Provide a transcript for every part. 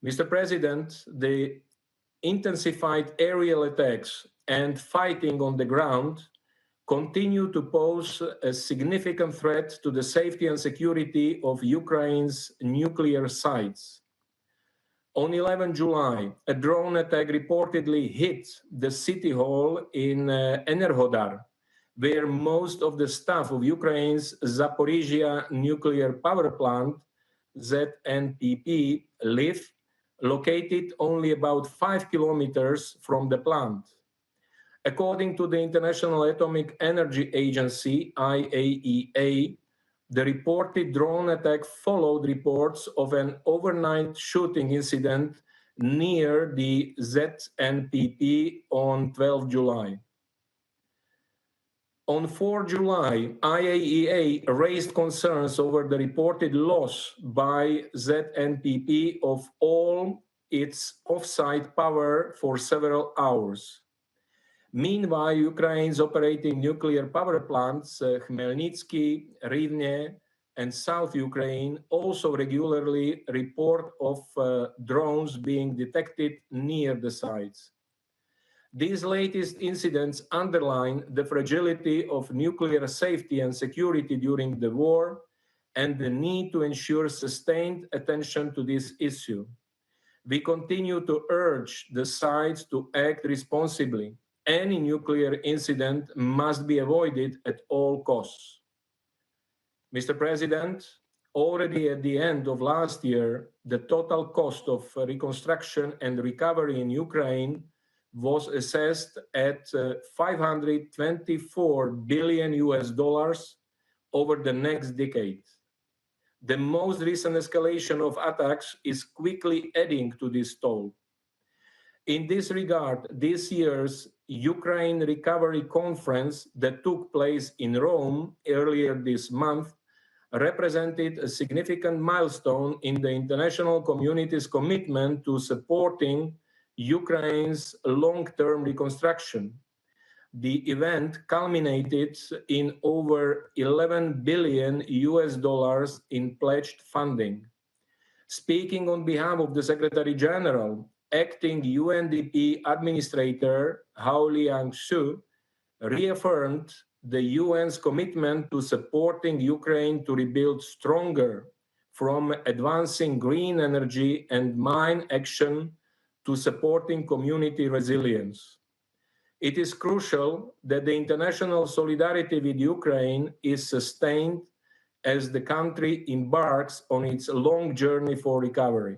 Mr. President, the intensified aerial attacks and fighting on the ground continue to pose a significant threat to the safety and security of Ukraine's nuclear sites. On 11 July, a drone attack reportedly hit the city hall in Enerhodar, where most of the staff of Ukraine's Zaporizhia nuclear power plant, ZNPP, live, located only about 5 kilometers from the plant. According to the International Atomic Energy Agency, IAEA, the reported drone attack followed reports of an overnight shooting incident near the ZNPP on 12 July. On 4 July, IAEA raised concerns over the reported loss by ZNPP of all its off-site power for several hours. Meanwhile, Ukraine's operating nuclear power plants, Khmelnytsky, Rivne, and South Ukraine also regularly report of drones being detected near the sites. These latest incidents underline the fragility of nuclear safety and security during the war and the need to ensure sustained attention to this issue. We continue to urge the sides to act responsibly. Any nuclear incident must be avoided at all costs. Mr. President, already at the end of last year, the total cost of reconstruction and recovery in Ukraine was assessed at 524 billion US dollars over the next decade. The most recent escalation of attacks is quickly adding to this toll. In this regard, this year's Ukraine Recovery Conference that took place in Rome earlier this month represented a significant milestone in the international community's commitment to supporting Ukraine's long-term reconstruction. The event culminated in over 11 billion US dollars in pledged funding. Speaking on behalf of the Secretary General, acting UNDP Administrator Hao Liang-shu reaffirmed the UN's commitment to supporting Ukraine to rebuild stronger, from advancing green energy and mine action to supporting community resilience. It is crucial that the international solidarity with Ukraine is sustained as the country embarks on its long journey for recovery.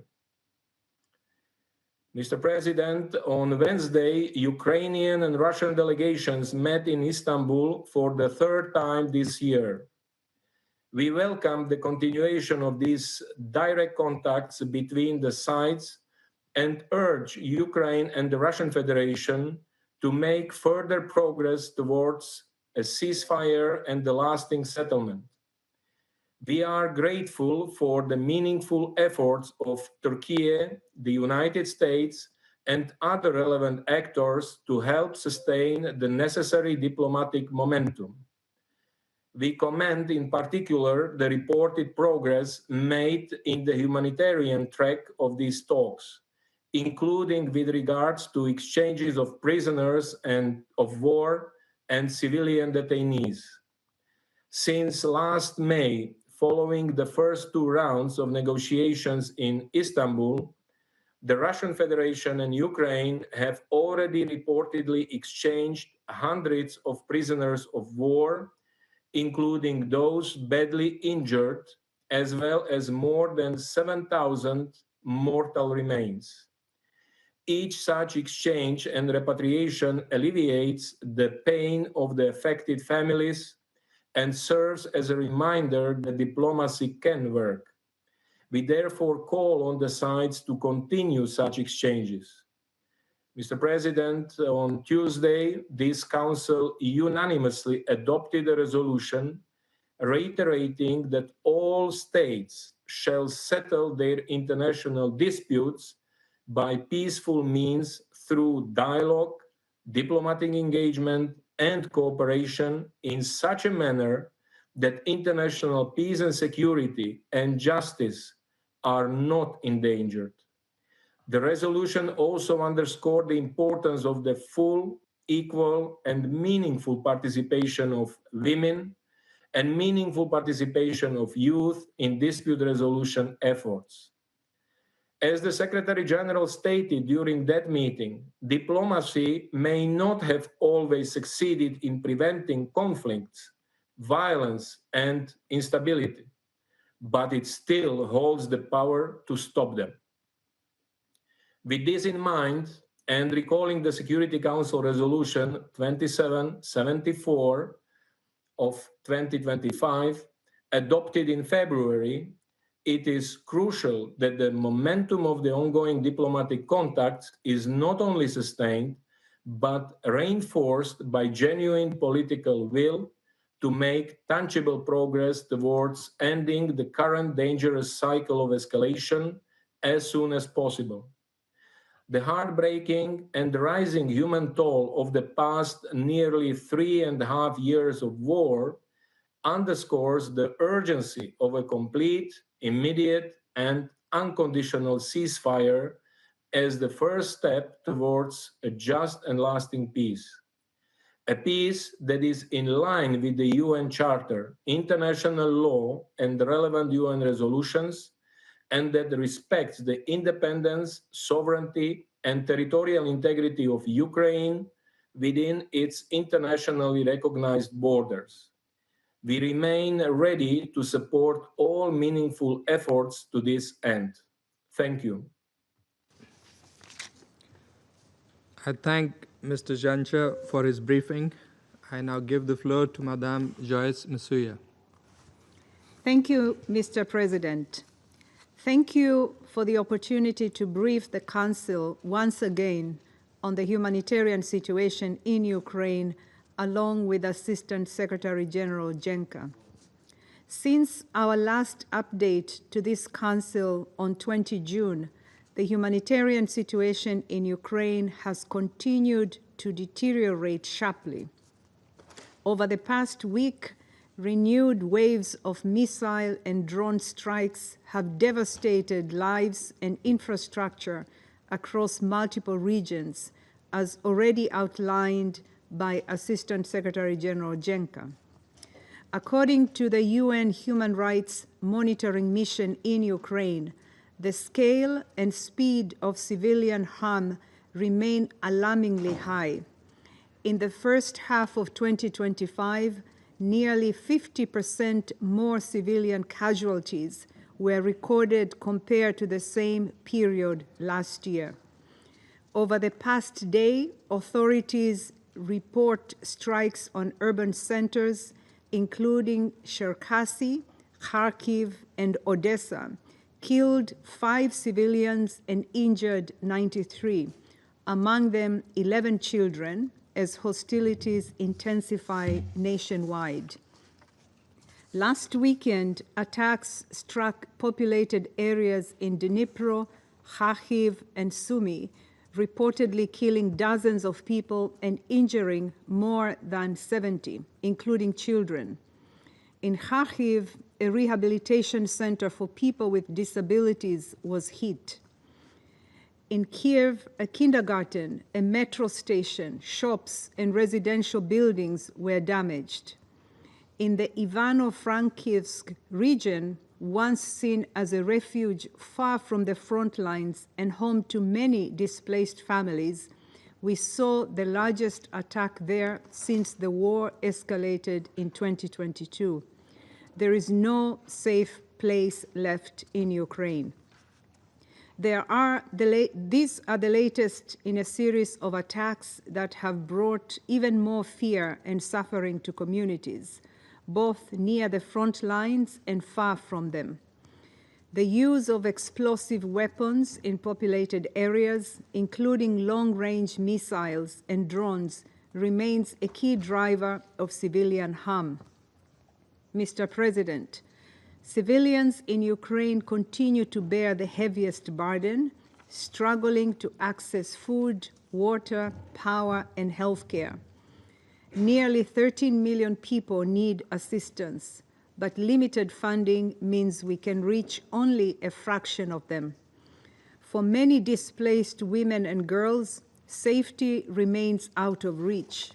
Mr. President, on Wednesday, Ukrainian and Russian delegations met in Istanbul for the third time this year. We welcome the continuation of these direct contacts between the sides and urge Ukraine and the Russian Federation to make further progress towards a ceasefire and a lasting settlement. We are grateful for the meaningful efforts of Turkey, the United States, and other relevant actors to help sustain the necessary diplomatic momentum. We commend in particular the reported progress made in the humanitarian track of these talks, including with regards to exchanges of prisoners and of war and civilian detainees. Since last May, following the first two rounds of negotiations in Istanbul, the Russian Federation and Ukraine have already reportedly exchanged hundreds of prisoners of war, including those badly injured, as well as more than 7,000 mortal remains. Each such exchange and repatriation alleviates the pain of the affected families and serves as a reminder that diplomacy can work. We therefore call on the sides to continue such exchanges. Mr. President, on Tuesday, this Council unanimously adopted a resolution reiterating that all states shall settle their international disputes by peaceful means through dialogue, diplomatic engagement, and cooperation in such a manner that international peace and security and justice are not endangered. The resolution also underscored the importance of the full, equal, and meaningful participation of women and meaningful participation of youth in dispute resolution efforts. As the Secretary General stated during that meeting, diplomacy may not have always succeeded in preventing conflicts, violence, and instability, but it still holds the power to stop them. With this in mind, and recalling the Security Council Resolution 2774 of 2025, adopted in February, it is crucial that the momentum of the ongoing diplomatic contacts is not only sustained, but reinforced by genuine political will to make tangible progress towards ending the current dangerous cycle of escalation as soon as possible. The heartbreaking and rising human toll of the past nearly 3.5 years of war underscores the urgency of a complete, immediate, and unconditional ceasefire as the first step towards a just and lasting peace. A peace that is in line with the UN Charter, international law, and relevant UN resolutions, and that respects the independence, sovereignty, and territorial integrity of Ukraine within its internationally recognized borders. We remain ready to support all meaningful efforts to this end. Thank you. I thank Mr. Jancha for his briefing. I now give the floor to Madame Joyce Msuya. Thank you, Mr. President. Thank you for the opportunity to brief the Council once again on the humanitarian situation in Ukraine, along with Assistant Secretary General Jenka. Since our last update to this Council on 20 June, the humanitarian situation in Ukraine has continued to deteriorate sharply. Over the past week, renewed waves of missile and drone strikes have devastated lives and infrastructure across multiple regions, as already outlined by Assistant Secretary General Jenka. According to the UN Human Rights Monitoring Mission in Ukraine, the scale and speed of civilian harm remain alarmingly high. In the first half of 2025, nearly 50% more civilian casualties were recorded compared to the same period last year. Over the past day, authorities report strikes on urban centers, including Cherkasy, Kharkiv, and Odessa, killed 5 civilians and injured 93, among them 11 children, as hostilities intensify nationwide. Last weekend, attacks struck populated areas in Dnipro, Kharkiv, and Sumy, reportedly killing dozens of people and injuring more than 70, including children. In Kharkiv, a rehabilitation center for people with disabilities was hit. In Kiev, a kindergarten, a metro station, shops, and residential buildings were damaged. In the Ivano-Frankivsk region, once seen as a refuge far from the front lines and home to many displaced families, we saw the largest attack there since the war escalated in 2022. There is no safe place left in Ukraine. These are the latest in a series of attacks that have brought even more fear and suffering to communities, both near the front lines and far from them. The use of explosive weapons in populated areas, including long-range missiles and drones, remains a key driver of civilian harm. Mr. President, civilians in Ukraine continue to bear the heaviest burden, struggling to access food, water, power, and healthcare. Nearly 13 million people need assistance, but limited funding means we can reach only a fraction of them. For many displaced women and girls, safety remains out of reach.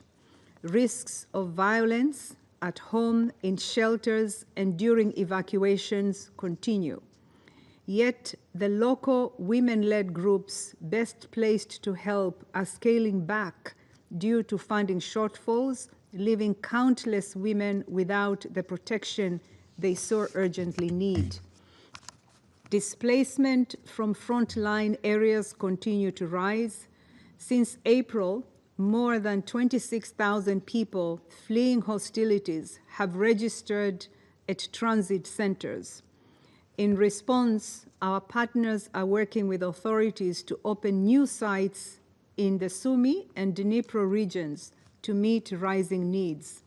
Risks of violence at home, in shelters, and during evacuations continue. Yet the local women-led groups best placed to help are scaling back due to funding shortfalls, leaving countless women without the protection they so urgently need. Displacement from frontline areas continue to rise. Since April, more than 26,000 people fleeing hostilities have registered at transit centers. In response, our partners are working with authorities to open new sites in the Sumy and Dnipro regions to meet rising needs.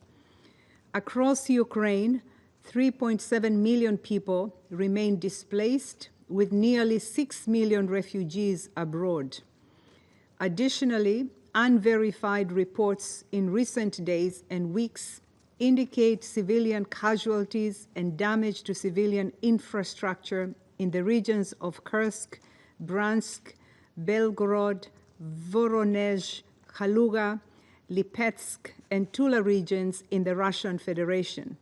Across Ukraine, 3.7 million people remain displaced, with nearly 6 million refugees abroad. Additionally, unverified reports in recent days and weeks indicate civilian casualties and damage to civilian infrastructure in the regions of Kursk, Bryansk, Belgorod, Voronezh, Kaluga, Lipetsk, and Tula regions in the Russian Federation.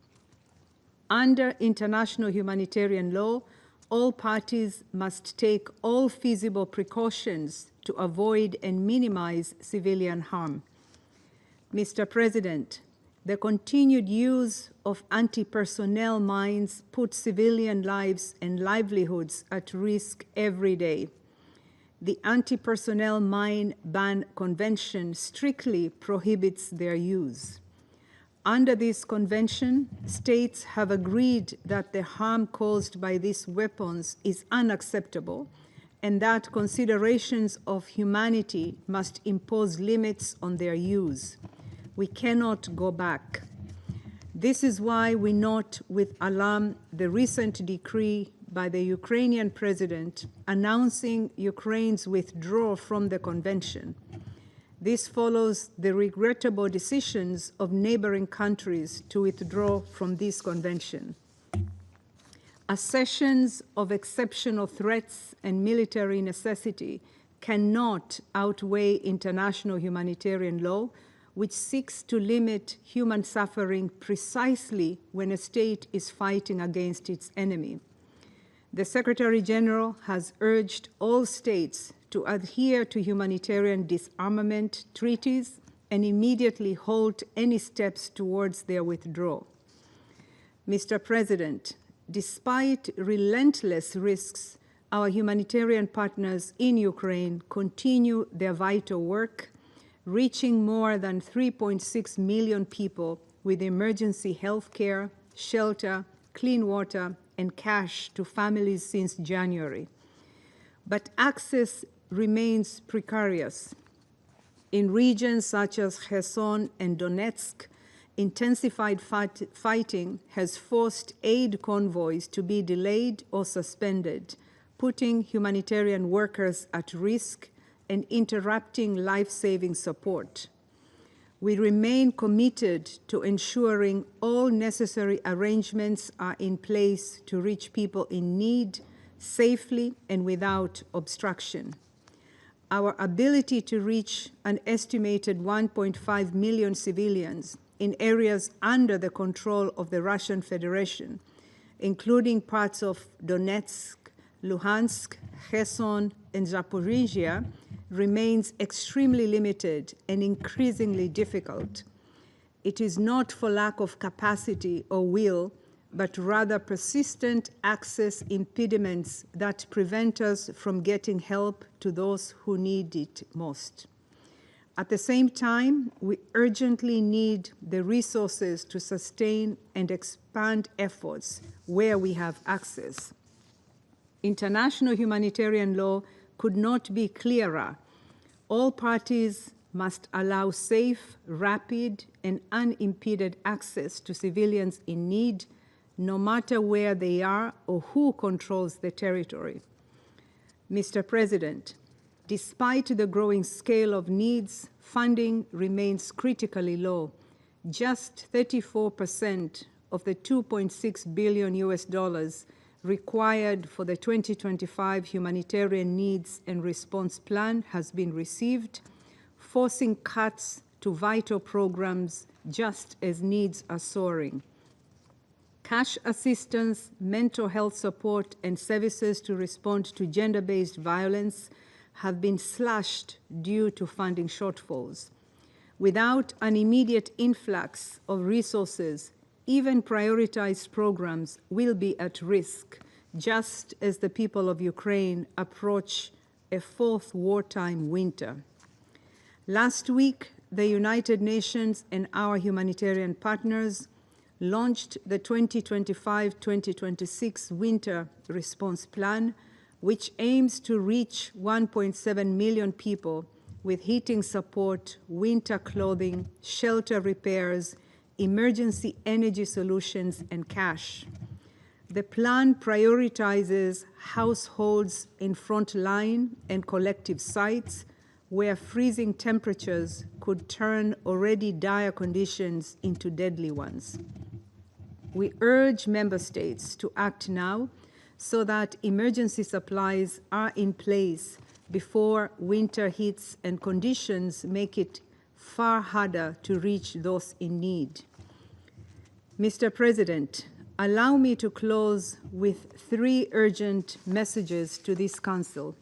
Under international humanitarian law, all parties must take all feasible precautions to avoid and minimize civilian harm. Mr. President, the continued use of anti-personnel mines puts civilian lives and livelihoods at risk every day. The Anti-Personnel Mine Ban Convention strictly prohibits their use. Under this convention, states have agreed that the harm caused by these weapons is unacceptable and that considerations of humanity must impose limits on their use. We cannot go back. This is why we note with alarm the recent decree by the Ukrainian president announcing Ukraine's withdrawal from the convention. This follows the regrettable decisions of neighboring countries to withdraw from this convention. Assertions of exceptional threats and military necessity cannot outweigh international humanitarian law, which seeks to limit human suffering precisely when a state is fighting against its enemy. The Secretary General has urged all states to adhere to humanitarian disarmament treaties and immediately halt any steps towards their withdrawal. Mr. President, despite relentless risks, our humanitarian partners in Ukraine continue their vital work, reaching more than 3.6 million people with emergency health care, shelter, clean water, and cash to families since January. But access remains precarious. In regions such as Kherson and Donetsk, intensified fighting has forced aid convoys to be delayed or suspended, putting humanitarian workers at risk and interrupting life-saving support. We remain committed to ensuring all necessary arrangements are in place to reach people in need safely and without obstruction. Our ability to reach an estimated 1.5 million civilians in areas under the control of the Russian Federation, including parts of Donetsk, Luhansk, Kherson, and Zaporizhia, remains extremely limited and increasingly difficult. It is not for lack of capacity or will, but rather persistent access impediments that prevent us from getting help to those who need it most. At the same time, we urgently need the resources to sustain and expand efforts where we have access. International humanitarian law could not be clearer. All parties must allow safe, rapid, and unimpeded access to civilians in need, no matter where they are or who controls the territory. Mr. President, despite the growing scale of needs, funding remains critically low. Just 34% of the $2.6 billion required for the 2025 Humanitarian Needs and Response Plan has been received, forcing cuts to vital programs just as needs are soaring. Cash assistance, mental health support, and services to respond to gender-based violence have been slashed due to funding shortfalls. Without an immediate influx of resources, even prioritized programs will be at risk, just as the people of Ukraine approach a fourth wartime winter. Last week, the United Nations and our humanitarian partners launched the 2025-2026 Winter Response Plan, which aims to reach 1.7 million people with heating support, winter clothing, shelter repairs, emergency energy solutions, and cash. The plan prioritizes households in frontline and collective sites where freezing temperatures could turn already dire conditions into deadly ones. We urge member states to act now so that emergency supplies are in place before winter hits and conditions make it far harder to reach those in need. Mr. President, allow me to close with 3 urgent messages to this Council.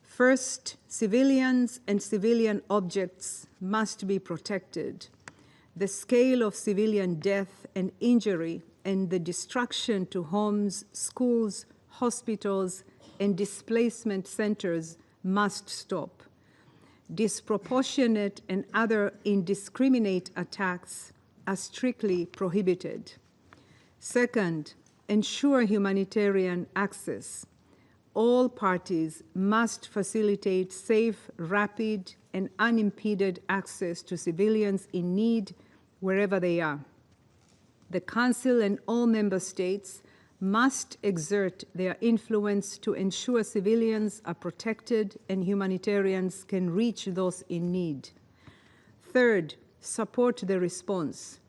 First, civilians and civilian objects must be protected. The scale of civilian death and injury and the destruction to homes, schools, hospitals, and displacement centers must stop. Disproportionate and other indiscriminate attacks are strictly prohibited. Second, ensure humanitarian access. All parties must facilitate safe, rapid, and unimpeded access to civilians in need wherever they are. The Council and all member states must exert their influence to ensure civilians are protected and humanitarians can reach those in need. Third, support the response.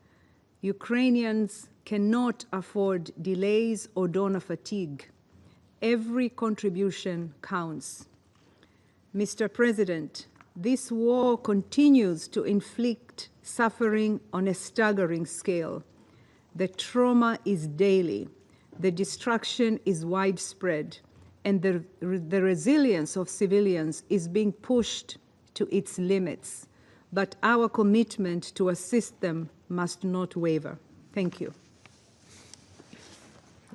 Ukrainians cannot afford delays or donor fatigue. Every contribution counts. Mr. President, this war continues to inflict suffering on a staggering scale. The trauma is daily, the destruction is widespread, and the resilience of civilians is being pushed to its limits. But our commitment to assist them must not waver. Thank you.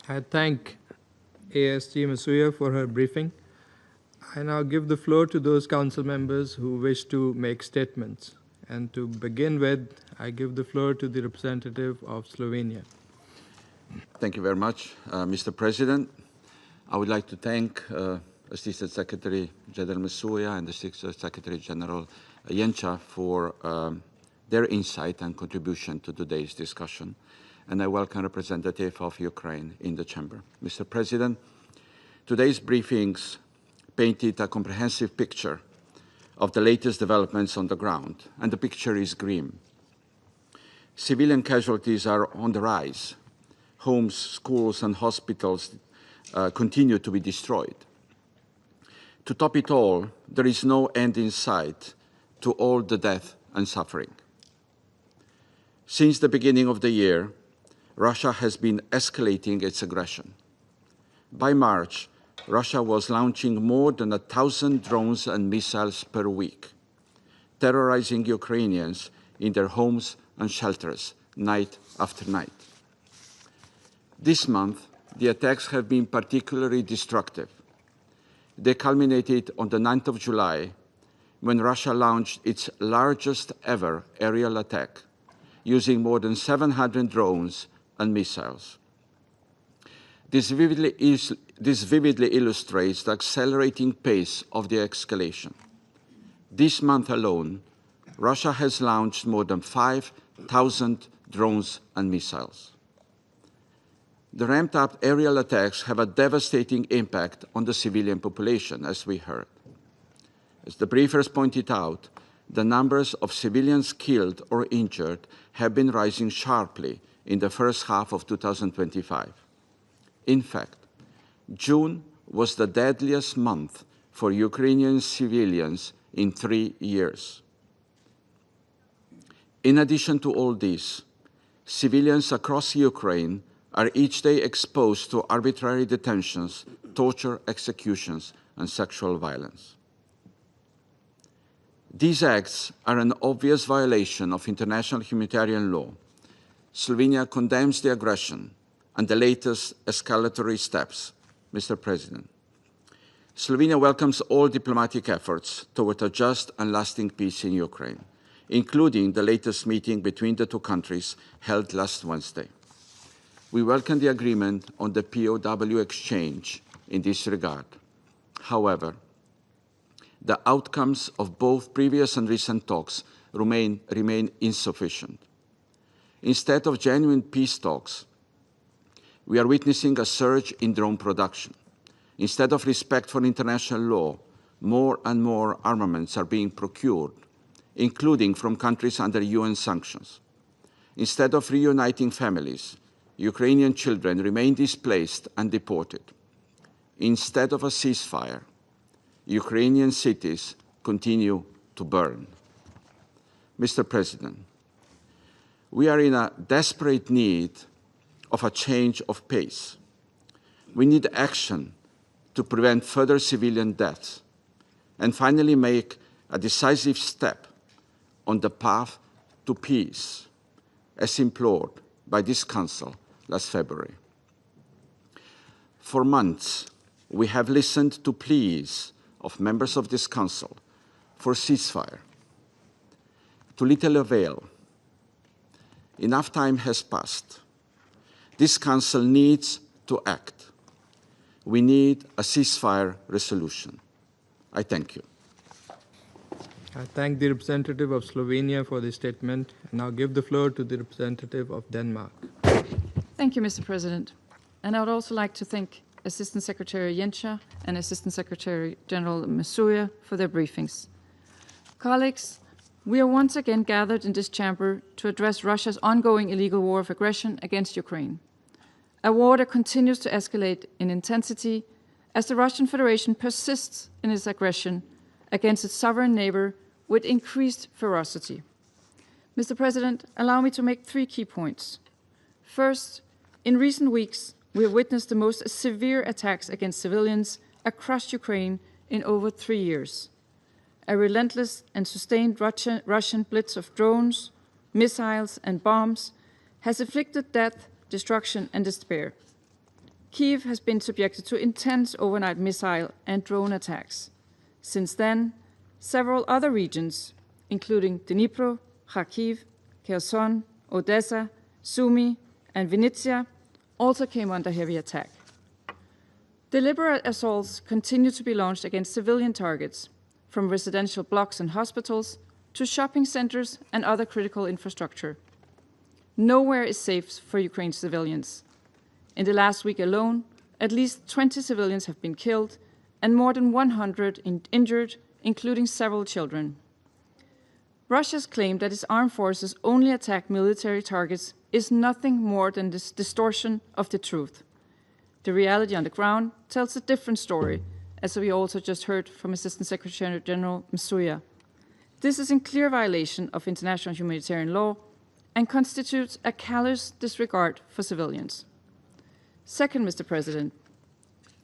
I thank AST Masuya for her briefing. I now give the floor to those council members who wish to make statements. And to begin with, I give the floor to the representative of Slovenia. Thank you very much, Mr. President. I would like to thank Assistant Secretary General Masuya and Assistant Secretary General Jenča for their insight and contribution to today's discussion. And I welcome representative of Ukraine in the chamber. Mr. President, today's briefings painted a comprehensive picture of the latest developments on the ground, and the picture is grim. Civilian casualties are on the rise. Homes, schools, and hospitals continue to be destroyed. To top it all, there is no end in sight to all the death and suffering. Since the beginning of the year, Russia has been escalating its aggression. By March, Russia was launching more than 1,000 drones and missiles per week, terrorizing Ukrainians in their homes and shelters night after night. This month, the attacks have been particularly destructive. They culminated on the 9th of July, when Russia launched its largest ever aerial attack, using more than 700 drones and missiles. This vividly illustrates the accelerating pace of the escalation. This month alone, Russia has launched more than 5,000 drones and missiles. The ramped-up aerial attacks have a devastating impact on the civilian population, as we heard. As the briefers pointed out, the numbers of civilians killed or injured have been rising sharply in the first half of 2025. In fact, June was the deadliest month for Ukrainian civilians in 3 years. In addition to all this, civilians across Ukraine are each day exposed to arbitrary detentions, torture, executions, and sexual violence. These acts are an obvious violation of international humanitarian law. Slovenia condemns the aggression and the latest escalatory steps, Mr. President. Slovenia welcomes all diplomatic efforts toward a just and lasting peace in Ukraine, including the latest meeting between the two countries held last Wednesday. We welcome the agreement on the POW exchange in this regard. However, the outcomes of both previous and recent talks remain insufficient. Instead of genuine peace talks, we are witnessing a surge in drone production. Instead of respect for international law, more and more armaments are being procured, including from countries under UN sanctions. Instead of reuniting families, Ukrainian children remain displaced and deported. Instead of a ceasefire, Ukrainian cities continue to burn. Mr. President, we are in a desperate need of a change of pace. We need action to prevent further civilian deaths and finally make a decisive step on the path to peace, as implored by this Council last February. For months, we have listened to pleas of members of this Council for ceasefire. To little avail. Enough time has passed. This Council needs to act. We need a ceasefire resolution. I thank you. I thank the representative of Slovenia for the statement, and now give the floor to the representative of Denmark. Thank you, Mr. President. And I would also like to thank Assistant Secretary Jenča and Assistant Secretary General Masuya for their briefings. Colleagues, we are once again gathered in this chamber to address Russia's ongoing illegal war of aggression against Ukraine. A war that continues to escalate in intensity as the Russian Federation persists in its aggression against its sovereign neighbor with increased ferocity. Mr. President, allow me to make 3 key points. First, in recent weeks, we have witnessed the most severe attacks against civilians across Ukraine in over 3 years. A relentless and sustained Russian blitz of drones, missiles, and bombs has inflicted death, destruction, and despair. Kyiv has been subjected to intense overnight missile and drone attacks. Since then, several other regions, including Dnipro, Kharkiv, Kherson, Odessa, Sumy, and Vinnytsia, also came under heavy attack. Deliberate assaults continue to be launched against civilian targets, from residential blocks and hospitals to shopping centers and other critical infrastructure. Nowhere is safe for Ukraine's civilians. In the last week alone, at least 20 civilians have been killed and more than 100 injured, including several children. Russia's claim that its armed forces only attack military targets is nothing more than this distortion of the truth. The reality on the ground tells a different story, as we also just heard from Assistant Secretary General Masuya. This is in clear violation of international humanitarian law and constitutes a callous disregard for civilians. Second, Mr. President,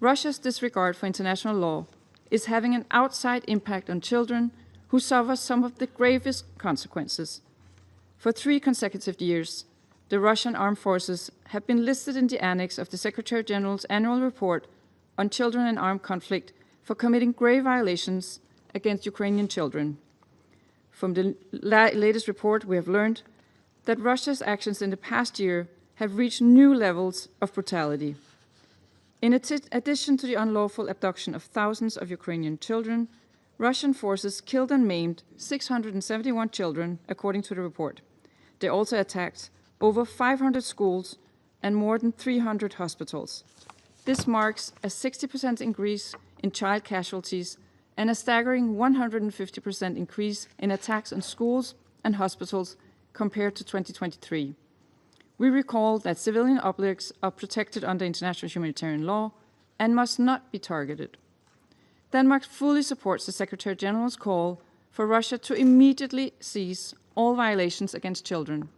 Russia's disregard for international law is having an outside impact on children who suffer some of the gravest consequences. For 3 consecutive years, the Russian armed forces have been listed in the annex of the Secretary General's annual report on children in armed conflict for committing grave violations against Ukrainian children. From the latest report, we have learned that Russia's actions in the past year have reached new levels of brutality. In addition to the unlawful abduction of thousands of Ukrainian children, Russian forces killed and maimed 671 children, according to the report. They also attacked over 500 schools and more than 300 hospitals. This marks a 60% increase in child casualties and a staggering 150% increase in attacks on schools and hospitals compared to 2023. We recall that civilian objects are protected under international humanitarian law and must not be targeted. Denmark fully supports the Secretary General's call for Russia to immediately cease all violations against children.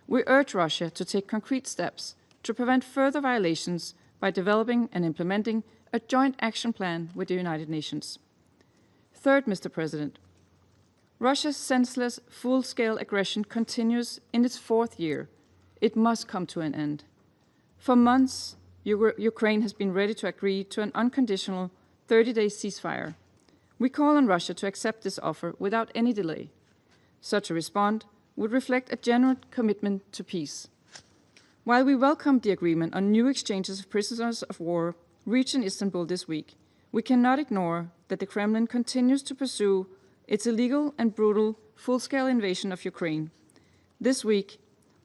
We urge Russia to take concrete steps to prevent further violations by developing and implementing a joint action plan with the United Nations. Third, Mr. President, Russia's senseless, full-scale aggression continues in its fourth year. It must come to an end. For months, Ukraine has been ready to agree to an unconditional 30-day ceasefire. We call on Russia to accept this offer without any delay. Such a response would reflect a genuine commitment to peace. While we welcome the agreement on new exchanges of prisoners of war reached in Istanbul this week, we cannot ignore that the Kremlin continues to pursue its illegal and brutal full-scale invasion of Ukraine. This week,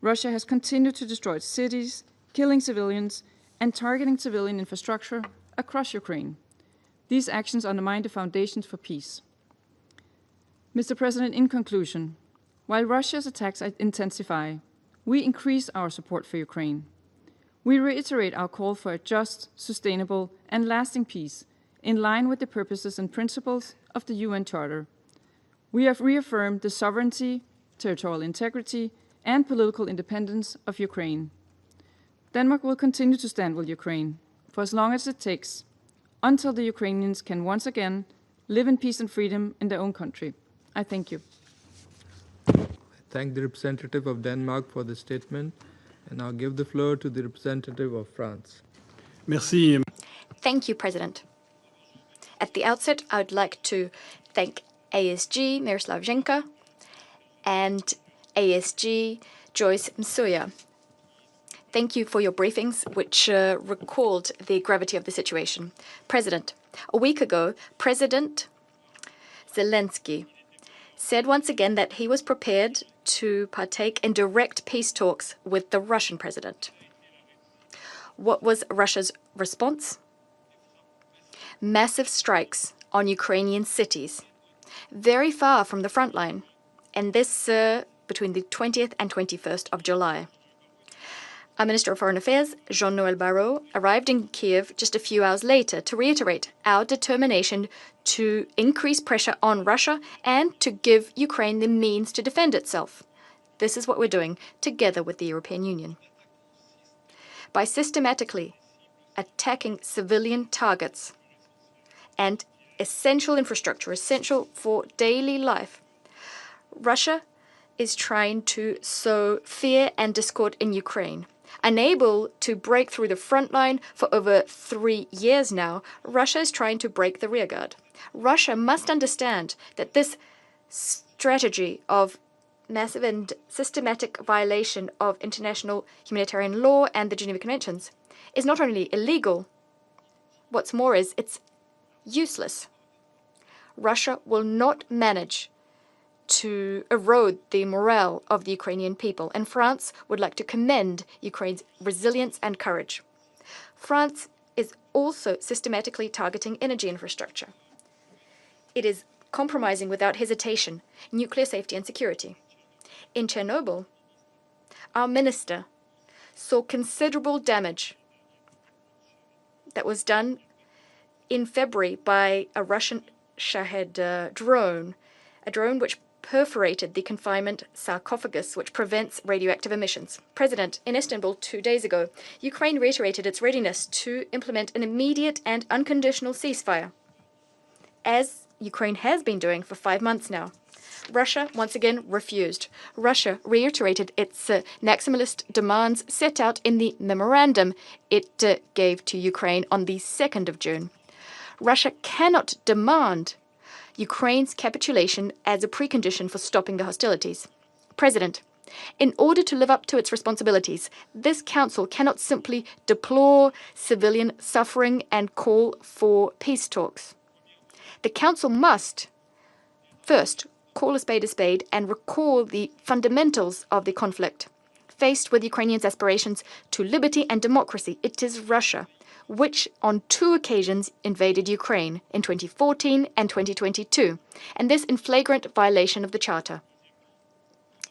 Russia has continued to destroy cities, killing civilians, and targeting civilian infrastructure across Ukraine. These actions undermine the foundations for peace. Mr. President, in conclusion, while Russia's attacks intensify, we increase our support for Ukraine. We reiterate our call for a just, sustainable, and lasting peace in line with the purposes and principles of the UN Charter. We have reaffirmed the sovereignty, territorial integrity, and political independence of Ukraine. Denmark will continue to stand with Ukraine for as long as it takes, until the Ukrainians can once again live in peace and freedom in their own country. I thank you. I thank the representative of Denmark for the statement, and I'll give the floor to the representative of France. Merci. Thank you, President. At the outset, I would like to thank ASG Miroslav Zhenka and ASG Joyce Msuya. Thank you for your briefings, which recalled the gravity of the situation. President, a week ago, President Zelensky said once again that he was prepared to partake in direct peace talks with the Russian president. What was Russia's response? Massive strikes on Ukrainian cities, very far from the front line, and this between the 20th and 21st of July. Our Minister of Foreign Affairs, Jean-Noël Barrot, arrived in Kiev just a few hours later to reiterate our determination to increase pressure on Russia and to give Ukraine the means to defend itself. This is what we're doing together with the European Union. By systematically attacking civilian targets and essential infrastructure, essential for daily life, Russia is trying to sow fear and discord in Ukraine. Unable to break through the front line for over 3 years now, Russia is trying to break the rearguard. Russia must understand that this strategy of massive and systematic violation of international humanitarian law and the Geneva Conventions is not only illegal, what's more is it's useless. Russia will not manage to erode the morale of the Ukrainian people, and France would like to commend Ukraine's resilience and courage. France is also systematically targeting energy infrastructure. It is compromising without hesitation nuclear safety and security. In Chernobyl, our minister saw considerable damage that was done in February by a Russian Shahed drone, a drone which perforated the confinement sarcophagus, which prevents radioactive emissions. President, in Istanbul 2 days ago, Ukraine reiterated its readiness to implement an immediate and unconditional ceasefire, as Ukraine has been doing for 5 months now. Russia once again refused. Russia reiterated its maximalist demands set out in the memorandum it gave to Ukraine on the 2nd of June. Russia cannot demand Ukraine's capitulation as a precondition for stopping the hostilities. President, in order to live up to its responsibilities, this Council cannot simply deplore civilian suffering and call for peace talks. The Council must, first, call a spade and recall the fundamentals of the conflict. Faced with Ukrainians' aspirations to liberty and democracy, it is Russia which on 2 occasions invaded Ukraine in 2014 and 2022, and this in flagrant violation of the Charter.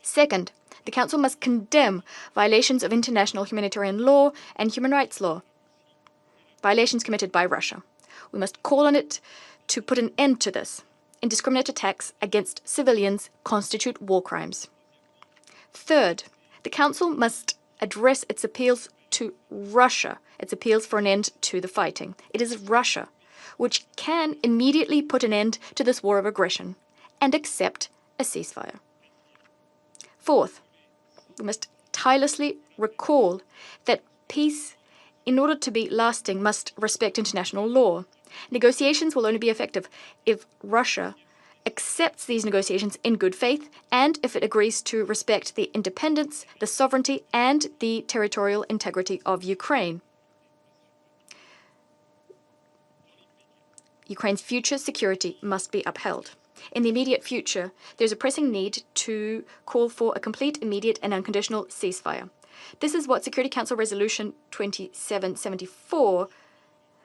Second, The Council must condemn violations of international humanitarian law and human rights law, violations committed by Russia. We must call on it to put an end to this. Indiscriminate attacks against civilians constitute war crimes. Third, the Council must address its appeals to Russia, its appeals for an end to the fighting. It is Russia which can immediately put an end to this war of aggression and accept a ceasefire. Fourth, we must tirelessly recall that peace, in order to be lasting, must respect international law. Negotiations will only be effective if Russia accepts these negotiations in good faith and if it agrees to respect the independence, the sovereignty, and the territorial integrity of Ukraine. Ukraine's future security must be upheld. In the immediate future, there's a pressing need to call for a complete, immediate, and unconditional ceasefire. This is what Security Council Resolution 2774,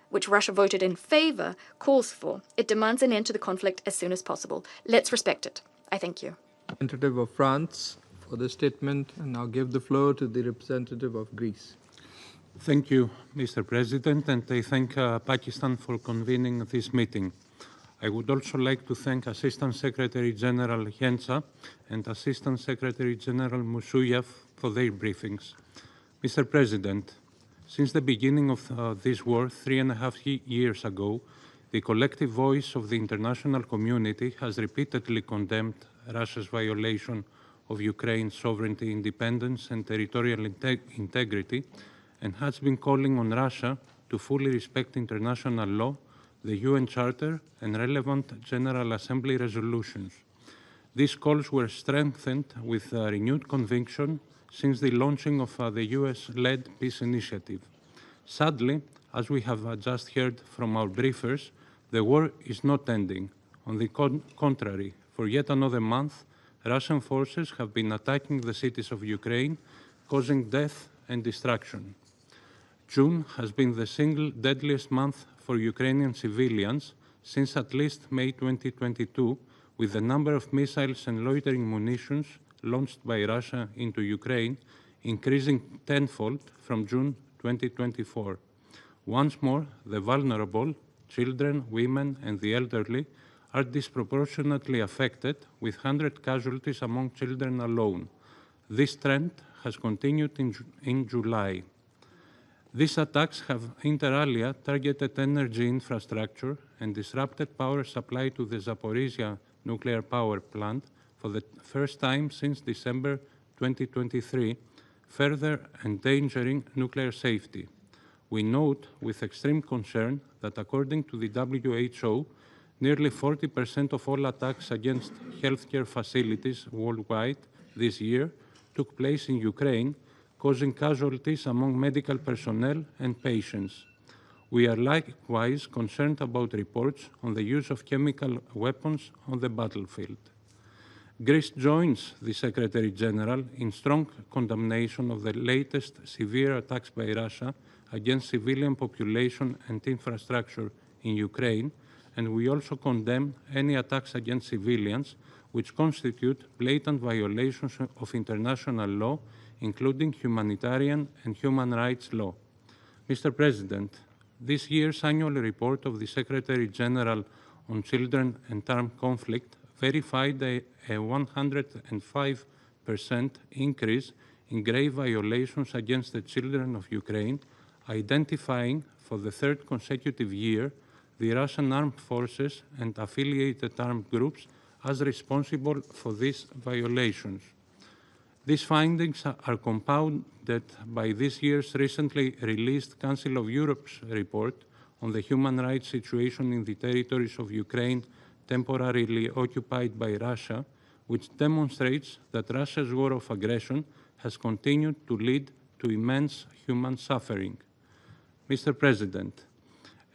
which Russia voted in favor, calls for. It demands an end to the conflict as soon as possible. Let's respect it. I thank you. Representative of France for the statement, and I'll give the floor to the representative of Greece. Thank you, Mr. President, and I thank Pakistan for convening this meeting. I would also like to thank Assistant Secretary General Yencha and Assistant Secretary General Musuyev for their briefings. Mr. President, since the beginning of this war 3.5 years ago, the collective voice of the international community has repeatedly condemned Russia's violation of Ukraine's sovereignty, independence, and territorial integrity, and has been calling on Russia to fully respect international law, the UN Charter, and relevant General Assembly resolutions. These calls were strengthened with renewed conviction since the launching of the US-led peace initiative. Sadly, as we have just heard from our briefers, the war is not ending. On the contrary, for yet another month, Russian forces have been attacking the cities of Ukraine, causing death and destruction. June has been the single deadliest month for Ukrainian civilians since at least May 2022, with the number of missiles and loitering munitions launched by Russia into Ukraine increasing tenfold from June 2024. Once more, the vulnerable, children, women, and the elderly are disproportionately affected, with 100 casualties among children alone. This trend has continued in July. These attacks have inter alia targeted energy infrastructure and disrupted power supply to the Zaporizhia nuclear power plant for the first time since December 2023, further endangering nuclear safety. We note with extreme concern that according to the WHO, nearly 40% of all attacks against healthcare facilities worldwide this year took place in Ukraine, causing casualties among medical personnel and patients. We are likewise concerned about reports on the use of chemical weapons on the battlefield. Greece joins the Secretary General in strong condemnation of the latest severe attacks by Russia against civilian population and infrastructure in Ukraine, and we also condemn any attacks against civilians which constitute blatant violations of international law, including humanitarian and human rights law. Mr. President, this year's annual report of the Secretary General on Children and Armed Conflict verified a 105% increase in grave violations against the children of Ukraine, identifying for the third consecutive year the Russian armed forces and affiliated armed groups as responsible for these violations. These findings are compounded by this year's recently released Council of Europe's report on the human rights situation in the territories of Ukraine temporarily occupied by Russia, which demonstrates that Russia's war of aggression has continued to lead to immense human suffering. Mr. President,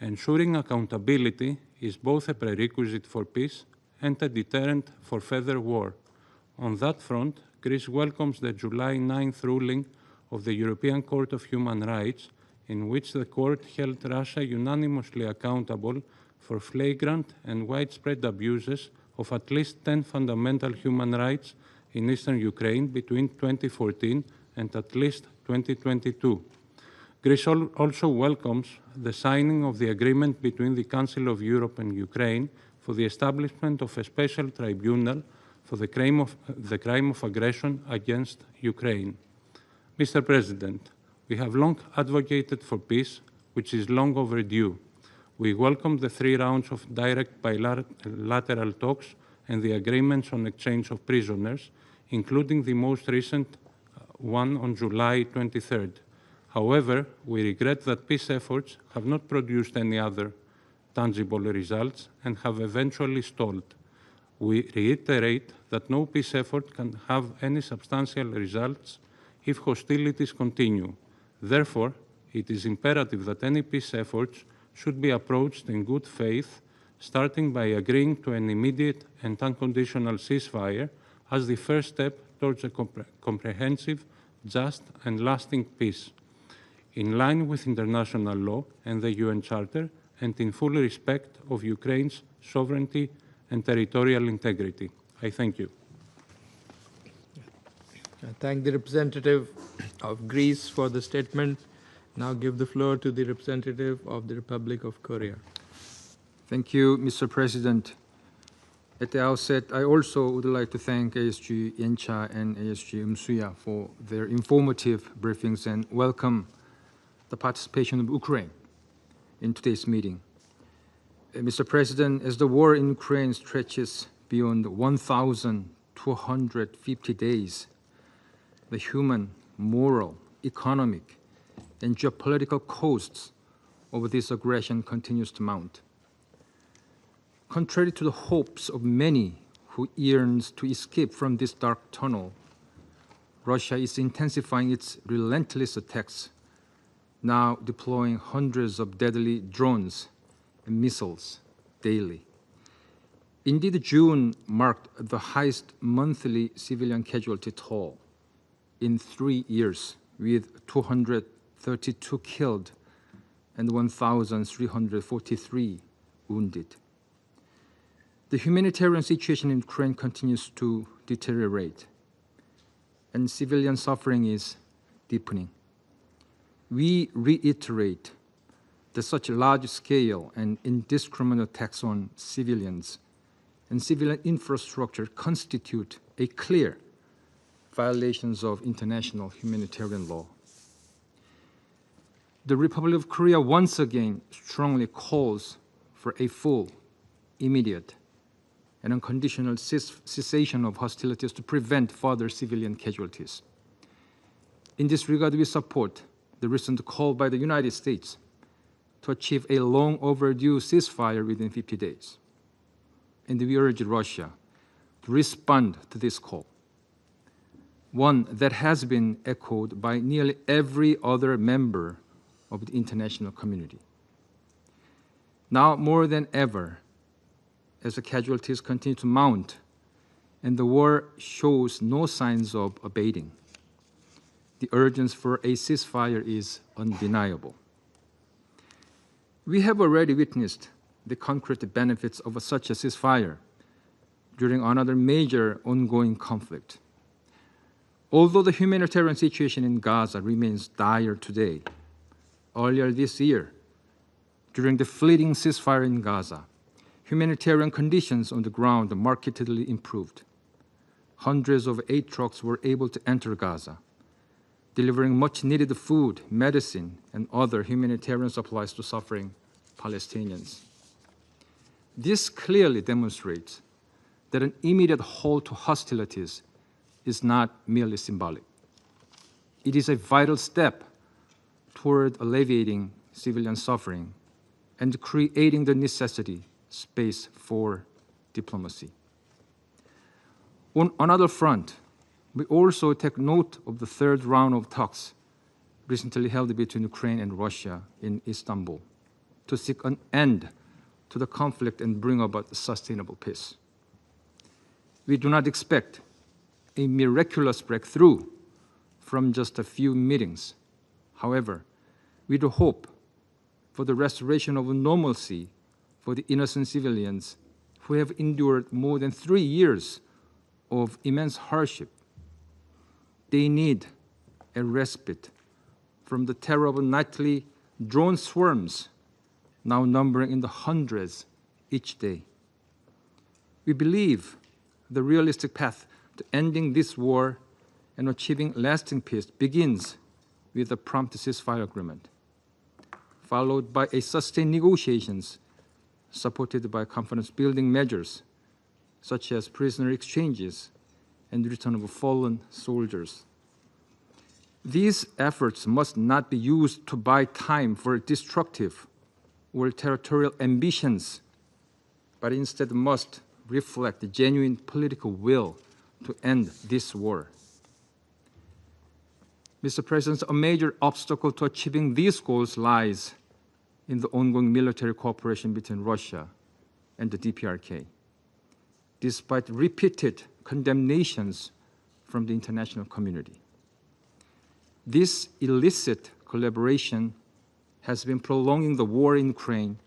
ensuring accountability is both a prerequisite for peace and a deterrent for further war. On that front, Greece welcomes the July 9th ruling of the European Court of Human Rights, in which the court held Russia unanimously accountable for flagrant and widespread abuses of at least 10 fundamental human rights in eastern Ukraine between 2014 and at least 2022. Greece also welcomes the signing of the agreement between the Council of Europe and Ukraine for the establishment of a special tribunal for the crime of aggression against Ukraine. Mr. President, we have long advocated for peace, which is long overdue. We welcome the 3 rounds of direct bilateral talks and the agreements on exchange of prisoners, including the most recent one on July 23rd. However, we regret that peace efforts have not produced any other tangible results and have eventually stalled. We reiterate that no peace effort can have any substantial results if hostilities continue. Therefore, it is imperative that any peace efforts should be approached in good faith, starting by agreeing to an immediate and unconditional ceasefire as the first step towards a comprehensive, just and lasting peace, in line with international law and the UN Charter, and in full respect of Ukraine's sovereignty and territorial integrity. I thank you. I thank the representative of Greece for the statement. Now give the floor to the representative of the Republic of Korea. Thank you, Mr. President. At the outset, I also would like to thank ASG Yencha and ASG Msuya for their informative briefings and welcome the participation of Ukraine in today's meeting. Mr. President, as the war in Ukraine stretches beyond 1,250 days, the human, moral, economic, and geopolitical costs of this aggression continues to mount. Contrary to the hopes of many who yearns to escape from this dark tunnel, Russia is intensifying its relentless attacks, now deploying hundreds of deadly drones and missiles daily. Indeed, June marked the highest monthly civilian casualty toll in 3 years, with 232 killed and 1,343 wounded. The humanitarian situation in Ukraine continues to deteriorate, and civilian suffering is deepening. We reiterate that such large-scale and indiscriminate attacks on civilians and civilian infrastructure constitute a clear violations of international humanitarian law. The Republic of Korea once again strongly calls for a full, immediate, and unconditional cessation of hostilities to prevent further civilian casualties. In this regard, we support the recent call by the United States to achieve a long overdue ceasefire within 50 days. And we urge Russia to respond to this call, one that has been echoed by nearly every other member of the international community. Now more than ever, as the casualties continue to mount and the war shows no signs of abating, the urgency for a ceasefire is undeniable. We have already witnessed the concrete benefits of such a ceasefire during another major ongoing conflict. Although the humanitarian situation in Gaza remains dire today, earlier this year, during the fleeting ceasefire in Gaza, humanitarian conditions on the ground markedly improved. Hundreds of aid trucks were able to enter Gaza, delivering much-needed food, medicine, and other humanitarian supplies to suffering Palestinians. This clearly demonstrates that an immediate halt to hostilities is not merely symbolic. It is a vital step toward alleviating civilian suffering and creating the necessary space for diplomacy. On another front, we also take note of the third round of talks recently held between Ukraine and Russia in Istanbul to seek an end to the conflict and bring about sustainable peace. We do not expect a miraculous breakthrough from just a few meetings. However, we do hope for the restoration of normalcy for the innocent civilians who have endured more than 3 years of immense hardship. They need a respite from the terrible nightly drone swarms, now numbering in the hundreds each day. We believe the realistic path to ending this war and achieving lasting peace begins with a prompt ceasefire agreement, followed by a sustained negotiations supported by confidence-building measures such as prisoner exchanges and return of fallen soldiers. These efforts must not be used to buy time for destructive or territorial ambitions, but instead must reflect the genuine political will to end this war. Mr. President, a major obstacle to achieving these goals lies in the ongoing military cooperation between Russia and the DPRK. Despite repeated condemnations from the international community, this illicit collaboration has been prolonging the war in Ukraine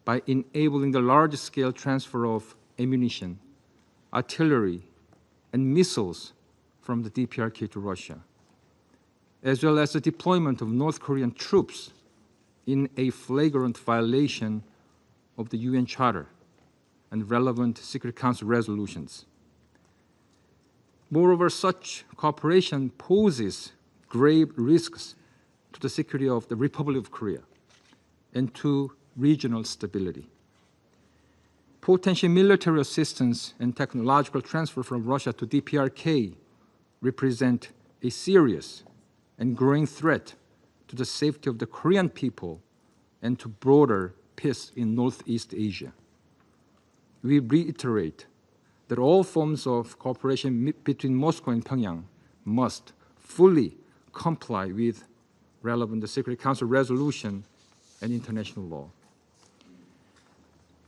by enabling the large-scale transfer of ammunition, artillery, and missiles from the DPRK to Russia, as well as the deployment of North Korean troops in a flagrant violation of the UN Charter and relevant Security Council resolutions. Moreover, such cooperation poses grave risks to the security of the Republic of Korea and to regional stability. Potential military assistance and technological transfer from Russia to DPRK represent a serious and growing threat to the safety of the Korean people and to broader peace in Northeast Asia. We reiterate that all forms of cooperation between Moscow and Pyongyang must fully comply with relevant Security Council resolution and international law.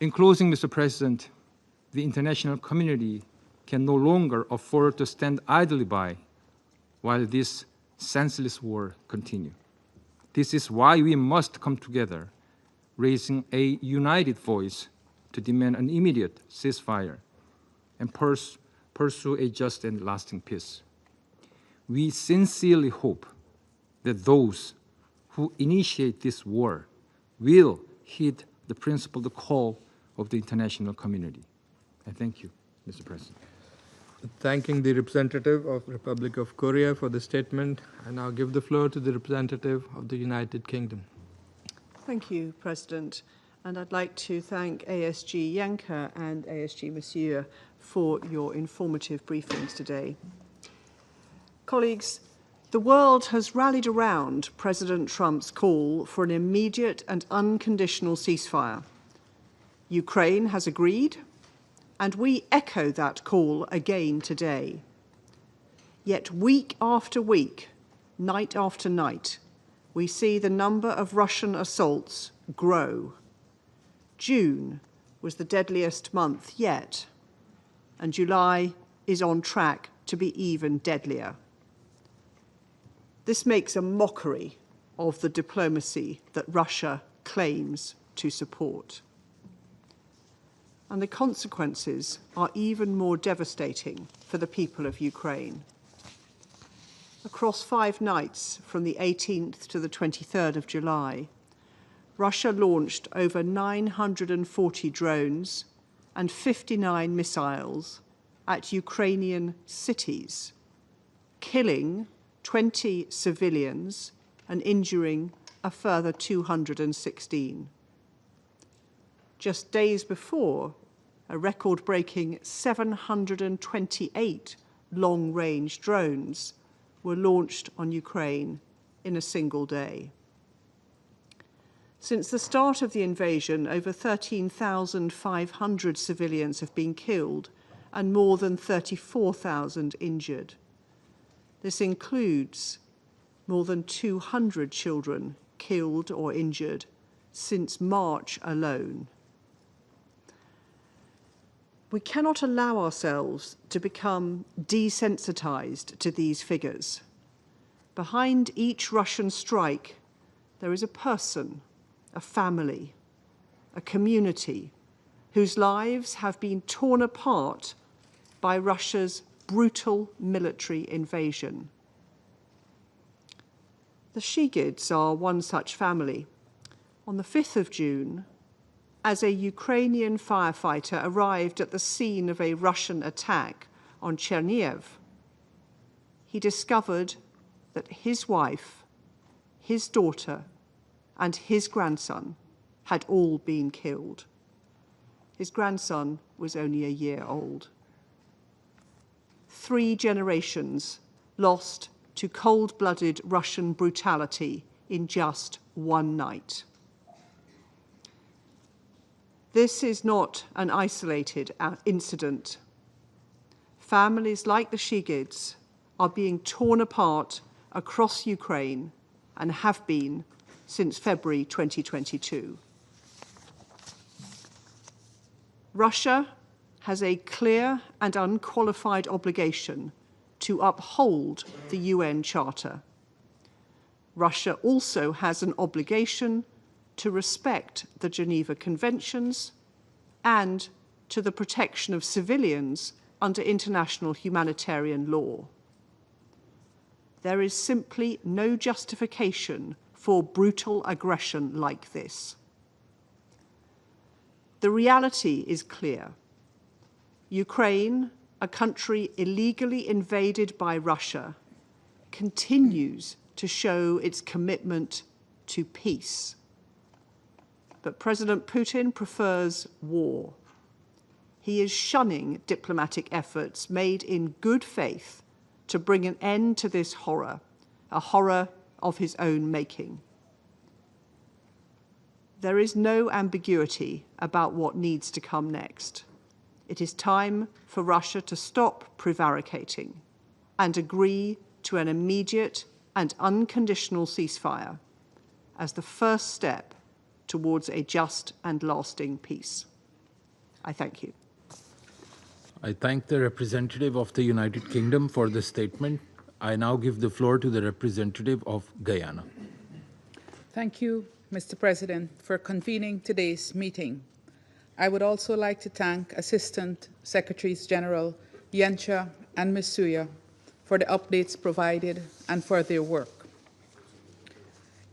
In closing, Mr. President, the international community can no longer afford to stand idly by while this senseless war continues. This is why we must come together, raising a united voice to demand an immediate ceasefire and pursue a just and lasting peace. We sincerely hope that those who initiate this war will heed the principled call of the international community. I thank you, Mr. President. Thanking the representative of Republic of Korea for the statement, I now give the floor to the representative of the United Kingdom. Thank you, President. And I'd like to thank ASG Yanka and ASG Monsieur for your informative briefings today. Colleagues, the world has rallied around President Trump's call for an immediate and unconditional ceasefire. Ukraine has agreed, and we echo that call again today. Yet week after week, night after night, we see the number of Russian assaults grow. June was the deadliest month yet, and July is on track to be even deadlier. This makes a mockery of the diplomacy that Russia claims to support. And the consequences are even more devastating for the people of Ukraine. Across 5 nights, from the 18th to the 23rd of July, Russia launched over 940 drones and 59 missiles at Ukrainian cities, killing 20 civilians and injuring a further 216. Just days before, a record-breaking 728 long-range drones were launched on Ukraine in a single day. Since the start of the invasion, over 13,500 civilians have been killed and more than 34,000 injured. This includes more than 200 children killed or injured since March alone. We cannot allow ourselves to become desensitized to these figures. Behind each Russian strike, there is a person, a family, a community whose lives have been torn apart by Russia's brutal military invasion. The Shigids are one such family. On the 5th of June, as a Ukrainian firefighter arrived at the scene of a Russian attack on Chernihiv, he discovered that his wife, his daughter, and his grandson had all been killed. His grandson was only a year old. 3 generations lost to cold-blooded Russian brutality in just one night. This is not an isolated incident. Families like the Shigids are being torn apart across Ukraine and have been since February 2022. Russia has a clear and unqualified obligation to uphold the UN Charter. Russia also has an obligation to respect the Geneva Conventions and to the protection of civilians under international humanitarian law. There is simply no justification for brutal aggression like this. The reality is clear. Ukraine, a country illegally invaded by Russia, continues to show its commitment to peace. But President Putin prefers war. He is shunning diplomatic efforts made in good faith to bring an end to this horror, a horror of his own making. There is no ambiguity about what needs to come next. It is time for Russia to stop prevaricating and agree to an immediate and unconditional ceasefire as the first step towards a just and lasting peace. I thank you. I thank the representative of the United Kingdom for the statement. I now give the floor to the representative of Guyana. Thank you, Mr. President, for convening today's meeting. I would also like to thank Assistant Secretaries General Yencha and Masuya for the updates provided and for their work.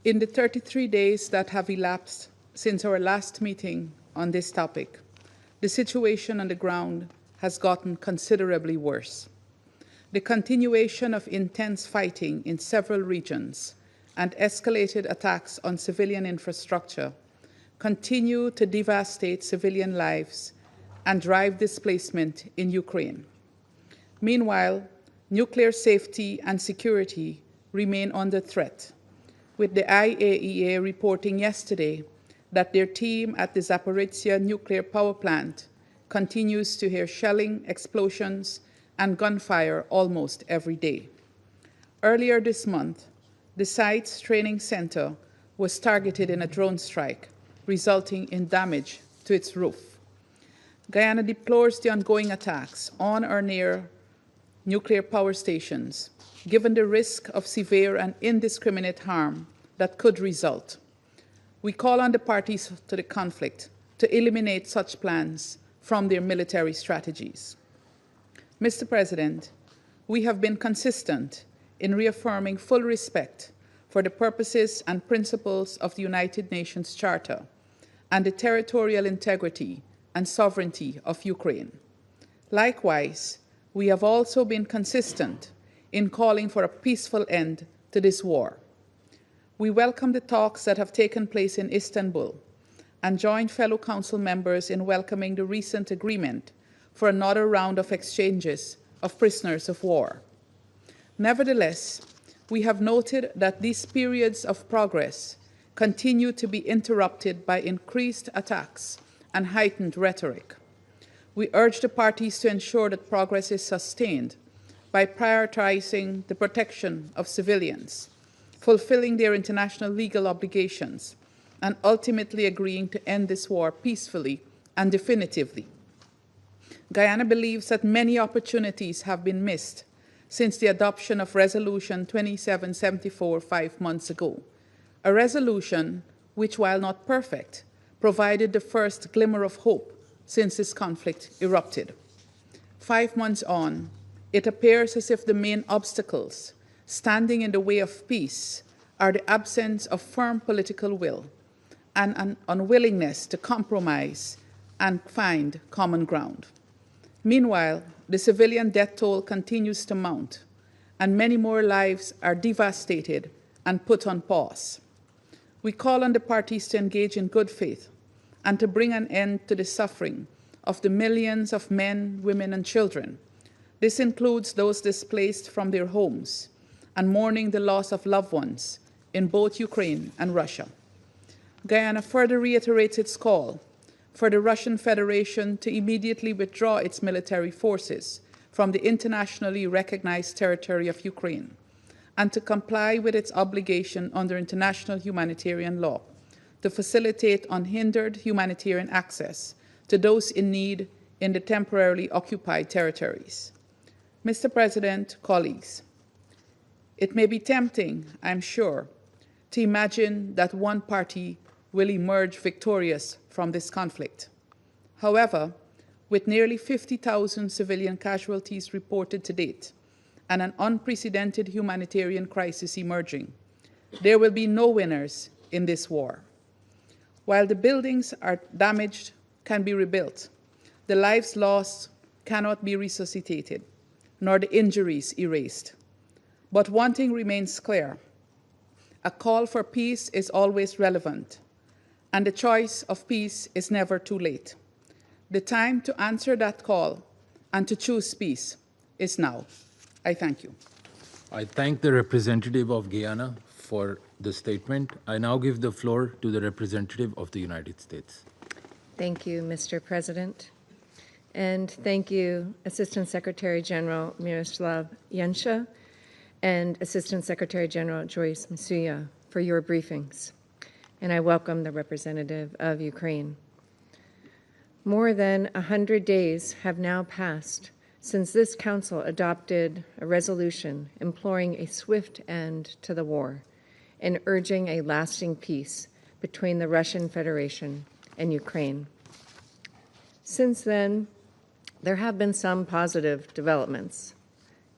In the 33 days that have elapsed since our last meeting on this topic, the situation on the ground has gotten considerably worse. The continuation of intense fighting in several regions and escalated attacks on civilian infrastructure continue to devastate civilian lives and drive displacement in Ukraine. Meanwhile, nuclear safety and security remain under threat, with the IAEA reporting yesterday that their team at the Zaporizhzhia nuclear power plant continues to hear shelling, explosions, and gunfire almost every day. Earlier this month, the site's training center was targeted in a drone strike, resulting in damage to its roof. Guyana deplores the ongoing attacks on or near nuclear power stations, given the risk of severe and indiscriminate harm that could result. We call on the parties to the conflict to eliminate such plans from their military strategies. Mr. President, we have been consistent in reaffirming full respect for the purposes and principles of the United Nations Charter and the territorial integrity and sovereignty of Ukraine. Likewise, we have also been consistent in calling for a peaceful end to this war. We welcome the talks that have taken place in Istanbul and join fellow council members in welcoming the recent agreement for another round of exchanges of prisoners of war. Nevertheless, we have noted that these periods of progress continue to be interrupted by increased attacks and heightened rhetoric. We urge the parties to ensure that progress is sustained by prioritizing the protection of civilians, fulfilling their international legal obligations, and ultimately agreeing to end this war peacefully and definitively. Guyana believes that many opportunities have been missed since the adoption of Resolution 2774 5 months ago, a resolution which, while not perfect, provided the first glimmer of hope since this conflict erupted. 5 months on, it appears as if the main obstacles standing in the way of peace are the absence of firm political will and an unwillingness to compromise and find common ground. Meanwhile, the civilian death toll continues to mount, and many more lives are devastated and put on pause. We call on the parties to engage in good faith and to bring an end to the suffering of the millions of men, women, and children. This includes those displaced from their homes and mourning the loss of loved ones in both Ukraine and Russia. Guyana further reiterates its call for the Russian Federation to immediately withdraw its military forces from the internationally recognized territory of Ukraine and to comply with its obligation under international humanitarian law to facilitate unhindered humanitarian access to those in need in the temporarily occupied territories. Mr. President, colleagues, it may be tempting, I'm sure, to imagine that one party will emerge victorious from this conflict. However, with nearly 50,000 civilian casualties reported to date and an unprecedented humanitarian crisis emerging, there will be no winners in this war. While the buildings are damaged can be rebuilt, the lives lost cannot be resuscitated, nor the injuries erased. But one thing remains clear: a call for peace is always relevant, and the choice of peace is never too late. The time to answer that call and to choose peace is now. I thank you. I thank the representative of Guyana for the statement. I now give the floor to the representative of the United States. Thank you, Mr. President. And thank you, Assistant Secretary General Miroslav Yensha and Assistant Secretary General Joyce Msuya for your briefings. And I welcome the representative of Ukraine. More than 100 days have now passed since this Council adopted a resolution imploring a swift end to the war and urging a lasting peace between the Russian Federation and Ukraine. Since then, there have been some positive developments.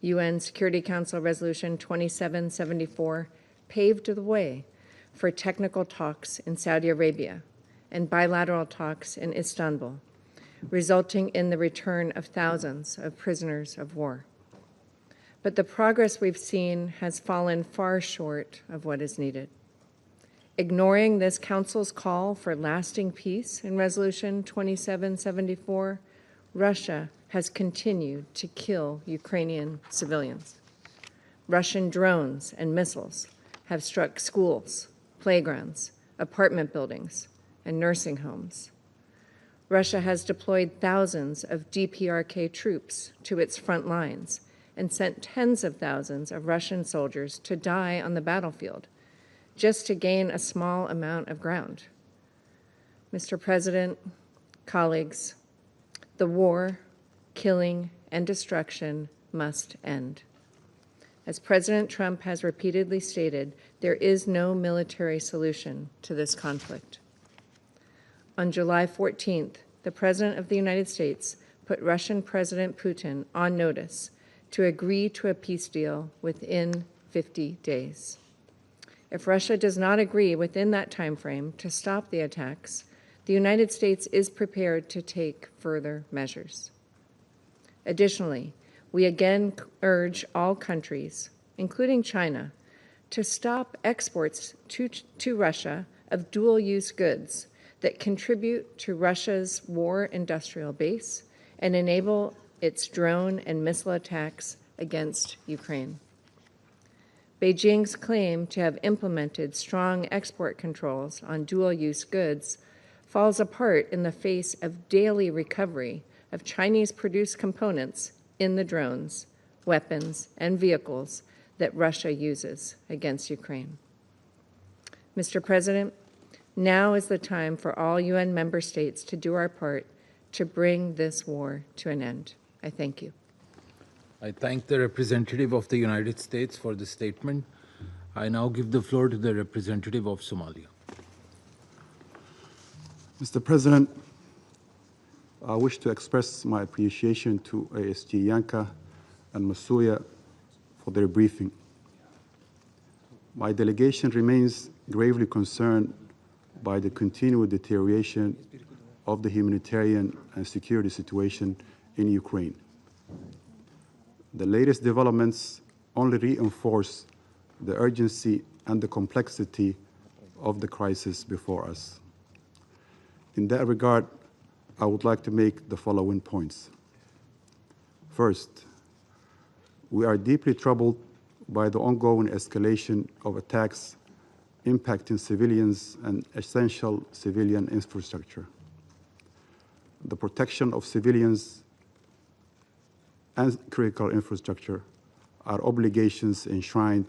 UN Security Council Resolution 2774 paved the way for technical talks in Saudi Arabia and bilateral talks in Istanbul, resulting in the return of thousands of prisoners of war. But the progress we've seen has fallen far short of what is needed. Ignoring this Council's call for lasting peace in Resolution 2774, Russia has continued to kill Ukrainian civilians. Russian drones and missiles have struck schools, playgrounds, apartment buildings, and nursing homes. Russia has deployed thousands of DPRK troops to its front lines and sent tens of thousands of Russian soldiers to die on the battlefield just to gain a small amount of ground. Mr. President, colleagues, the war, killing, and destruction must end. As President Trump has repeatedly stated, there is no military solution to this conflict. On July 14th, the President of the United States put Russian President Putin on notice to agree to a peace deal within 50 days. If Russia does not agree within that time frame to stop the attacks, the United States is prepared to take further measures. Additionally, we again urge all countries, including China, to stop exports to Russia of dual-use goods that contribute to Russia's war industrial base and enable its drone and missile attacks against Ukraine. Beijing's claim to have implemented strong export controls on dual-use goods falls apart in the face of daily recovery of Chinese-produced components in the drones, weapons, and vehicles that Russia uses against Ukraine. Mr. President, now is the time for all UN member states to do our part to bring this war to an end. I thank you. I thank the representative of the United States for the statement. I now give the floor to the representative of Somalia. Mr. President, I wish to express my appreciation to ASG Yanka and Masuya for their briefing. My delegation remains gravely concerned by the continued deterioration of the humanitarian and security situation in Ukraine. The latest developments only reinforce the urgency and the complexity of the crisis before us. In that regard, I would like to make the following points. First, we are deeply troubled by the ongoing escalation of attacks impacting civilians and essential civilian infrastructure. The protection of civilians and critical infrastructure are obligations enshrined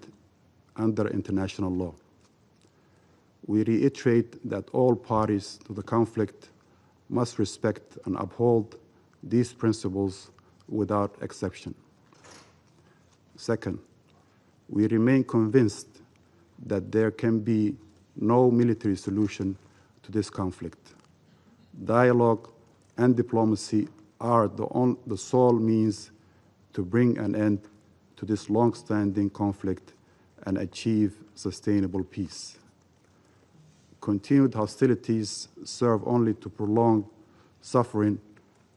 under international law. We reiterate that all parties to the conflict must respect and uphold these principles without exception. Second, we remain convinced that there can be no military solution to this conflict. Dialogue and diplomacy are the sole means to bring an end to this long-standing conflict and achieve sustainable peace. Continued hostilities serve only to prolong suffering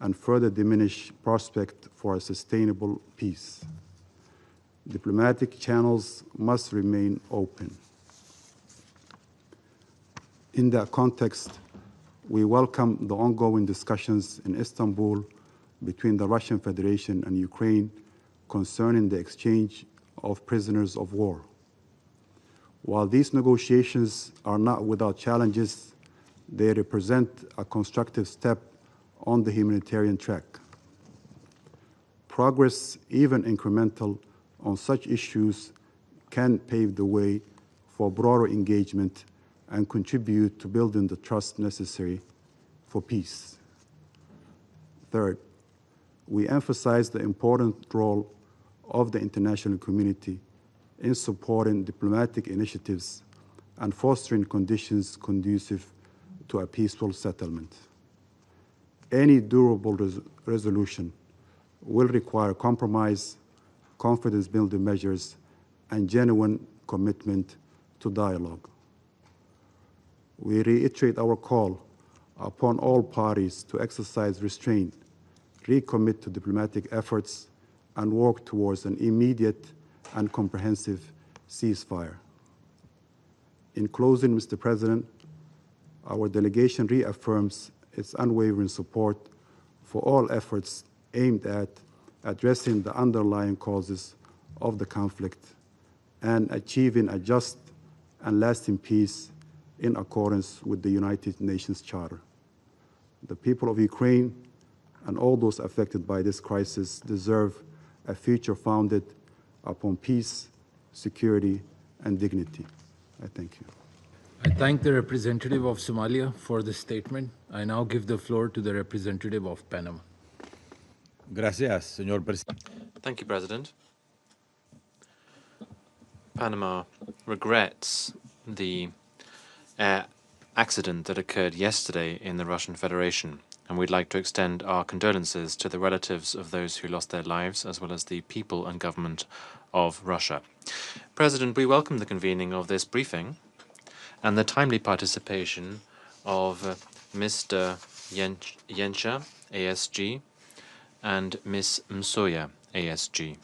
and further diminish prospect for a sustainable peace. Diplomatic channels must remain open. In that context, we welcome the ongoing discussions in Istanbul between the Russian Federation and Ukraine concerning the exchange of prisoners of war. While these negotiations are not without challenges, they represent a constructive step on the humanitarian track. Progress, even incremental, on such issues can pave the way for broader engagement and contribute to building the trust necessary for peace. Third, we emphasize the important role of the international community in supporting diplomatic initiatives and fostering conditions conducive to a peaceful settlement. Any durable resolution will require compromise, confidence-building measures, and genuine commitment to dialogue. We reiterate our call upon all parties to exercise restraint, recommit to diplomatic efforts, and work towards an immediate and comprehensive ceasefire. In closing, Mr. President, our delegation reaffirms its unwavering support for all efforts aimed at addressing the underlying causes of the conflict and achieving a just and lasting peace in accordance with the United Nations Charter. The people of Ukraine and all those affected by this crisis deserve a future founded upon peace, security, and dignity. I thank you. I thank the representative of Somalia for the statement. I now give the floor to the representative of Panama. Gracias, señor presidente. Thank you, President. Panama regrets the accident that occurred yesterday in the Russian Federation, and we'd like to extend our condolences to the relatives of those who lost their lives, as well as the people and government of Russia. President, we welcome the convening of this briefing and the timely participation of Mr. Yensha, ASG, and Ms. Msoya, ASG.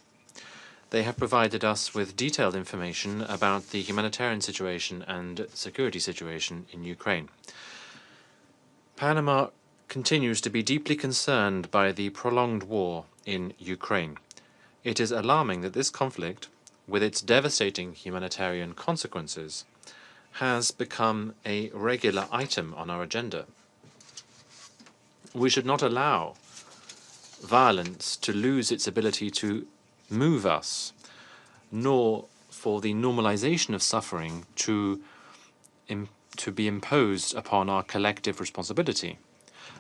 They have provided us with detailed information about the humanitarian situation and security situation in Ukraine. Panama continues to be deeply concerned by the prolonged war in Ukraine. It is alarming that this conflict, with its devastating humanitarian consequences, has become a regular item on our agenda. We should not allow violence to lose its ability to move us, nor for the normalization of suffering to be imposed upon our collective responsibility.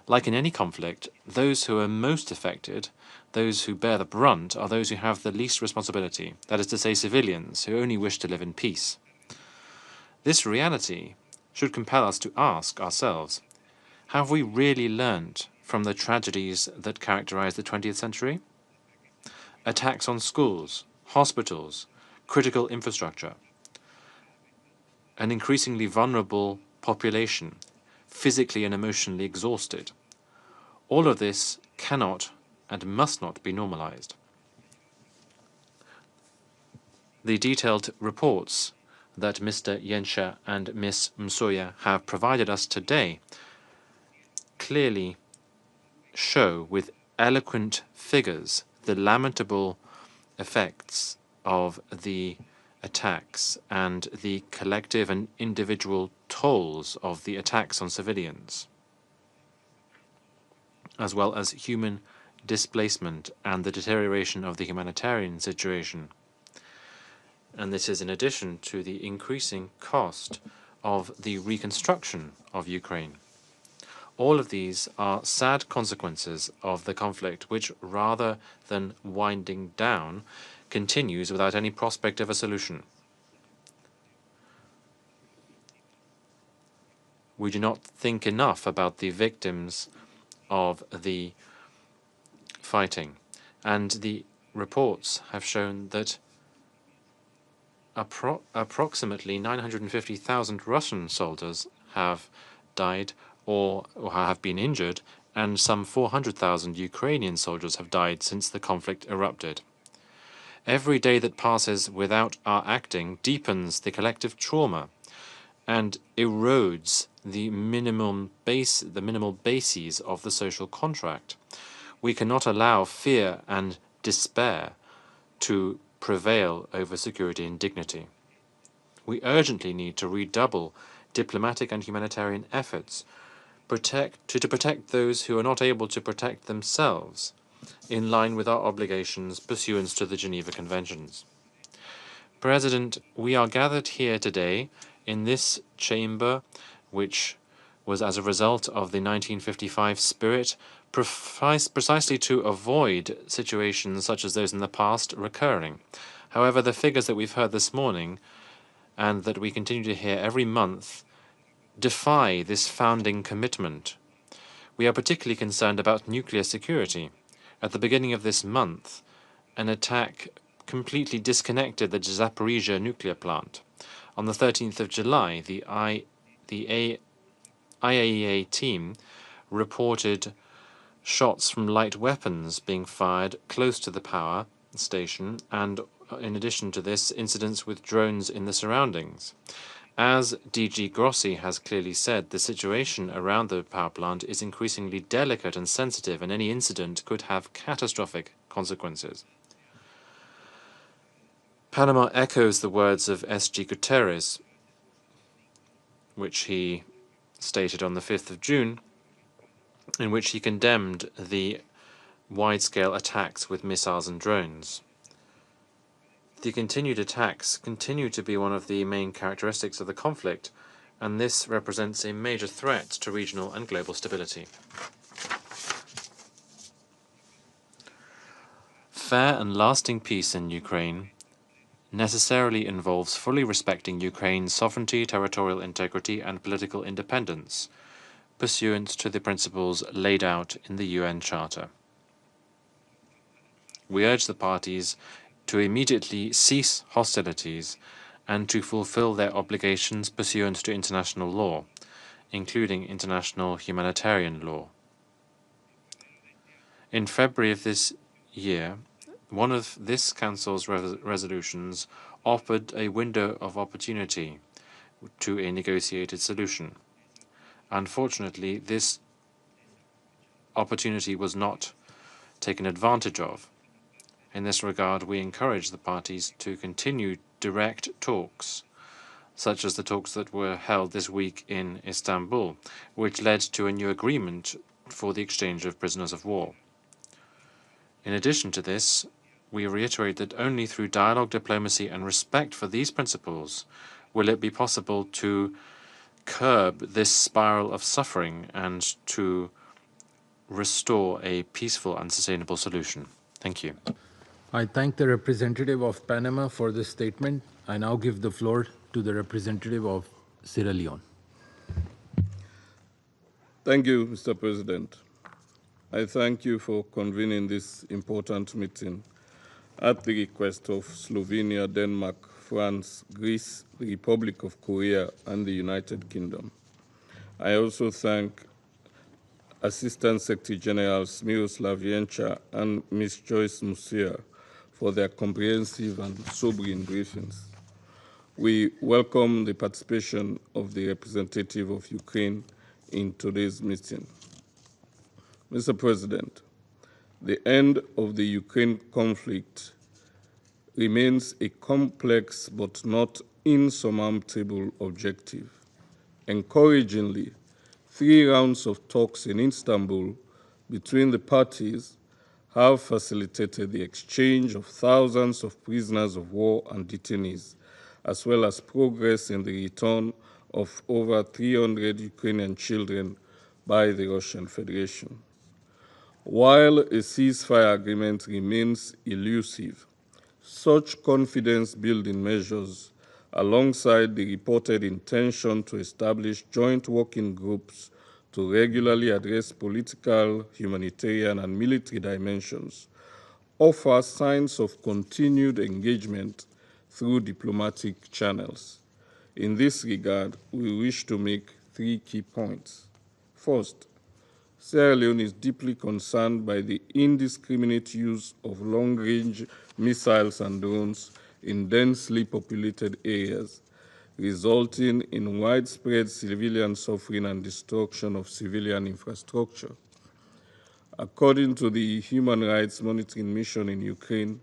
Like in any conflict, those who are most affected, those who bear the brunt, are those who have the least responsibility, that is to say, civilians who only wish to live in peace. This reality should compel us to ask ourselves, have we really learned from the tragedies that characterize the 20th century? Attacks on schools, hospitals, critical infrastructure, an increasingly vulnerable population, physically and emotionally exhausted. All of this cannot and must not be normalized. The detailed reports that Mr. Yensha and Ms. Msuya have provided us today clearly show with eloquent figures the lamentable effects of the attacks and the collective and individual tolls of the attacks on civilians, as well as human displacement and the deterioration of the humanitarian situation. And this is in addition to the increasing cost of the reconstruction of Ukraine. All of these are sad consequences of the conflict, which, rather than winding down, continues without any prospect of a solution. We do not think enough about the victims of the fighting, and the reports have shown that approximately 950,000 Russian soldiers have died or have been injured, and some 400,000 Ukrainian soldiers have died since the conflict erupted. Every day that passes without our acting deepens the collective trauma and erodes the minimal bases of the social contract. We cannot allow fear and despair to prevail over security and dignity. We urgently need to redouble diplomatic and humanitarian efforts to protect those who are not able to protect themselves, in line with our obligations pursuant to the Geneva Conventions. President, we are gathered here today in this chamber, which was as a result of the 1955 spirit, precisely to avoid situations such as those in the past recurring. However, the figures that we've heard this morning and that we continue to hear every month defy this founding commitment. We are particularly concerned about nuclear security. At the beginning of this month, an attack completely disconnected the Zaporizhzhia nuclear plant. On the 13th of July, the IAEA team reported shots from light weapons being fired close to the power station, and in addition to this, incidents with drones in the surroundings. As DG Grossi has clearly said, the situation around the power plant is increasingly delicate and sensitive, and any incident could have catastrophic consequences. Panama echoes the words of S.G. Guterres, which he stated on the 5th of June, in which he condemned the wide-scale attacks with missiles and drones. The continued attacks continue to be one of the main characteristics of the conflict, and this represents a major threat to regional and global stability. Fair and lasting peace in Ukraine necessarily involves fully respecting Ukraine's sovereignty, territorial integrity, and political independence, pursuant to the principles laid out in the UN Charter. We urge the parties to immediately cease hostilities and to fulfill their obligations pursuant to international law, including international humanitarian law. In February of this year, one of this Council's resolutions offered a window of opportunity to a negotiated solution. Unfortunately, this opportunity was not taken advantage of. In this regard, we encourage the parties to continue direct talks, such as the talks that were held this week in Istanbul, which led to a new agreement for the exchange of prisoners of war. In addition to this, we reiterate that only through dialogue, diplomacy, and respect for these principles will it be possible to curb this spiral of suffering and to restore a peaceful and sustainable solution. Thank you. I thank the representative of Panama for this statement. I now give the floor to the representative of Sierra Leone. Thank you, Mr. President. I thank you for convening this important meeting at the request of Slovenia, Denmark, France, Greece, the Republic of Korea, and the United Kingdom. I also thank Assistant Secretary Generals Miroslav Jenča and Ms. Joyce Musia for their comprehensive and sobering briefings. We welcome the participation of the representative of Ukraine in today's meeting. Mr. President, the end of the Ukraine conflict remains a complex but not insurmountable objective. Encouragingly, 3 rounds of talks in Istanbul between the parties have facilitated the exchange of thousands of prisoners of war and detainees, as well as progress in the return of over 300 Ukrainian children by the Russian Federation. While a ceasefire agreement remains elusive, such confidence-building measures, alongside the reported intention to establish joint working groups to regularly address political, humanitarian, and military dimensions, offer signs of continued engagement through diplomatic channels. In this regard, we wish to make 3 key points. First, Sierra Leone is deeply concerned by the indiscriminate use of long-range missiles and drones in densely populated areas, resulting in widespread civilian suffering and destruction of civilian infrastructure. According to the Human Rights Monitoring Mission in Ukraine,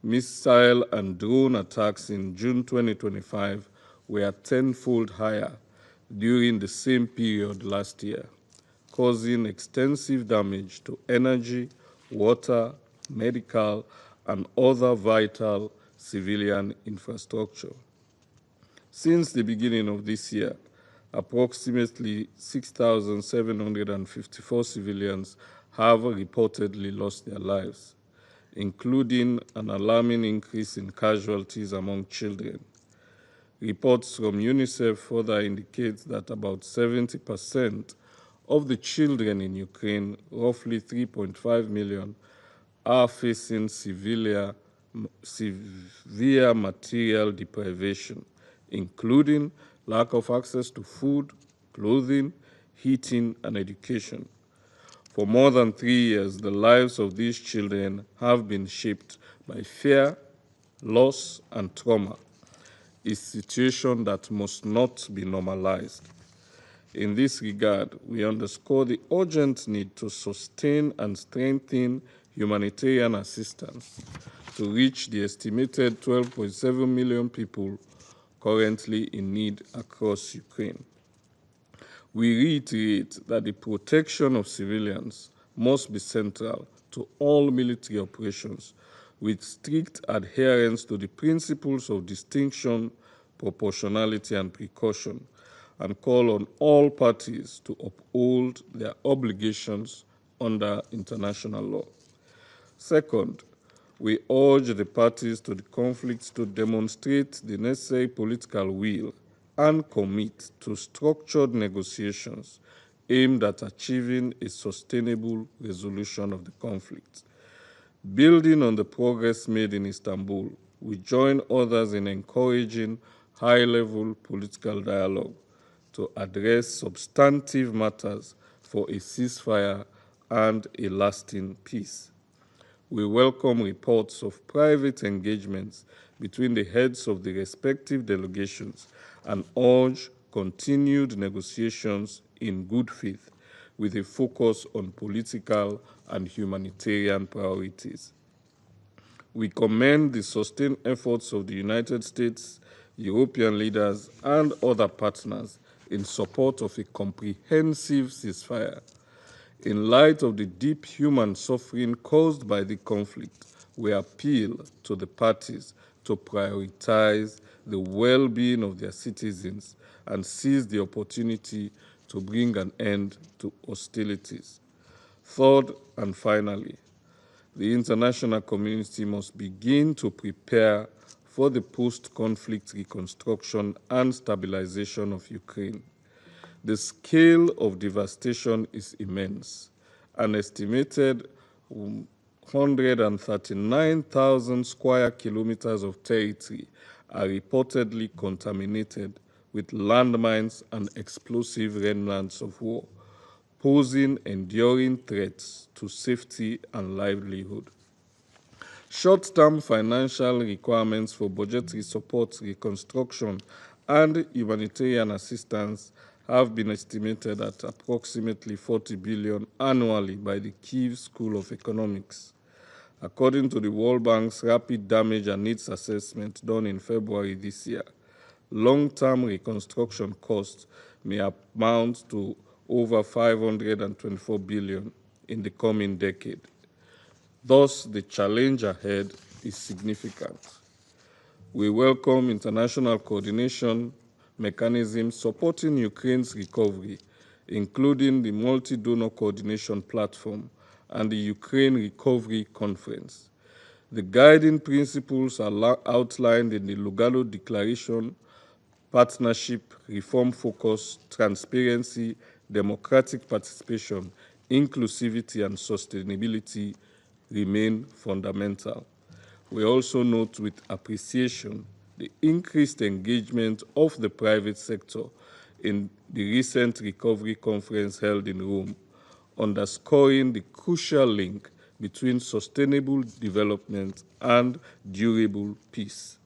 missile and drone attacks in June 2025 were 10-fold higher during the same period last year, causing extensive damage to energy, water, medical, and other vital civilian infrastructure. Since the beginning of this year, approximately 6,754 civilians have reportedly lost their lives, including an alarming increase in casualties among children. Reports from UNICEF further indicate that about 70% of the children in Ukraine, roughly 3.5 million, are facing severe material deprivation, including lack of access to food, clothing, heating, and education. For more than 3 years, the lives of these children have been shaped by fear, loss, and trauma, a situation that must not be normalized. In this regard, we underscore the urgent need to sustain and strengthen humanitarian assistance to reach the estimated 12.7 million people currently in need across Ukraine. We reiterate that the protection of civilians must be central to all military operations, with strict adherence to the principles of distinction, proportionality, and precaution, and call on all parties to uphold their obligations under international law. Second, we urge the parties to the conflict to demonstrate the necessary political will and commit to structured negotiations aimed at achieving a sustainable resolution of the conflict. Building on the progress made in Istanbul, we join others in encouraging high-level political dialogue to address substantive matters for a ceasefire and a lasting peace. We welcome reports of private engagements between the heads of the respective delegations and urge continued negotiations in good faith with a focus on political and humanitarian priorities. We commend the sustained efforts of the United States, European leaders, and other partners in support of a comprehensive ceasefire. In light of the deep human suffering caused by the conflict, we appeal to the parties to prioritize the well-being of their citizens and seize the opportunity to bring an end to hostilities. Third and finally, the international community must begin to prepare for the post-conflict reconstruction and stabilization of Ukraine. The scale of devastation is immense, an estimated 139,000 square kilometers of territory are reportedly contaminated with landmines and explosive remnants of war, posing enduring threats to safety and livelihood. Short-term financial requirements for budgetary support, reconstruction, and humanitarian assistance have been estimated at approximately 40 billion annually by the Kyiv School of Economics. According to the World Bank's Rapid Damage and Needs Assessment done in February this year, long-term reconstruction costs may amount to over 524 billion in the coming decade. Thus, the challenge ahead is significant. We welcome international coordination mechanisms supporting Ukraine's recovery, including the Multi-Donor Coordination Platform and the Ukraine Recovery Conference. The guiding principles are outlined in the Lugalo Declaration: partnership, reform focus, transparency, democratic participation, inclusivity, and sustainability remain fundamental. We also note with appreciation the increased engagement of the private sector in the recent recovery conference held in Rome, underscoring the crucial link between sustainable development and durable peace.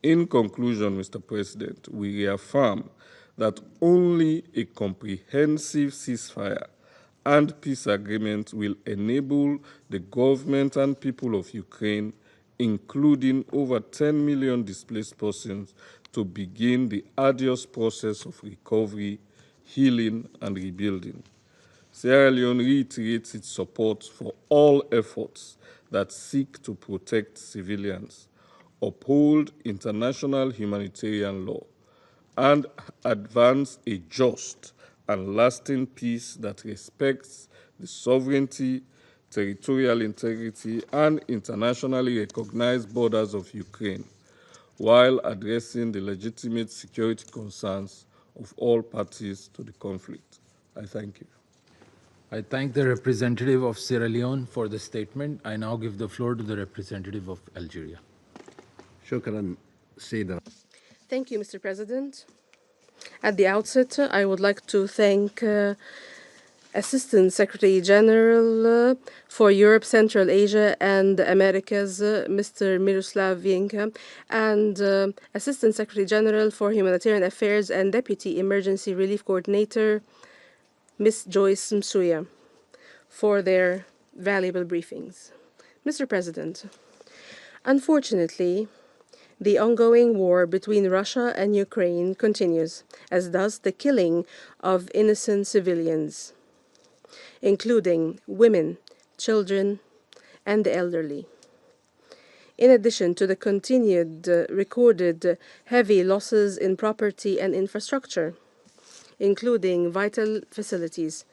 In conclusion, Mr. President, we reaffirm that only a comprehensive ceasefire and peace agreement will enable the government and people of Ukraine, including over 10 million displaced persons, to begin the arduous process of recovery, healing, and rebuilding. Sierra Leone reiterates its support for all efforts that seek to protect civilians, uphold international humanitarian law, and advance a just and lasting peace that respects the sovereignty, territorial integrity, and internationally recognized borders of Ukraine, while addressing the legitimate security concerns of all parties to the conflict. I thank you. I thank the representative of Sierra Leone for the statement. I now give the floor to the representative of Algeria. Thank you, Mr. President. At the outset, I would like to thank Assistant Secretary General for Europe, Central Asia, and the Americas, Mr. Miroslav Vienka, and Assistant Secretary General for Humanitarian Affairs and Deputy Emergency Relief Coordinator, Ms. Joyce Msuya, for their valuable briefings. Mr. President, unfortunately, the ongoing war between Russia and Ukraine continues, as does the killing of innocent civilians, including women, children, and the elderly. In addition to the continued recorded heavy losses in property and infrastructure, including vital facilities,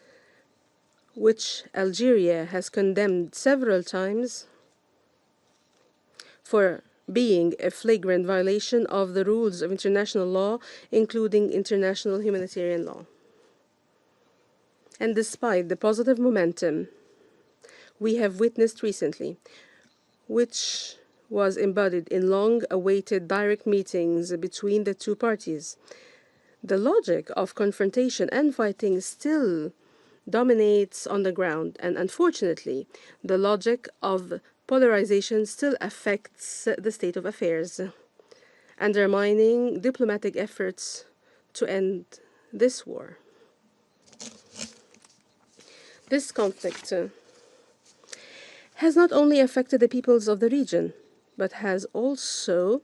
which Algeria has condemned several times for being a flagrant violation of the rules of international law, including international humanitarian law. And despite the positive momentum we have witnessed recently, which was embodied in long-awaited direct meetings between the two parties, the logic of confrontation and fighting still dominates on the ground, and unfortunately, the logic of polarization still affects the state of affairs, undermining diplomatic efforts to end this war. This conflict has not only affected the peoples of the region, but has also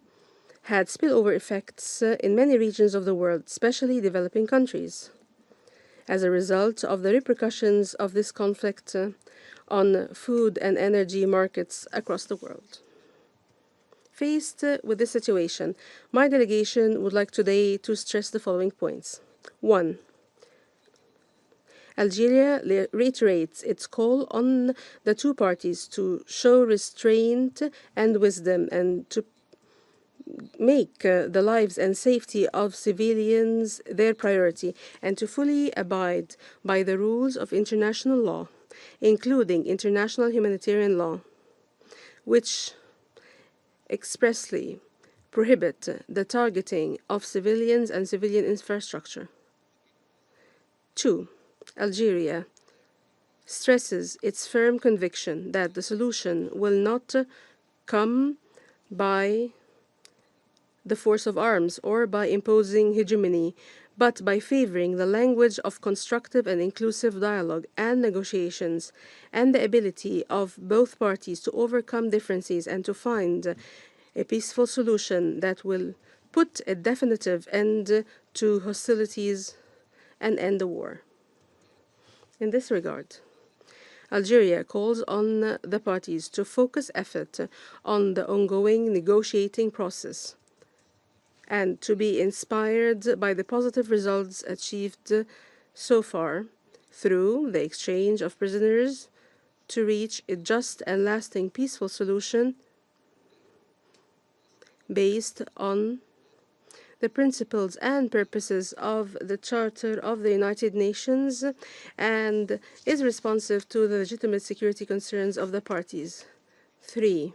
had spillover effects in many regions of the world, especially developing countries, as a result of the repercussions of this conflict on food and energy markets across the world. Faced with this situation, my delegation would like today to stress the following points. 1. Algeria reiterates its call on the two parties to show restraint and wisdom and to make the lives and safety of civilians their priority and to fully abide by the rules of international law, including international humanitarian law, which expressly prohibit the targeting of civilians and civilian infrastructure. 2. Algeria stresses its firm conviction that the solution will not come by the force of arms or by imposing hegemony, but by favoring the language of constructive and inclusive dialogue and negotiations, and the ability of both parties to overcome differences and to find a peaceful solution that will put a definitive end to hostilities and end the war. In this regard, Algeria calls on the parties to focus effort on the ongoing negotiating process and to be inspired by the positive results achieved so far through the exchange of prisoners to reach a just and lasting peaceful solution based on the principles and purposes of the Charter of the United Nations and is responsive to the legitimate security concerns of the parties. 3.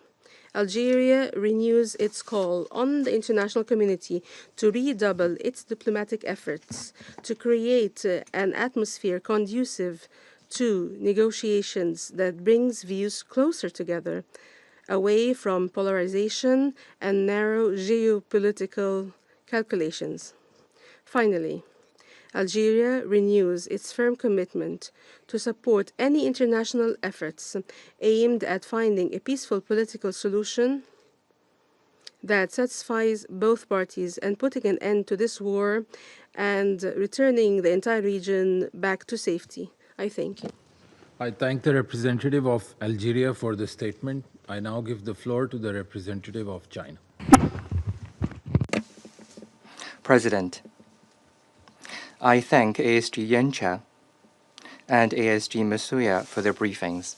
Algeria renews its call on the international community to redouble its diplomatic efforts to create an atmosphere conducive to negotiations that brings views closer together, away from polarization and narrow geopolitical calculations. Finally, Algeria renews its firm commitment to support any international efforts aimed at finding a peaceful political solution that satisfies both parties and putting an end to this war and returning the entire region back to safety. I thank you. I thank the representative of Algeria for the statement. I now give the floor to the representative of China. President, I thank ASG Yencha and ASG Masuya for their briefings.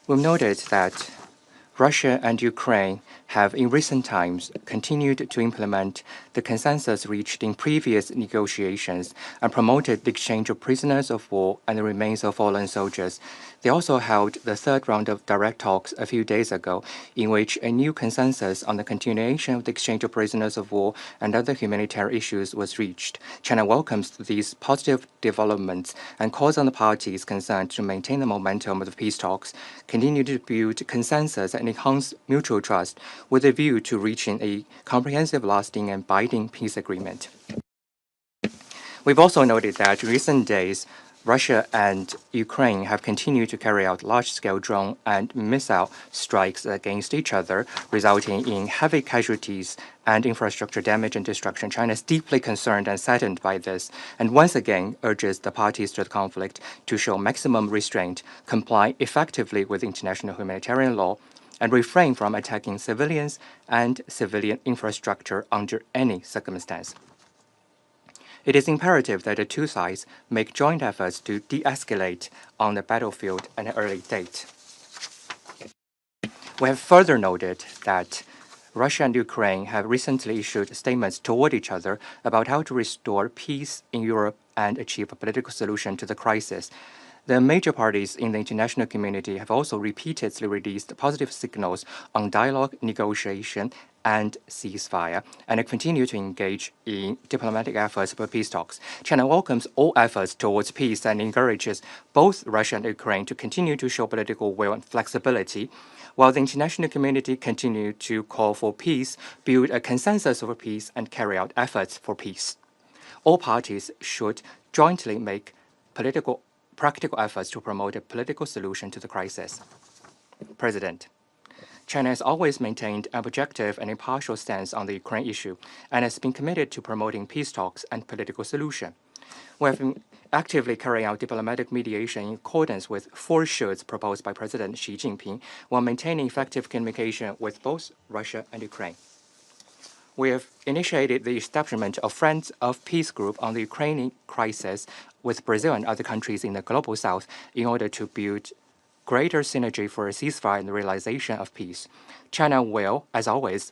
We've noted that Russia and Ukraine have in recent times continued to implement the consensus reached in previous negotiations and promoted the exchange of prisoners of war and the remains of fallen soldiers. They also held the third round of direct talks a few days ago, in which a new consensus on the continuation of the exchange of prisoners of war and other humanitarian issues was reached. China welcomes these positive developments and calls on the parties concerned to maintain the momentum of the peace talks, continue to build consensus and enhance mutual trust with a view to reaching a comprehensive, lasting, and binding peace agreement. We've also noted that in recent days, Russia and Ukraine have continued to carry out large-scale drone and missile strikes against each other, resulting in heavy casualties and infrastructure damage and destruction. China is deeply concerned and saddened by this, and once again urges the parties to the conflict to show maximum restraint, comply effectively with international humanitarian law, and refrain from attacking civilians and civilian infrastructure under any circumstance. It is imperative that the two sides make joint efforts to de-escalate on the battlefield at an early date. We have further noted that Russia and Ukraine have recently issued statements toward each other about how to restore peace in Europe and achieve a political solution to the crisis. The major parties in the international community have also repeatedly released positive signals on dialogue, negotiation, and ceasefire, and continue to engage in diplomatic efforts for peace talks. China welcomes all efforts towards peace and encourages both Russia and Ukraine to continue to show political will and flexibility, while the international community continue to call for peace, build a consensus over peace, and carry out efforts for peace. All parties should jointly make practical efforts to promote a political solution to the crisis. President, China has always maintained an objective and impartial stance on the Ukraine issue and has been committed to promoting peace talks and political solution. We have been actively carrying out diplomatic mediation in accordance with 4 shoulds proposed by President Xi Jinping while maintaining effective communication with both Russia and Ukraine. We have initiated the establishment of Friends of Peace Group on the Ukrainian crisis with Brazil and other countries in the Global South in order to build greater synergy for a ceasefire and the realization of peace. China will, as always,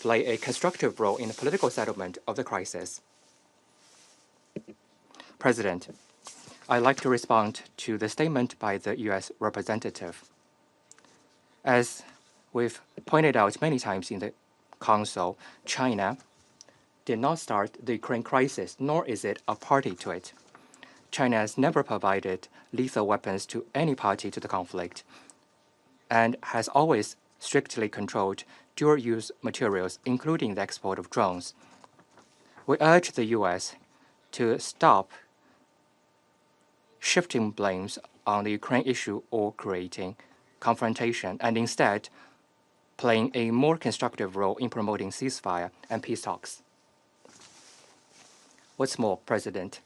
play a constructive role in the political settlement of the crisis. President, I'd like to respond to the statement by the U.S. representative. As we've pointed out many times in the Council, China did not start the Ukraine crisis, nor is it a party to it. China has never provided lethal weapons to any party to the conflict and has always strictly controlled dual-use materials, including the export of drones. We urge the U.S. to stop shifting blames on the Ukraine issue or creating confrontation, and instead playing a more constructive role in promoting ceasefire and peace talks. What's more, President,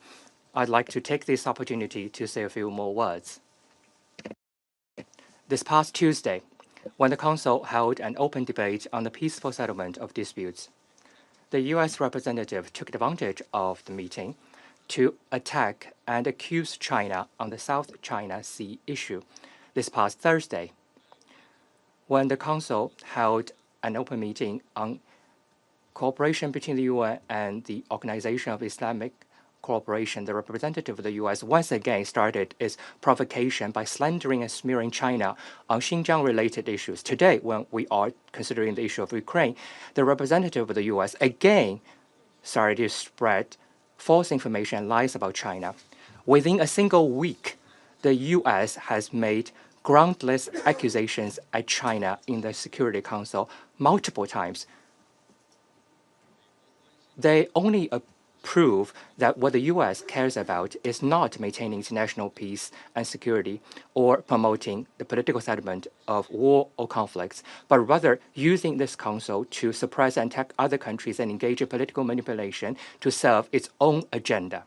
I'd like to take this opportunity to say a few more words. This past Tuesday, when the Council held an open debate on the peaceful settlement of disputes, the U.S. representative took advantage of the meeting to attack and accuse China on the South China Sea issue this past Thursday. When the Council held an open meeting on cooperation between the UN and the Organization of Islamic Cooperation, the representative of the U.S. once again started its provocation by slandering and smearing China on Xinjiang-related issues. Today, when we are considering the issue of Ukraine, the representative of the U.S. again started to spread false information and lies about China. Within a single week, the U.S. has made groundless accusations at China in the Security Council multiple times. They only prove that what the U.S. cares about is not maintaining international peace and security or promoting the political settlement of war or conflicts, but rather using this council to suppress and attack other countries and engage in political manipulation to serve its own agenda.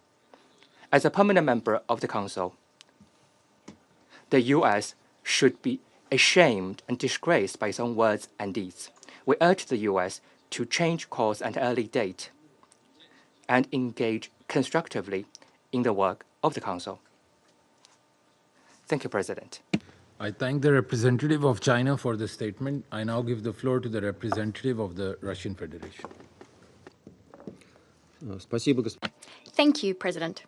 As a permanent member of the council, the U.S. should be ashamed and disgraced by its own words and deeds. We urge the U.S. to change course at an early date and engage constructively in the work of the Council. Thank you, President. I thank the representative of China for the statement. I now give the floor to the representative of the Russian Federation. Thank you, President.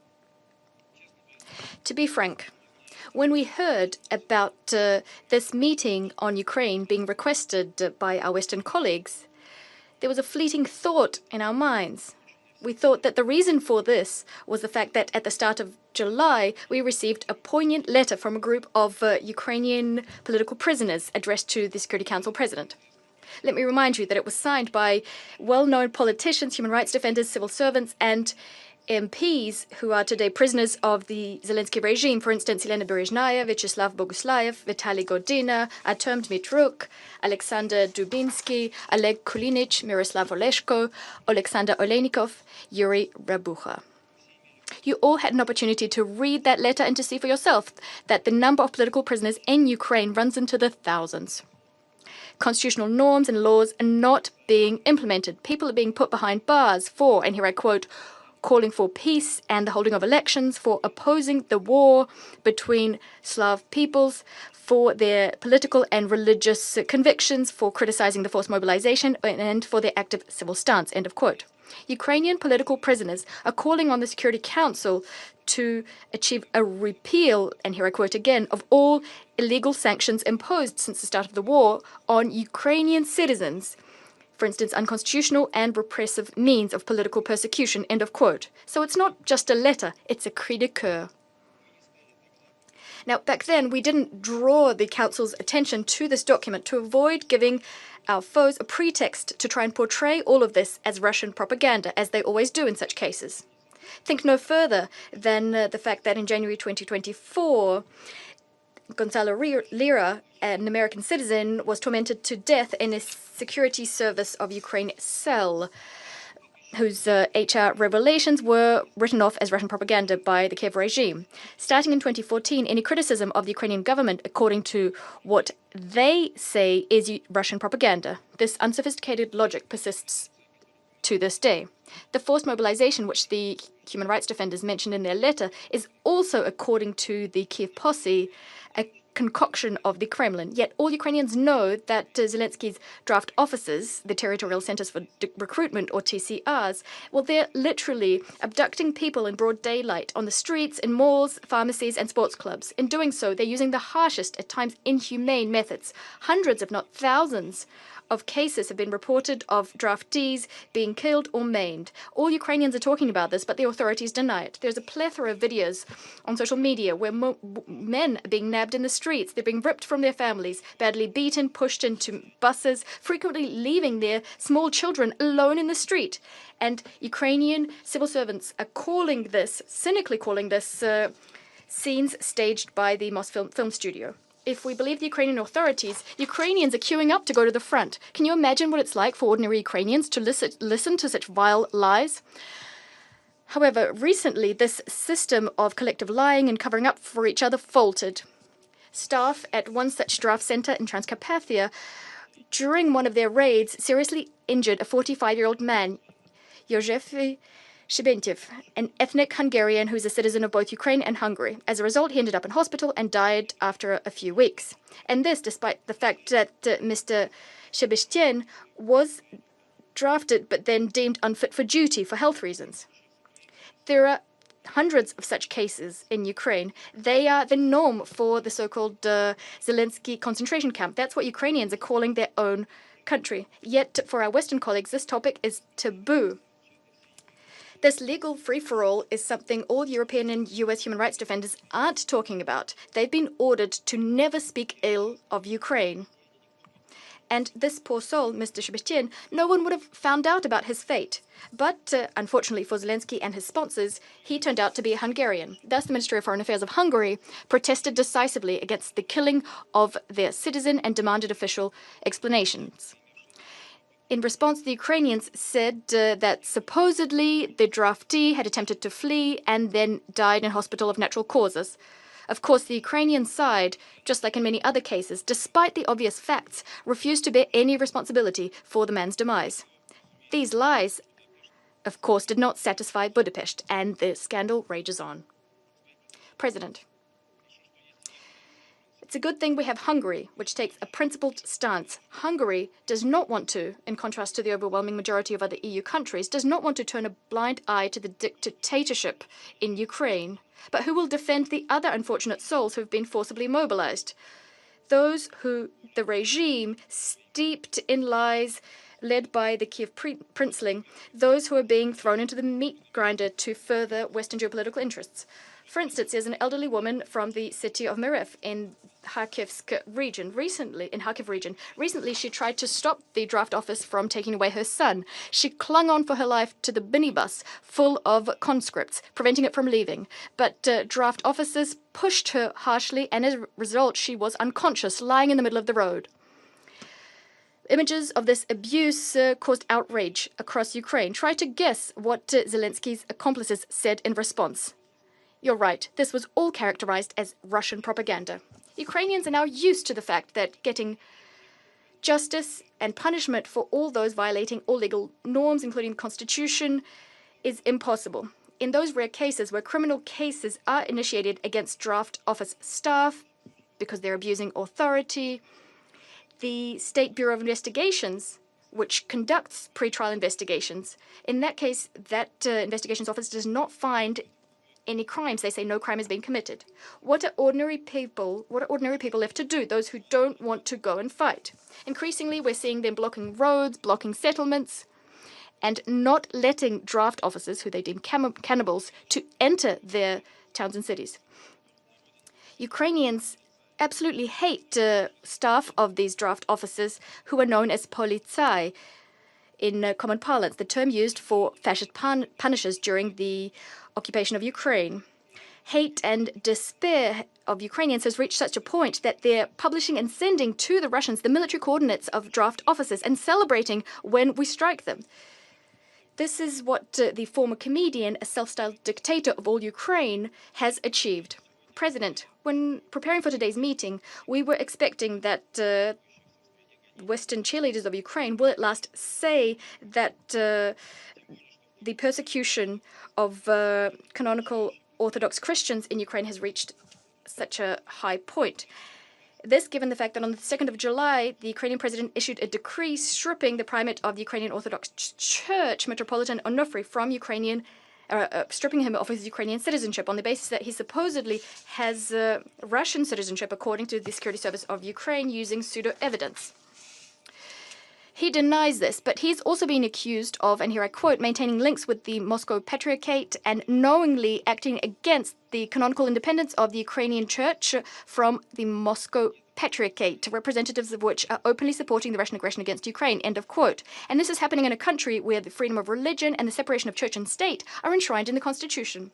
To be frank, when we heard about this meeting on Ukraine being requested by our Western colleagues, there was a fleeting thought in our minds. We thought that the reason for this was the fact that at the start of July, we received a poignant letter from a group of Ukrainian political prisoners addressed to the Security Council President. Let me remind you that it was signed by well-known politicians, human rights defenders, civil servants, and MPs who are today prisoners of the Zelensky regime. For instance, Elena Berezhnaya, Vyacheslav Boguslayev, Vitaly Godina, Artem Dmitruk, Alexander Dubinsky, Oleg Kulinich, Miroslav Oleshko, Alexander Oleynikov, Yuri Rabucha. You all had an opportunity to read that letter and to see for yourself that the number of political prisoners in Ukraine runs into the thousands. Constitutional norms and laws are not being implemented. People are being put behind bars for, and here I quote, calling for peace and the holding of elections, for opposing the war between Slav peoples, for their political and religious convictions, for criticizing the forced mobilization, and for their active civil stance, end of quote. Ukrainian political prisoners are calling on the Security Council to achieve a repeal, and here I quote again, of all illegal sanctions imposed since the start of the war on Ukrainian citizens, for instance, unconstitutional and repressive means of political persecution, end of quote. So it's not just a letter, it's a cri de coeur. Now, back then, we didn't draw the Council's attention to this document to avoid giving our foes a pretext to try and portray all of this as Russian propaganda, as they always do in such cases. Think no further than the fact that in January 2024, Gonzalo Lira, an American citizen, was tormented to death in a security service of Ukraine cell, whose HR revelations were written off as Russian propaganda by the Kiev regime. Starting in 2014, any criticism of the Ukrainian government, according to what they say is Russian propaganda. This unsophisticated logic persists to this day. The forced mobilization, which the human rights defenders mentioned in their letter, is also, according to the Kiev posse, a concoction of the Kremlin. Yet all Ukrainians know that Zelenskyy's draft officers, the Territorial Centers for Recruitment, or TCRs, well, they're literally abducting people in broad daylight on the streets, in malls, pharmacies, and sports clubs. In doing so, they're using the harshest, at times inhumane methods. Hundreds, if not thousands, of cases have been reported of draftees being killed or maimed. All Ukrainians are talking about this, but the authorities deny it. There's a plethora of videos on social media where men are being nabbed in the streets. They're being ripped from their families, badly beaten, pushed into buses, frequently leaving their small children alone in the street. And Ukrainian civil servants are calling this, cynically calling this, scenes staged by the Moscow film studio. If we believe the Ukrainian authorities, Ukrainians are queuing up to go to the front. Can you imagine what it's like for ordinary Ukrainians to listen to such vile lies? However, recently, this system of collective lying and covering up for each other faltered. Staff at one such draft center in Transcarpathia, during one of their raids, seriously injured a 45-year-old man, József Shibentiev, an ethnic Hungarian who's a citizen of both Ukraine and Hungary. As a result, he ended up in hospital and died after a few weeks. And this despite the fact that Mr. Shibestien was drafted but then deemed unfit for duty for health reasons. There are hundreds of such cases in Ukraine. They are the norm for the so-called Zelensky concentration camp. That's what Ukrainians are calling their own country. Yet, for our Western colleagues, this topic is taboo. This legal free-for-all is something all European and US human rights defenders aren't talking about. They've been ordered to never speak ill of Ukraine. And this poor soul, Mr. Shibestien, no one would have found out about his fate. But, unfortunately for Zelensky and his sponsors, he turned out to be a Hungarian. Thus, the Ministry of Foreign Affairs of Hungary protested decisively against the killing of their citizen and demanded official explanations. In response, the Ukrainians said that supposedly the draftee had attempted to flee and then died in hospital of natural causes. Of course, the Ukrainian side, just like in many other cases, despite the obvious facts, refused to bear any responsibility for the man's demise. These lies, of course, did not satisfy Budapest, and the scandal rages on. President, it's a good thing we have Hungary, which takes a principled stance. Hungary does not want to, in contrast to the overwhelming majority of other EU countries, does not want to turn a blind eye to the dictatorship in Ukraine, but who will defend the other unfortunate souls who have been forcibly mobilized. Those who the regime, steeped in lies, led by the Kiev princeling, those who are being thrown into the meat grinder to further Western geopolitical interests. For instance, there's an elderly woman from the city of Myrev in Kharkiv region. Recently, she tried to stop the draft office from taking away her son. She clung on for her life to the minibus full of conscripts, preventing it from leaving. But draft officers pushed her harshly, and as a result, she was unconscious, lying in the middle of the road. Images of this abuse caused outrage across Ukraine. Try to guess what Zelensky's accomplices said in response. You're right, this was all characterized as Russian propaganda. Ukrainians are now used to the fact that getting justice and punishment for all those violating all legal norms, including the Constitution, is impossible. In those rare cases where criminal cases are initiated against draft office staff because they're abusing authority, the State Bureau of Investigations, which conducts pre-trial investigations, in that case, that investigations office does not find any crimes. They say no crime has been committed. What are ordinary people left to do, those who don't want to go and fight? Increasingly, we're seeing them blocking roads, blocking settlements, and not letting draft officers, who they deem cannibals, to enter their towns and cities. Ukrainians absolutely hate staff of these draft officers who are known as politsai in common parlance, the term used for fascist punishers during the occupation of Ukraine. Hate and despair of Ukrainians has reached such a point that they're publishing and sending to the Russians the military coordinates of draft officers and celebrating when we strike them. This is what the former comedian, a self-styled dictator of all Ukraine, has achieved. President, when preparing for today's meeting, we were expecting that Western cheerleaders of Ukraine will at last say that the persecution of canonical Orthodox Christians in Ukraine has reached such a high point. This, given the fact that on the 2nd of July, the Ukrainian president issued a decree stripping the primate of the Ukrainian Orthodox Church, Metropolitan Onufry, from stripping him of his Ukrainian citizenship on the basis that he supposedly has Russian citizenship, according to the Security Service of Ukraine, using pseudo-evidence. He denies this, but he's also been accused of, and here I quote, maintaining links with the Moscow Patriot and knowingly acting against the canonical independence of the Ukrainian Church from the Moscow Patriot, representatives of which are openly supporting the Russian aggression against Ukraine, end of quote. And this is happening in a country where the freedom of religion and the separation of church and state are enshrined in the constitution.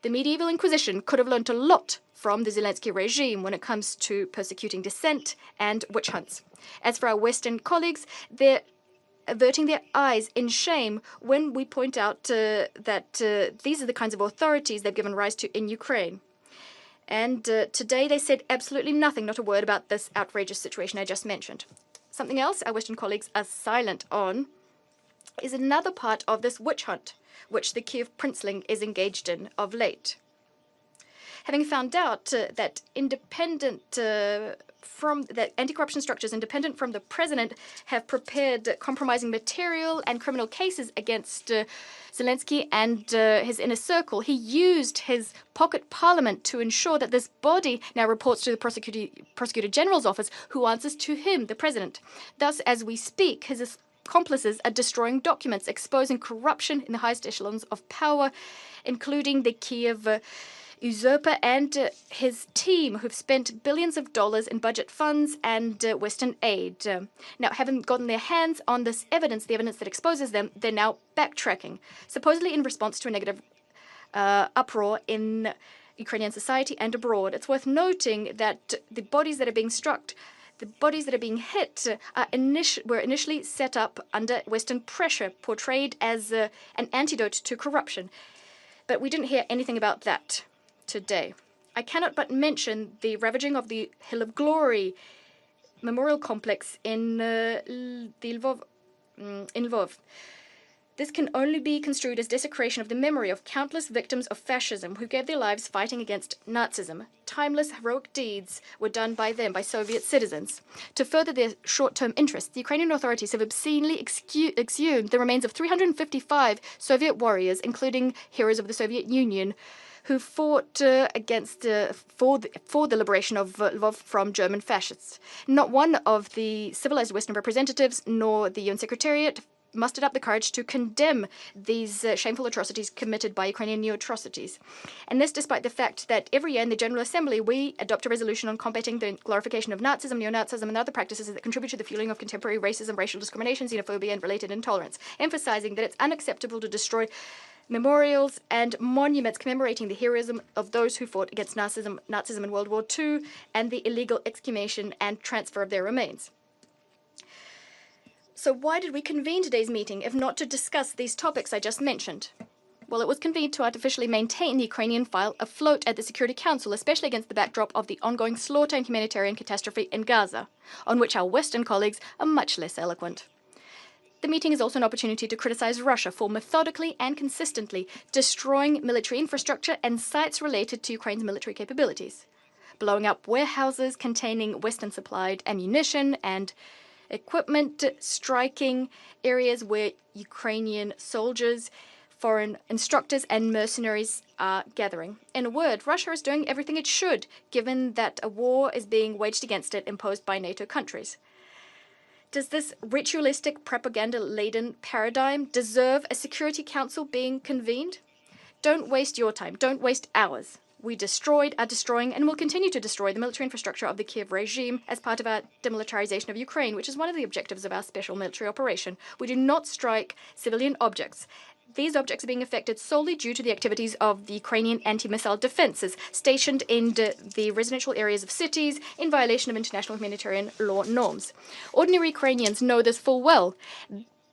The medieval Inquisition could have learnt a lot from the Zelensky regime when it comes to persecuting dissent and witch hunts. As for our Western colleagues, they're averting their eyes in shame when we point out that these are the kinds of authorities they've given rise to in Ukraine. And today they said absolutely nothing, not a word about this outrageous situation I just mentioned. Something else our Western colleagues are silent on is another part of this witch hunt, which the Kiev princeling is engaged in of late. Having found out that anti-corruption structures independent from the president have prepared compromising material and criminal cases against Zelensky and his inner circle, he used his pocket parliament to ensure that this body now reports to the Prosecutor General's office, who answers to him, the president. Thus, as we speak, his accomplices are destroying documents exposing corruption in the highest echelons of power, including the Kiev usurper and his team, who've spent billions of dollars in budget funds and Western aid. Now, having gotten their hands on this evidence, the evidence that exposes them, they're now backtracking, supposedly in response to a negative uproar in Ukrainian society and abroad. It's worth noting that the bodies that are being struck, the bodies that are being hit were initially set up under Western pressure, portrayed as an antidote to corruption. But we didn't hear anything about that today. I cannot but mention the ravaging of the Hill of Glory memorial complex in Lvov. This can only be construed as desecration of the memory of countless victims of fascism who gave their lives fighting against Nazism. Timeless heroic deeds were done by them, by Soviet citizens. To further their short-term interests, the Ukrainian authorities have obscenely exhumed the remains of 355 Soviet warriors, including heroes of the Soviet Union, who fought for the liberation of Lvov from German fascists. Not one of the civilized Western representatives nor the UN Secretariat mustered up the courage to condemn these shameful atrocities committed by Ukrainian neo-atrocities. And this despite the fact that every year in the General Assembly we adopt a resolution on combating the glorification of Nazism, neo-Nazism and other practices that contribute to the fueling of contemporary racism, racial discrimination, xenophobia and related intolerance, emphasizing that it's unacceptable to destroy memorials and monuments commemorating the heroism of those who fought against Nazism in World War II and the illegal exhumation and transfer of their remains. So why did we convene today's meeting if not to discuss these topics I just mentioned? Well, it was convened to artificially maintain the Ukrainian file afloat at the Security Council, especially against the backdrop of the ongoing slaughter and humanitarian catastrophe in Gaza, on which our Western colleagues are much less eloquent. The meeting is also an opportunity to criticize Russia for methodically and consistently destroying military infrastructure and sites related to Ukraine's military capabilities, blowing up warehouses containing Western-supplied ammunition and equipment, striking areas where Ukrainian soldiers, foreign instructors and mercenaries are gathering. In a word, Russia is doing everything it should, given that a war is being waged against it imposed by NATO countries. Does this ritualistic, propaganda-laden paradigm deserve a Security Council being convened? Don't waste your time. Don't waste ours. We destroyed, are destroying, and will continue to destroy the military infrastructure of the Kiev regime as part of our demilitarization of Ukraine, which is one of the objectives of our special military operation. We do not strike civilian objects. These objects are being affected solely due to the activities of the Ukrainian anti-missile defenses stationed in the residential areas of cities in violation of international humanitarian law norms. Ordinary Ukrainians know this full well.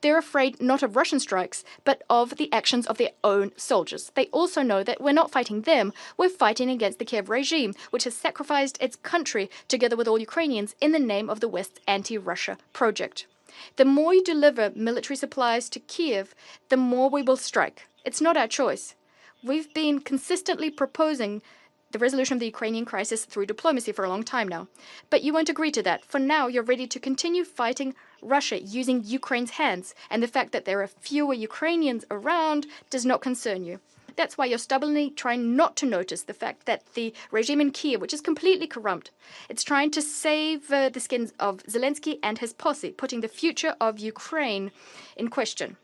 They're afraid not of Russian strikes, but of the actions of their own soldiers. They also know that we're not fighting them, we're fighting against the Kiev regime, which has sacrificed its country, together with all Ukrainians, in the name of the West's anti-Russia project. The more you deliver military supplies to Kiev, the more we will strike. It's not our choice. We've been consistently proposing the resolution of the Ukrainian crisis through diplomacy for a long time now. But you won't agree to that. For now, you're ready to continue fighting Russia using Ukraine's hands, and the fact that there are fewer Ukrainians around does not concern you. That's why you're stubbornly trying not to notice the fact that the regime in Kiev, which is completely corrupt, it's trying to save the skins of Zelensky and his posse, putting the future of Ukraine in question.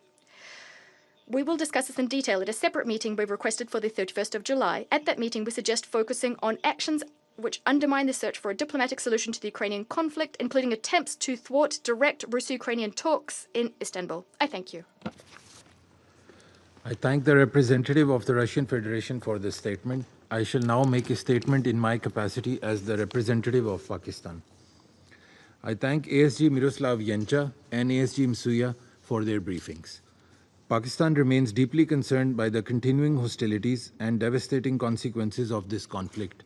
We will discuss this in detail at a separate meeting we've requested for the 31st of July. At that meeting, we suggest focusing on actions which undermine the search for a diplomatic solution to the Ukrainian conflict, including attempts to thwart direct Russo-Ukrainian talks in Istanbul. I thank you. I thank the representative of the Russian Federation for this statement. I shall now make a statement in my capacity as the representative of Pakistan. I thank ASG Miroslav Yencha and ASG Msuya for their briefings. Pakistan remains deeply concerned by the continuing hostilities and devastating consequences of this conflict,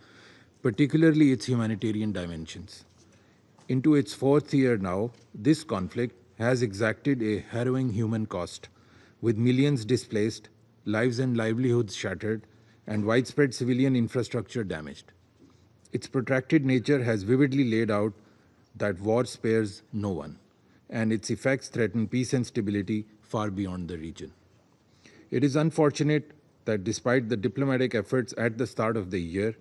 particularly its humanitarian dimensions. Into its fourth year now, this conflict has exacted a harrowing human cost, with millions displaced, lives and livelihoods shattered, and widespread civilian infrastructure damaged. Its protracted nature has vividly laid out that war spares no one, and its effects threaten peace and stability far beyond the region. It is unfortunate that despite the diplomatic efforts at the start of the year,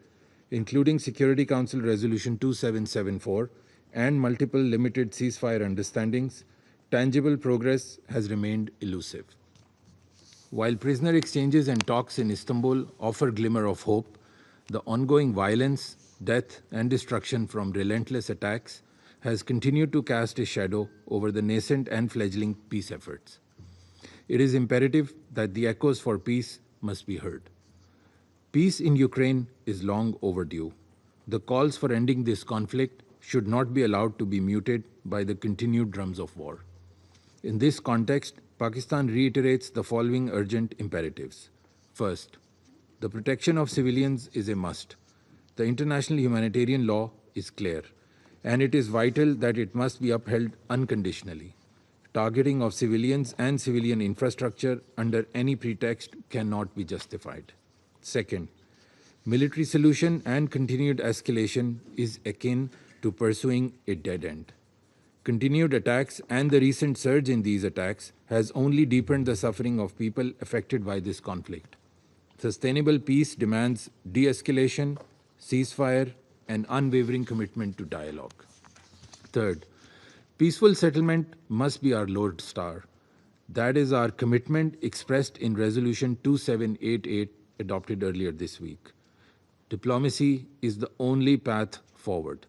including Security Council Resolution 2774 and multiple limited ceasefire understandings, tangible progress has remained elusive. While prisoner exchanges and talks in Istanbul offer glimmer of hope, the ongoing violence, death, and destruction from relentless attacks has continued to cast a shadow over the nascent and fledgling peace efforts. It is imperative that the echoes for peace must be heard. Peace in Ukraine is long overdue. The calls for ending this conflict should not be allowed to be muted by the continued drums of war. In this context, Pakistan reiterates the following urgent imperatives. First, the protection of civilians is a must. The international humanitarian law is clear, and it is vital that it must be upheld unconditionally. Targeting of civilians and civilian infrastructure under any pretext cannot be justified. Second, military solution and continued escalation is akin to pursuing a dead end. Continued attacks and the recent surge in these attacks has only deepened the suffering of people affected by this conflict. Sustainable peace demands de-escalation, ceasefire, and unwavering commitment to dialogue. Third, peaceful settlement must be our Lord Star. That is our commitment expressed in Resolution 2788 adopted earlier this week. Diplomacy is the only path forward.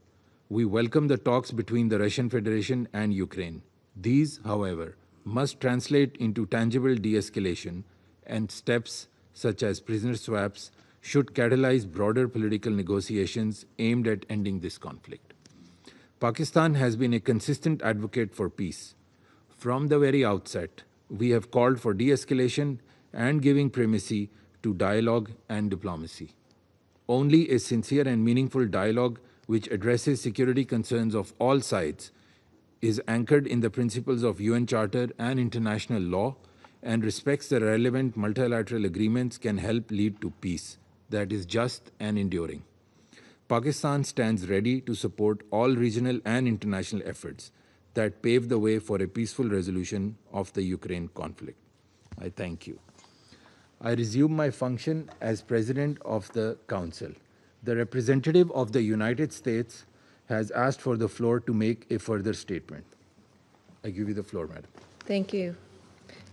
We welcome the talks between the Russian Federation and Ukraine. These, however, must translate into tangible de-escalation, and steps such as prisoner swaps should catalyze broader political negotiations aimed at ending this conflict. Pakistan has been a consistent advocate for peace. From the very outset, we have called for de-escalation and giving primacy to dialogue and diplomacy. Only a sincere and meaningful dialogue which addresses security concerns of all sides is anchored in the principles of UN Charter and international law and respects the relevant multilateral agreements can help lead to peace that is just and enduring. Pakistan stands ready to support all regional and international efforts that pave the way for a peaceful resolution of the Ukraine conflict. I thank you. I resume my function as President of the Council. The representative of the United States has asked for the floor to make a further statement. I give you the floor, Madam. Thank you.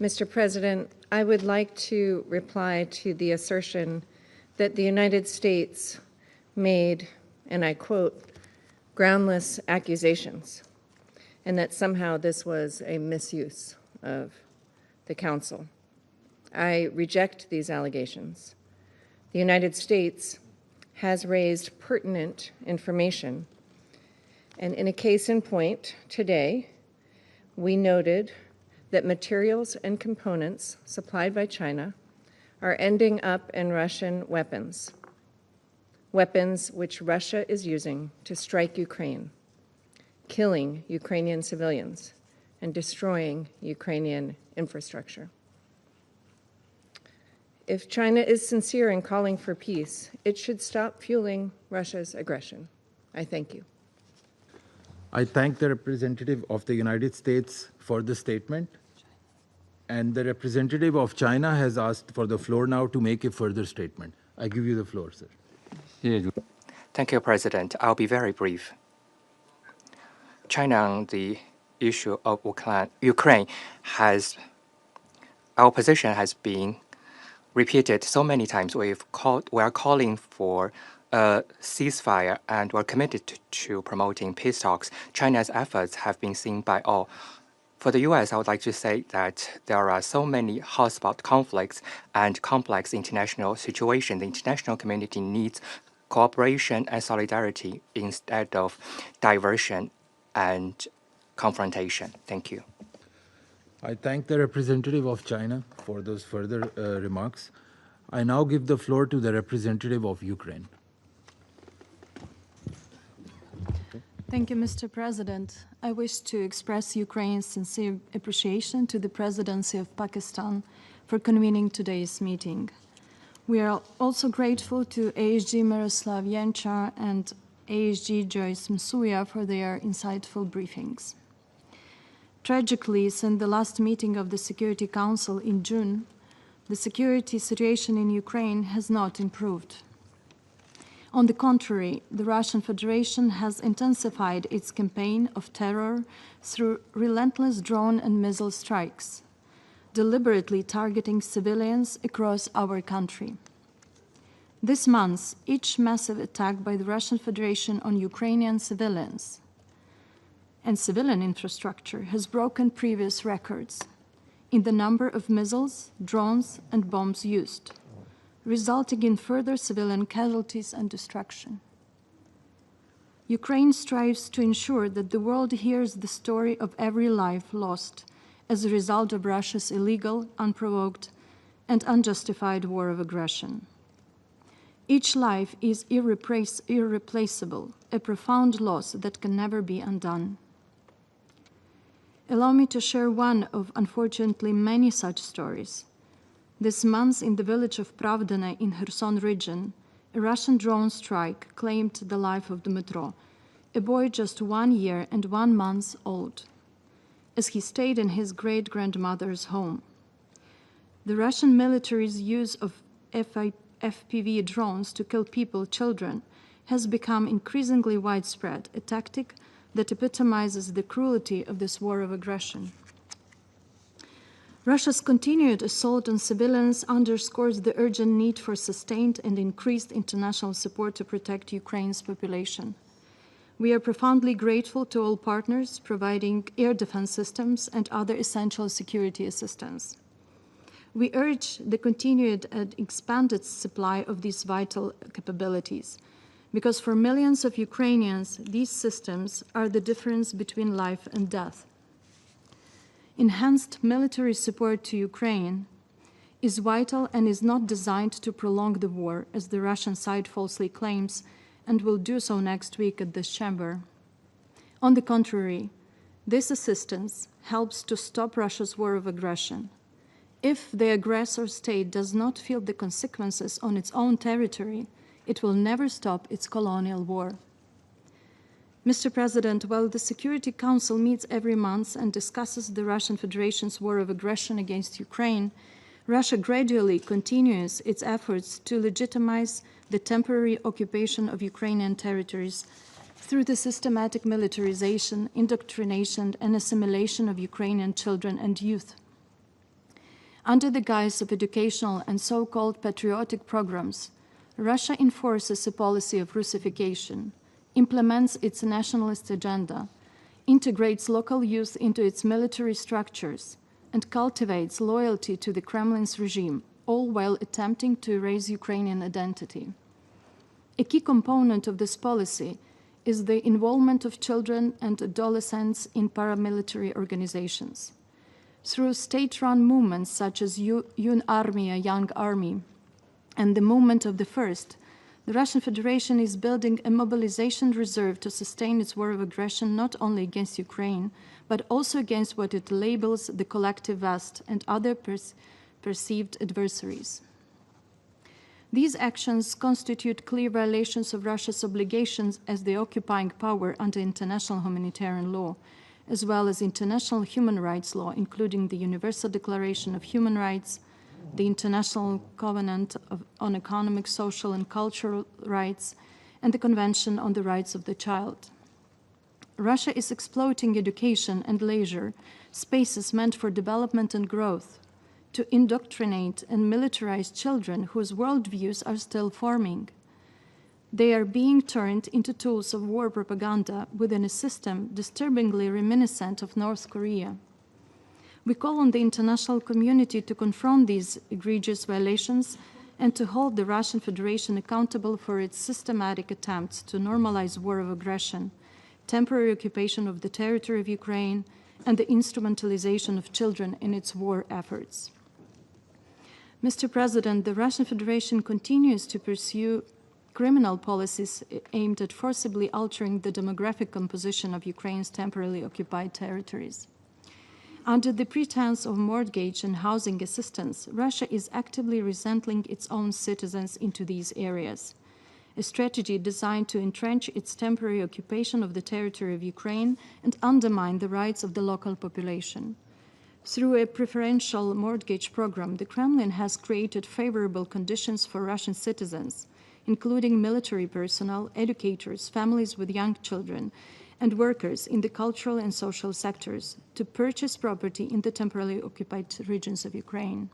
Mr. President, I would like to reply to the assertion that the United States made, and I quote, groundless accusations, and that somehow this was a misuse of the Council. I reject these allegations. The United States has raised pertinent information, and in a case in point today, we noted that materials and components supplied by China are ending up in Russian weapons, weapons which Russia is using to strike Ukraine, killing Ukrainian civilians, and destroying Ukrainian infrastructure. If China is sincere in calling for peace, it should stop fueling Russia's aggression. I thank you. I thank the representative of the United States for the statement. And the representative of China has asked for the floor now to make a further statement. I give you the floor, sir. Thank you, President. I'll be very brief. China on the issue of Ukraine our position has been repeated so many times. We are calling for a ceasefire and we're committed to promoting peace talks. China's efforts have been seen by all. For the U.S., I would like to say that there are so many hotspot conflicts and complex international situations. The international community needs cooperation and solidarity instead of diversion and confrontation. Thank you. I thank the representative of China for those further remarks. I now give the floor to the representative of Ukraine. Thank you, Mr. President. I wish to express Ukraine's sincere appreciation to the Presidency of Pakistan for convening today's meeting. We are also grateful to ASG Miroslav Yencha and ASG Joyce Msuya for their insightful briefings. Tragically, since the last meeting of the Security Council in June, the security situation in Ukraine has not improved. On the contrary, the Russian Federation has intensified its campaign of terror through relentless drone and missile strikes, deliberately targeting civilians across our country. This month, each massive attack by the Russian Federation on Ukrainian civilians and civilian infrastructure has broken previous records in the number of missiles, drones, and bombs used, resulting in further civilian casualties and destruction. Ukraine strives to ensure that the world hears the story of every life lost as a result of Russia's illegal, unprovoked, and unjustified war of aggression. Each life is irreplaceable, a profound loss that can never be undone. Allow me to share one of, unfortunately, many such stories. This month, in the village of Pravdane in Kherson region, a Russian drone strike claimed the life of Dmytro, a boy just 1 year and 1 month old, as he stayed in his great-grandmother's home. The Russian military's use of FPV drones to kill people, children, has become increasingly widespread, a tactic that epitomizes the cruelty of this war of aggression. Russia's continued assault on civilians underscores the urgent need for sustained and increased international support to protect Ukraine's population. We are profoundly grateful to all partners providing air defense systems and other essential security assistance. We urge the continued and expanded supply of these vital capabilities, because for millions of Ukrainians, these systems are the difference between life and death. Enhanced military support to Ukraine is vital and is not designed to prolong the war, as the Russian side falsely claims, and will do so next week at this chamber. On the contrary, this assistance helps to stop Russia's war of aggression. If the aggressor state does not feel the consequences on its own territory, it will never stop its colonial war. Mr. President, while the Security Council meets every month and discusses the Russian Federation's war of aggression against Ukraine, Russia gradually continues its efforts to legitimize the temporary occupation of Ukrainian territories through the systematic militarization, indoctrination, and assimilation of Ukrainian children and youth. Under the guise of educational and so-called patriotic programs, Russia enforces a policy of Russification, implements its nationalist agenda, integrates local youth into its military structures, and cultivates loyalty to the Kremlin's regime, all while attempting to erase Ukrainian identity. A key component of this policy is the involvement of children and adolescents in paramilitary organizations. Through state-run movements such as Yun Armia, Young Army, and the Movement of the First, the Russian Federation is building a mobilization reserve to sustain its war of aggression not only against Ukraine, but also against what it labels the collective West and other perceived adversaries. These actions constitute clear violations of Russia's obligations as the occupying power under international humanitarian law, as well as international human rights law, including the Universal Declaration of Human Rights, the International Covenant on Economic, Social, and Cultural Rights, and the Convention on the Rights of the Child. Russia is exploiting education and leisure, spaces meant for development and growth, to indoctrinate and militarize children whose worldviews are still forming. They are being turned into tools of war propaganda within a system disturbingly reminiscent of North Korea. We call on the international community to confront these egregious violations and to hold the Russian Federation accountable for its systematic attempts to normalize war of aggression, temporary occupation of the territory of Ukraine, and the instrumentalization of children in its war efforts. Mr. President, the Russian Federation continues to pursue criminal policies aimed at forcibly altering the demographic composition of Ukraine's temporarily occupied territories. Under the pretense of mortgage and housing assistance, Russia is actively resettling its own citizens into these areas, a strategy designed to entrench its temporary occupation of the territory of Ukraine and undermine the rights of the local population. Through a preferential mortgage program, the Kremlin has created favorable conditions for Russian citizens, including military personnel, educators, families with young children, and workers in the cultural and social sectors, to purchase property in the temporarily occupied regions of Ukraine.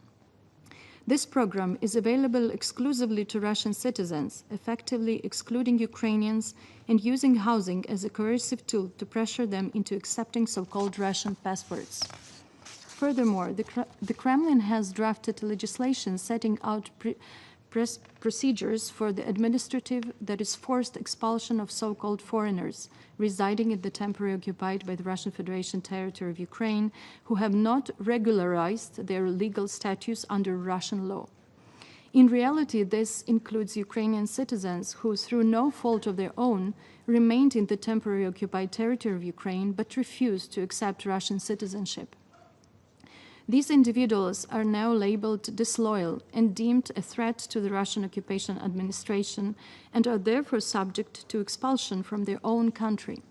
This program is available exclusively to Russian citizens, effectively excluding Ukrainians and using housing as a coercive tool to pressure them into accepting so-called Russian passports. Furthermore, the Kremlin has drafted legislation setting out procedures for the administrative, that is, forced expulsion of so-called foreigners residing in the temporarily occupied by the Russian Federation territory of Ukraine who have not regularized their legal status under Russian law. In reality, this includes Ukrainian citizens who, through no fault of their own, remained in the temporarily occupied territory of Ukraine but refused to accept Russian citizenship. These individuals are now labeled disloyal and deemed a threat to the Russian occupation administration and are therefore subject to expulsion from their own country.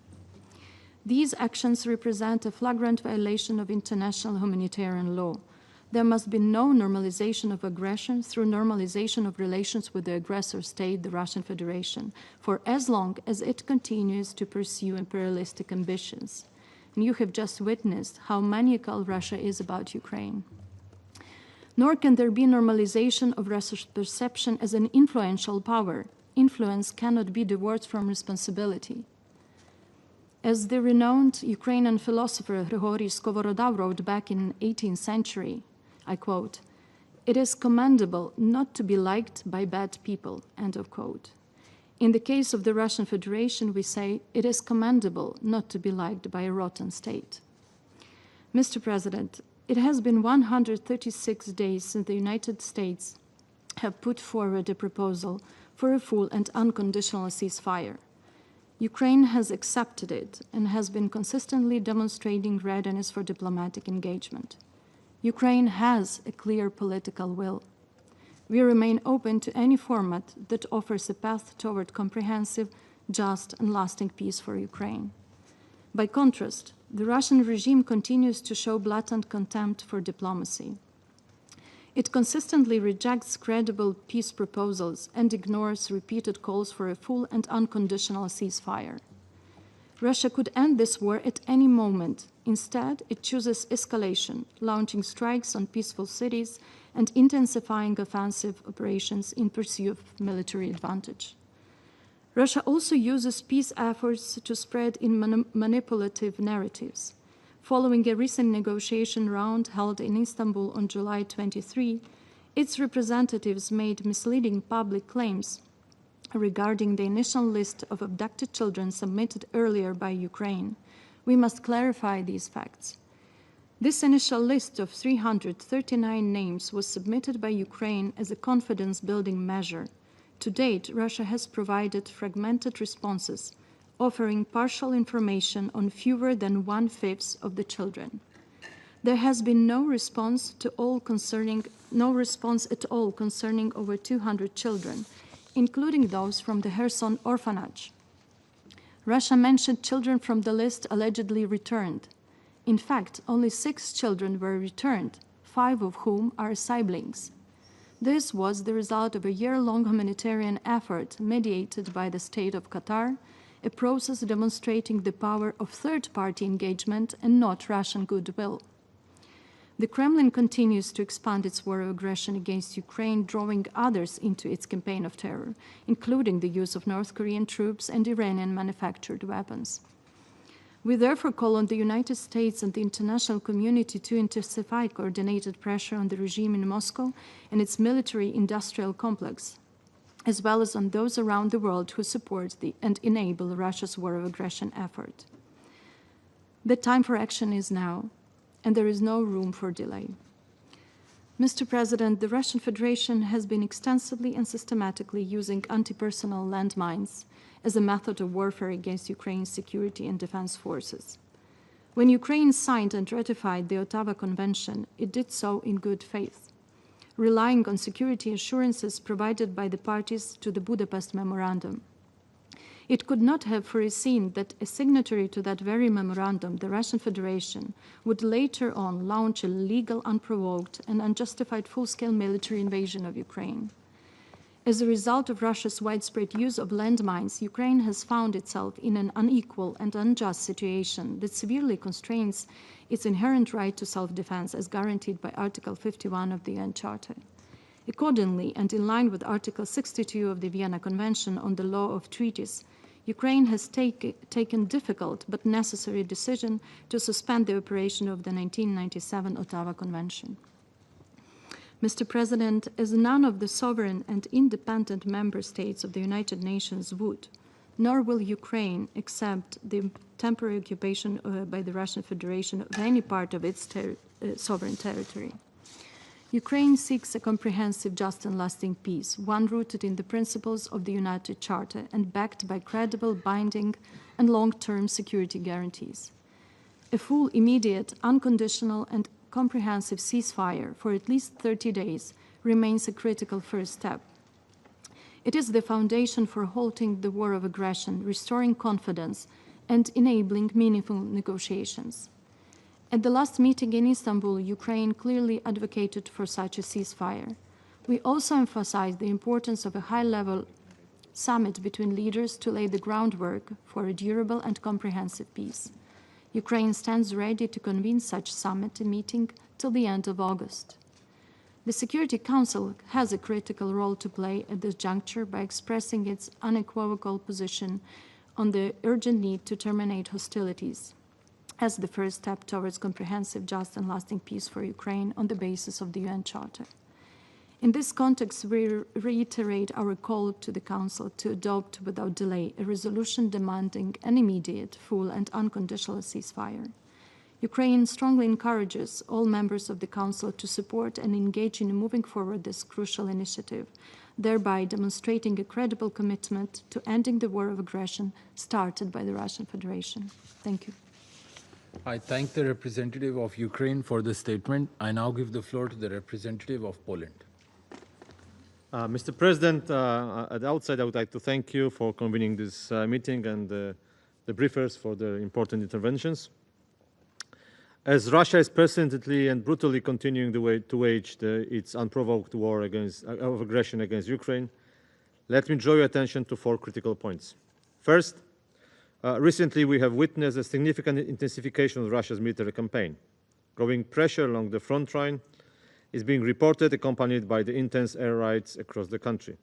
These actions represent a flagrant violation of international humanitarian law. There must be no normalization of aggression through normalization of relations with the aggressor state, the Russian Federation, for as long as it continues to pursue imperialistic ambitions. And you have just witnessed how maniacal Russia is about Ukraine. Nor can there be normalization of Russia's perception as an influential power. Influence cannot be divorced from responsibility. As the renowned Ukrainian philosopher Grigory Skovoroda wrote back in the 18th century, I quote, "It is commendable not to be liked by bad people," end of quote. In the case of the Russian Federation, we say it is commendable not to be liked by a rotten state. Mr. President, it has been 136 days since the United States have put forward a proposal for a full and unconditional ceasefire. Ukraine has accepted it and has been consistently demonstrating readiness for diplomatic engagement. Ukraine has a clear political will. We remain open to any format that offers a path toward comprehensive, just, and lasting peace for Ukraine. By contrast, the Russian regime continues to show blatant contempt for diplomacy. It consistently rejects credible peace proposals and ignores repeated calls for a full and unconditional ceasefire. Russia could end this war at any moment. Instead, it chooses escalation, launching strikes on peaceful cities and intensifying offensive operations in pursuit of military advantage. Russia also uses peace efforts to spread in manipulative narratives. Following a recent negotiation round held in Istanbul on July 23, its representatives made misleading public claims regarding the initial list of abducted children submitted earlier by Ukraine. We must clarify these facts. This initial list of 339 names was submitted by Ukraine as a confidence-building measure. To date, Russia has provided fragmented responses, offering partial information on fewer than 1/5 of the children. There has been no response at all concerning over 200 children, including those from the Kherson orphanage. Russia mentioned children from the list allegedly returned. In fact, only 6 children were returned, 5 of whom are siblings. This was the result of a year-long humanitarian effort mediated by the state of Qatar, a process demonstrating the power of third-party engagement and not Russian goodwill. The Kremlin continues to expand its war of aggression against Ukraine, drawing others into its campaign of terror, including the use of North Korean troops and Iranian-manufactured weapons. We therefore call on the United States and the international community to intensify coordinated pressure on the regime in Moscow and its military-industrial complex, as well as on those around the world who support and enable Russia's war of aggression effort. The time for action is now, and there is no room for delay. Mr. President, the Russian Federation has been extensively and systematically using anti-personnel landmines as a method of warfare against Ukraine's security and defense forces. When Ukraine signed and ratified the Ottawa Convention, it did so in good faith, relying on security assurances provided by the parties to the Budapest Memorandum. It could not have foreseen that a signatory to that very memorandum, the Russian Federation, would later on launch a illegal, unprovoked, and unjustified full-scale military invasion of Ukraine. As a result of Russia's widespread use of landmines, Ukraine has found itself in an unequal and unjust situation that severely constrains its inherent right to self-defense as guaranteed by Article 51 of the UN Charter. Accordingly, and in line with Article 62 of the Vienna Convention on the Law of Treaties, Ukraine has taken difficult but necessary decision to suspend the operation of the 1997 Ottawa Convention. Mr. President, as none of the sovereign and independent member states of the United Nations would, nor will Ukraine accept the temporary occupation by the Russian Federation of any part of its sovereign territory. Ukraine seeks a comprehensive, just and lasting peace, one rooted in the principles of the United Charter and backed by credible, binding, and long-term security guarantees. A full, immediate, unconditional, and comprehensive ceasefire for at least 30 days remains a critical first step. It is the foundation for halting the war of aggression, restoring confidence, and enabling meaningful negotiations. At the last meeting in Istanbul, Ukraine clearly advocated for such a ceasefire. We also emphasized the importance of a high-level summit between leaders to lay the groundwork for a durable and comprehensive peace. Ukraine stands ready to convene such summit meeting till the end of August. The Security Council has a critical role to play at this juncture by expressing its unequivocal position on the urgent need to terminate hostilities as the first step towards comprehensive, just, and lasting peace for Ukraine on the basis of the UN Charter. In this context, we reiterate our call to the Council to adopt without delay a resolution demanding an immediate, full, and unconditional ceasefire. Ukraine strongly encourages all members of the Council to support and engage in moving forward this crucial initiative, thereby demonstrating a credible commitment to ending the war of aggression started by the Russian Federation. Thank you. I thank the representative of Ukraine for the statement. I now give the floor to the representative of Poland. Mr. President, at the outset, I would like to thank you for convening this meeting and the briefers for their important interventions. As Russia is persistently and brutally continuing to wage its unprovoked war of aggression against Ukraine, let me draw your attention to 4 critical points. First, recently we have witnessed a significant intensification of Russia's military campaign. Growing pressure along the front line is being reported, accompanied by the intense air raids across the country.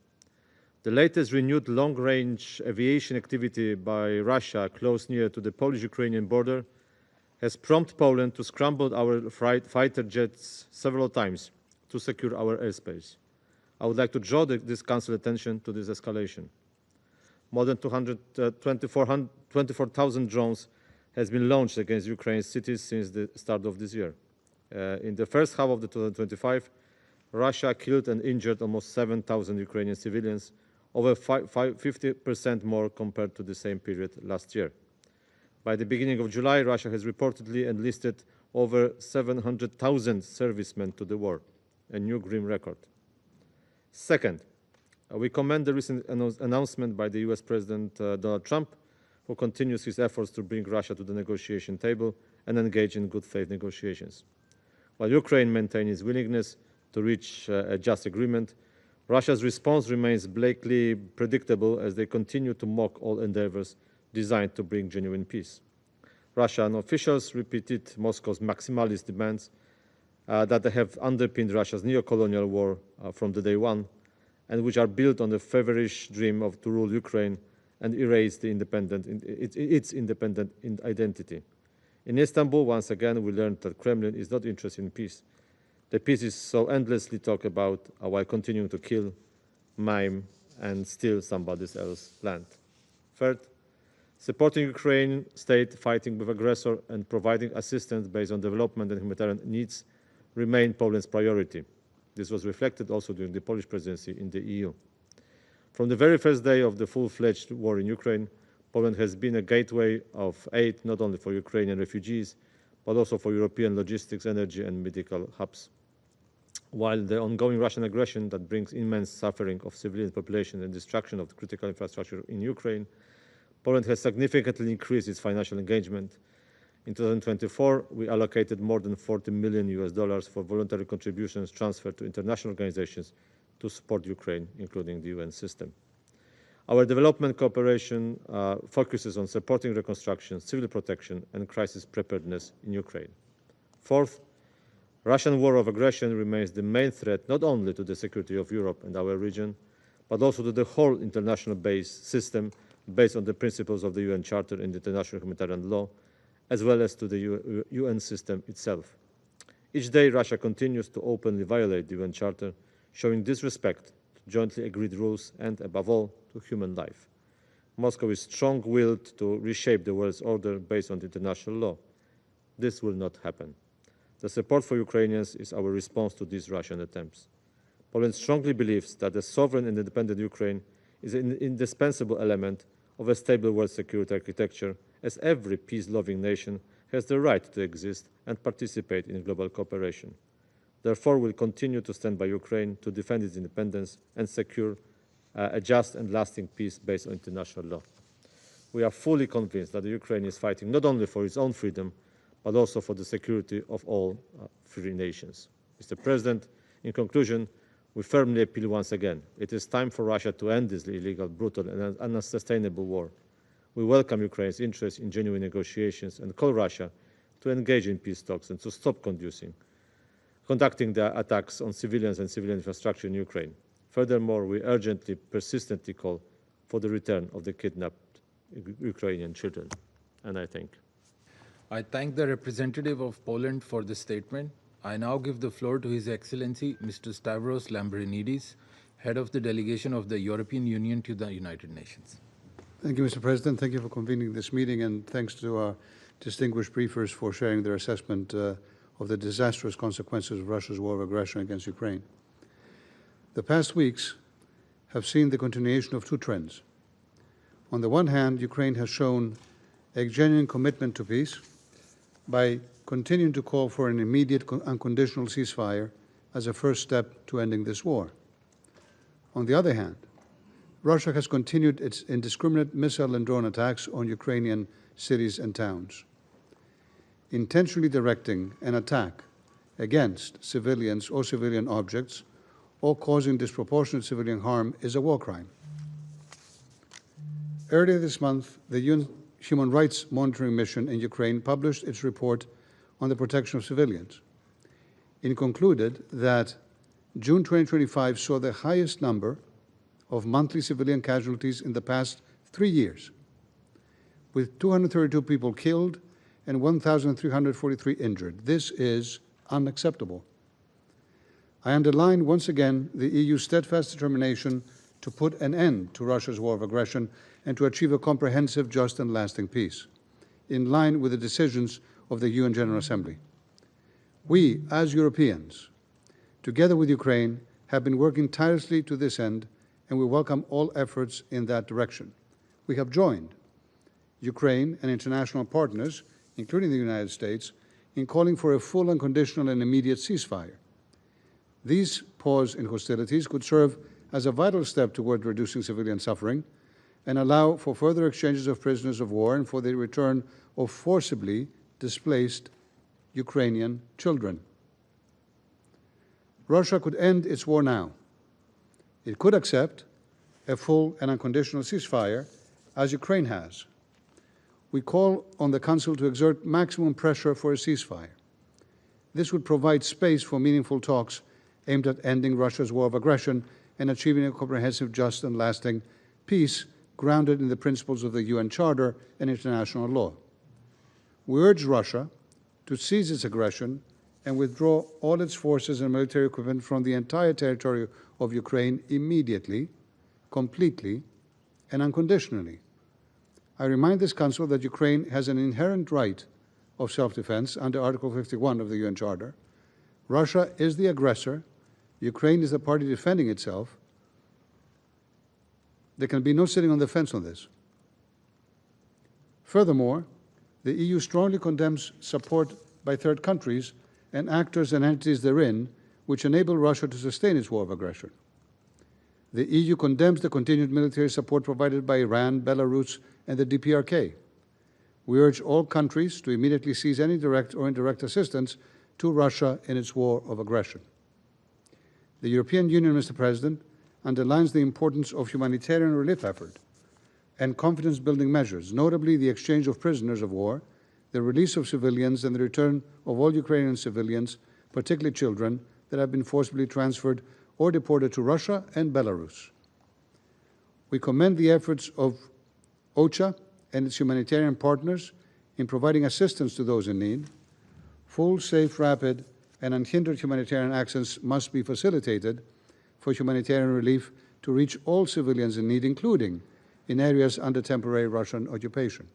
The latest renewed long-range aviation activity by Russia close near to the Polish-Ukrainian border has prompted Poland to scramble our fighter jets several times to secure our airspace. I would like to draw this Council attention to this escalation. More than 24,000 drones has been launched against Ukraine's cities since the start of this year. In the first half of 2025, Russia killed and injured almost 7,000 Ukrainian civilians, over 50% more compared to the same period last year. By the beginning of July, Russia has reportedly enlisted over 700,000 servicemen to the war, a new grim record. Second, we commend the recent announcement by the US President Donald Trump, who continues his efforts to bring Russia to the negotiation table and engage in good faith negotiations. While Ukraine maintains its willingness to reach a just agreement, Russia's response remains blatantly predictable as they continue to mock all endeavors designed to bring genuine peace. Russian officials repeated Moscow's maximalist demands that they have underpinned Russia's neo-colonial war from the day one, and which are built on the feverish dream to rule Ukraine and erase its independent identity. In Istanbul, once again, we learned that Kremlin is not interested in peace. The peace is so endlessly talked about while continuing to kill, maim, and steal somebody else's land. Third, supporting Ukraine state fighting with aggressor and providing assistance based on development and humanitarian needs remain Poland's priority. This was reflected also during the Polish presidency in the EU. From the very first day of the full-fledged war in Ukraine, Poland has been a gateway of aid not only for Ukrainian refugees, but also for European logistics, energy, and medical hubs. While the ongoing Russian aggression that brings immense suffering of civilian population and destruction of the critical infrastructure in Ukraine, Poland has significantly increased its financial engagement. In 2024, we allocated more than $40 million for voluntary contributions transferred to international organizations to support Ukraine, including the UN system. Our development cooperation focuses on supporting reconstruction, civil protection, and crisis preparedness in Ukraine. Fourth, Russian war of aggression remains the main threat not only to the security of Europe and our region, but also to the whole international system based on the principles of the UN Charter and international humanitarian law, as well as to the UN system itself. Each day, Russia continues to openly violate the UN Charter, showing disrespect to jointly agreed rules and, above all, to human life. Moscow is strong-willed to reshape the world's order based on international law. This will not happen. The support for Ukrainians is our response to these Russian attempts. Poland strongly believes that a sovereign and independent Ukraine is an indispensable element of a stable world security architecture, as every peace-loving nation has the right to exist and participate in global cooperation. Therefore, we will continue to stand by Ukraine to defend its independence and secure a just and lasting peace based on international law. We are fully convinced that Ukraine is fighting not only for its own freedom, but also for the security of all free nations. Mr. President, in conclusion, we firmly appeal once again. It is time for Russia to end this illegal, brutal, and unsustainable war. We welcome Ukraine's interest in genuine negotiations and call Russia to engage in peace talks and to stop conducting the attacks on civilians and civilian infrastructure in Ukraine. Furthermore, we urgently, persistently call for the return of the kidnapped Ukrainian children. And I thank you. I thank the representative of Poland for the statement. I now give the floor to His Excellency Mr. Stavros Lambrinidis, head of the delegation of the European Union to the United Nations. Thank you, Mr. President. Thank you for convening this meeting, and thanks to our distinguished briefers for sharing their assessment of the disastrous consequences of Russia's war of aggression against Ukraine. The past weeks have seen the continuation of two trends. On the one hand, Ukraine has shown a genuine commitment to peace by continuing to call for an immediate unconditional ceasefire as a first step to ending this war. On the other hand, Russia has continued its indiscriminate missile and drone attacks on Ukrainian cities and towns. Intentionally directing an attack against civilians or civilian objects or causing disproportionate civilian harm is a war crime. Earlier this month, the UN Human Rights Monitoring Mission in Ukraine published its report on the protection of civilians. It concluded that June 2025 saw the highest number of monthly civilian casualties in the past 3 years, with 232 people killed and 1,343 injured. This is unacceptable. I underline once again the EU's steadfast determination to put an end to Russia's war of aggression and to achieve a comprehensive, just, and lasting peace, in line with the decisions of the UN General Assembly. We, as Europeans, together with Ukraine, have been working tirelessly to this end, and we welcome all efforts in that direction. We have joined Ukraine, and international partners, including the United States, in calling for a full, unconditional, and immediate ceasefire. These pause in hostilities could serve as a vital step toward reducing civilian suffering and allow for further exchanges of prisoners of war and for the return of forcibly displaced Ukrainian children. Russia could end its war now. It could accept a full and unconditional ceasefire, as Ukraine has. We call on the Council to exert maximum pressure for a ceasefire. This would provide space for meaningful talks aimed at ending Russia's war of aggression and achieving a comprehensive, just, and lasting peace grounded in the principles of the UN Charter and international law. We urge Russia to cease its aggression and withdraw all its forces and military equipment from the entire territory of Ukraine immediately, completely, and unconditionally. I remind this Council that Ukraine has an inherent right of self-defense under Article 51 of the UN Charter. Russia is the aggressor. Ukraine is the party defending itself. There can be no sitting on the fence on this. Furthermore, the EU strongly condemns support by third countries and actors and entities therein which enable Russia to sustain its war of aggression. The EU condemns the continued military support provided by Iran, Belarus, and the DPRK. We urge all countries to immediately cease any direct or indirect assistance to Russia in its war of aggression. The European Union, Mr. President, underlines the importance of humanitarian relief effort and confidence-building measures, notably the exchange of prisoners of war, the release of civilians, and the return of all Ukrainian civilians, particularly children, that have been forcibly transferred or deported to Russia and Belarus. We commend the efforts of OCHA and its humanitarian partners in providing assistance to those in need. Full, safe, rapid, and unhindered humanitarian access must be facilitated for humanitarian relief to reach all civilians in need, including in areas under temporary Russian occupation.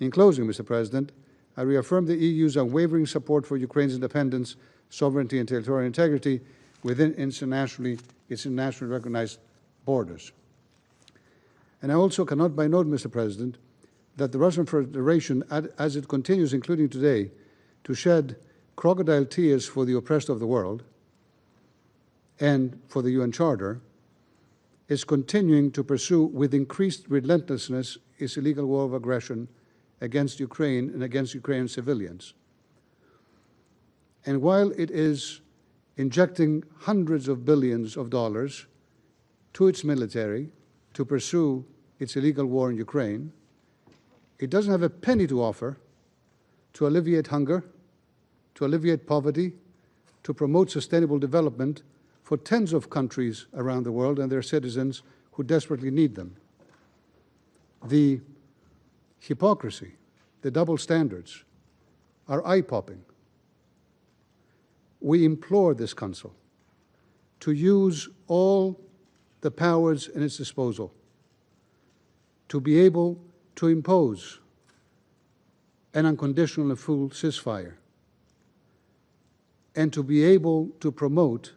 In closing, Mr. President, I reaffirm the EU's unwavering support for Ukraine's independence, sovereignty, and territorial integrity within its internationally recognized borders. And I also cannot but note, Mr. President, that the Russian Federation, as it continues, including today, to shed crocodile tears for the oppressed of the world and for the UN Charter, is continuing to pursue with increased relentlessness its illegal war of aggression against Ukraine and against Ukrainian civilians. And while it is injecting hundreds of billions of dollars to its military to pursue its illegal war in Ukraine, it doesn't have a penny to offer to alleviate hunger, to alleviate poverty, to promote sustainable development for tens of countries around the world and their citizens who desperately need them. The hypocrisy, the double standards are eye-popping. We implore this Council to use all the powers in its disposal to be able to impose an unconditional and full ceasefire and to be able to promote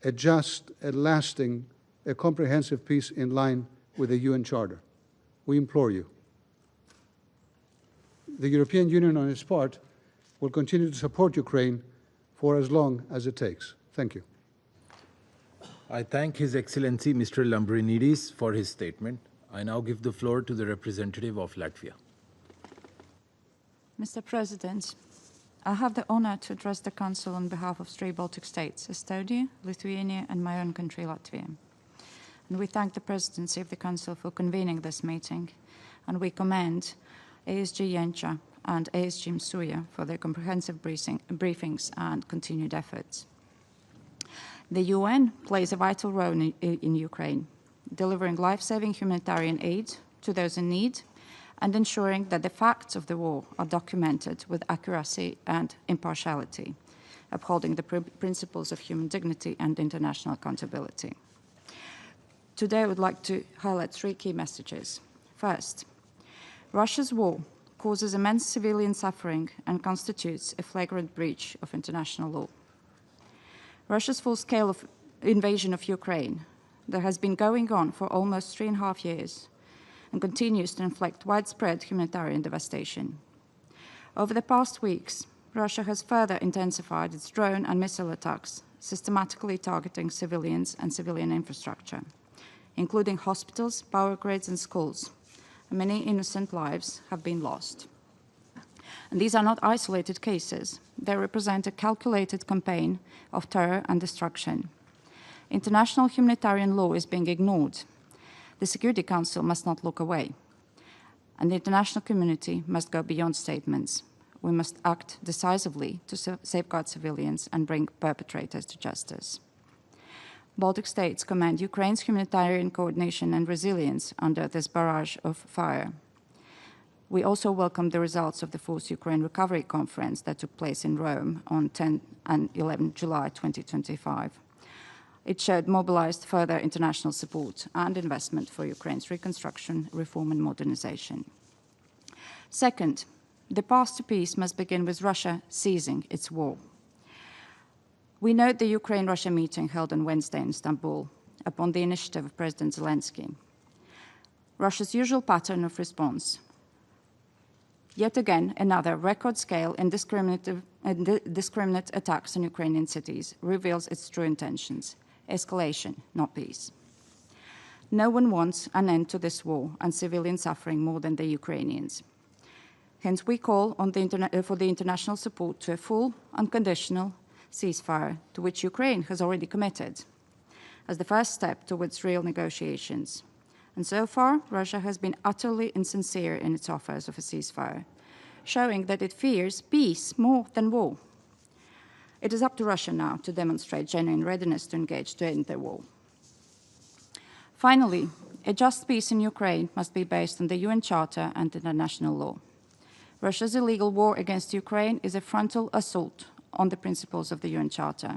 a just, a lasting, a comprehensive peace in line with the UN Charter. We implore you. The European Union, on its part, will continue to support Ukraine for as long as it takes. Thank you. I thank His Excellency Mr. Lambrinidis for his statement. I now give the floor to the representative of Latvia. Mr. President, I have the honor to address the Council on behalf of three Baltic states, Estonia, Lithuania, and my own country, Latvia. And we thank the Presidency of the Council for convening this meeting, and we commend ASG Yencha and ASG Msuya for their comprehensive briefings and continued efforts. The UN plays a vital role in Ukraine, delivering life-saving humanitarian aid to those in need and ensuring that the facts of the war are documented with accuracy and impartiality, upholding the principles of human dignity and international accountability. Today, I would like to highlight three key messages. First, Russia's war causes immense civilian suffering and constitutes a flagrant breach of international law. Russia's full-scale invasion of Ukraine that has been going on for almost 3.5 years and continues to inflict widespread humanitarian devastation. Over the past weeks, Russia has further intensified its drone and missile attacks, systematically targeting civilians and civilian infrastructure, including hospitals, power grids, and schools. And many innocent lives have been lost. And these are not isolated cases. They represent a calculated campaign of terror and destruction. International humanitarian law is being ignored. The Security Council must not look away. And the international community must go beyond statements. We must act decisively to safeguard civilians and bring perpetrators to justice. Baltic states commend Ukraine's humanitarian coordination and resilience under this barrage of fire. We also welcome the results of the Force Ukraine Recovery Conference that took place in Rome on 10 and 11 July 2025. It showed mobilized further international support and investment for Ukraine's reconstruction, reform, and modernization. Second, the path to peace must begin with Russia ceasing its war. We note the Ukraine-Russia meeting held on Wednesday in Istanbul upon the initiative of President Zelensky. Russia's usual pattern of response, yet again another record-scale indiscriminate attacks on Ukrainian cities, reveals its true intentions: escalation, not peace. No one wants an end to this war and civilian suffering more than the Ukrainians. Hence, we call on for the international support to a full, unconditional ceasefire, to which Ukraine has already committed, as the first step towards real negotiations. And so far, Russia has been utterly insincere in its offers of a ceasefire, showing that it fears peace more than war. It is up to Russia now to demonstrate genuine readiness to engage to end the war. Finally, a just peace in Ukraine must be based on the UN Charter and international law. Russia's illegal war against Ukraine is a frontal assault on the principles of the UN Charter.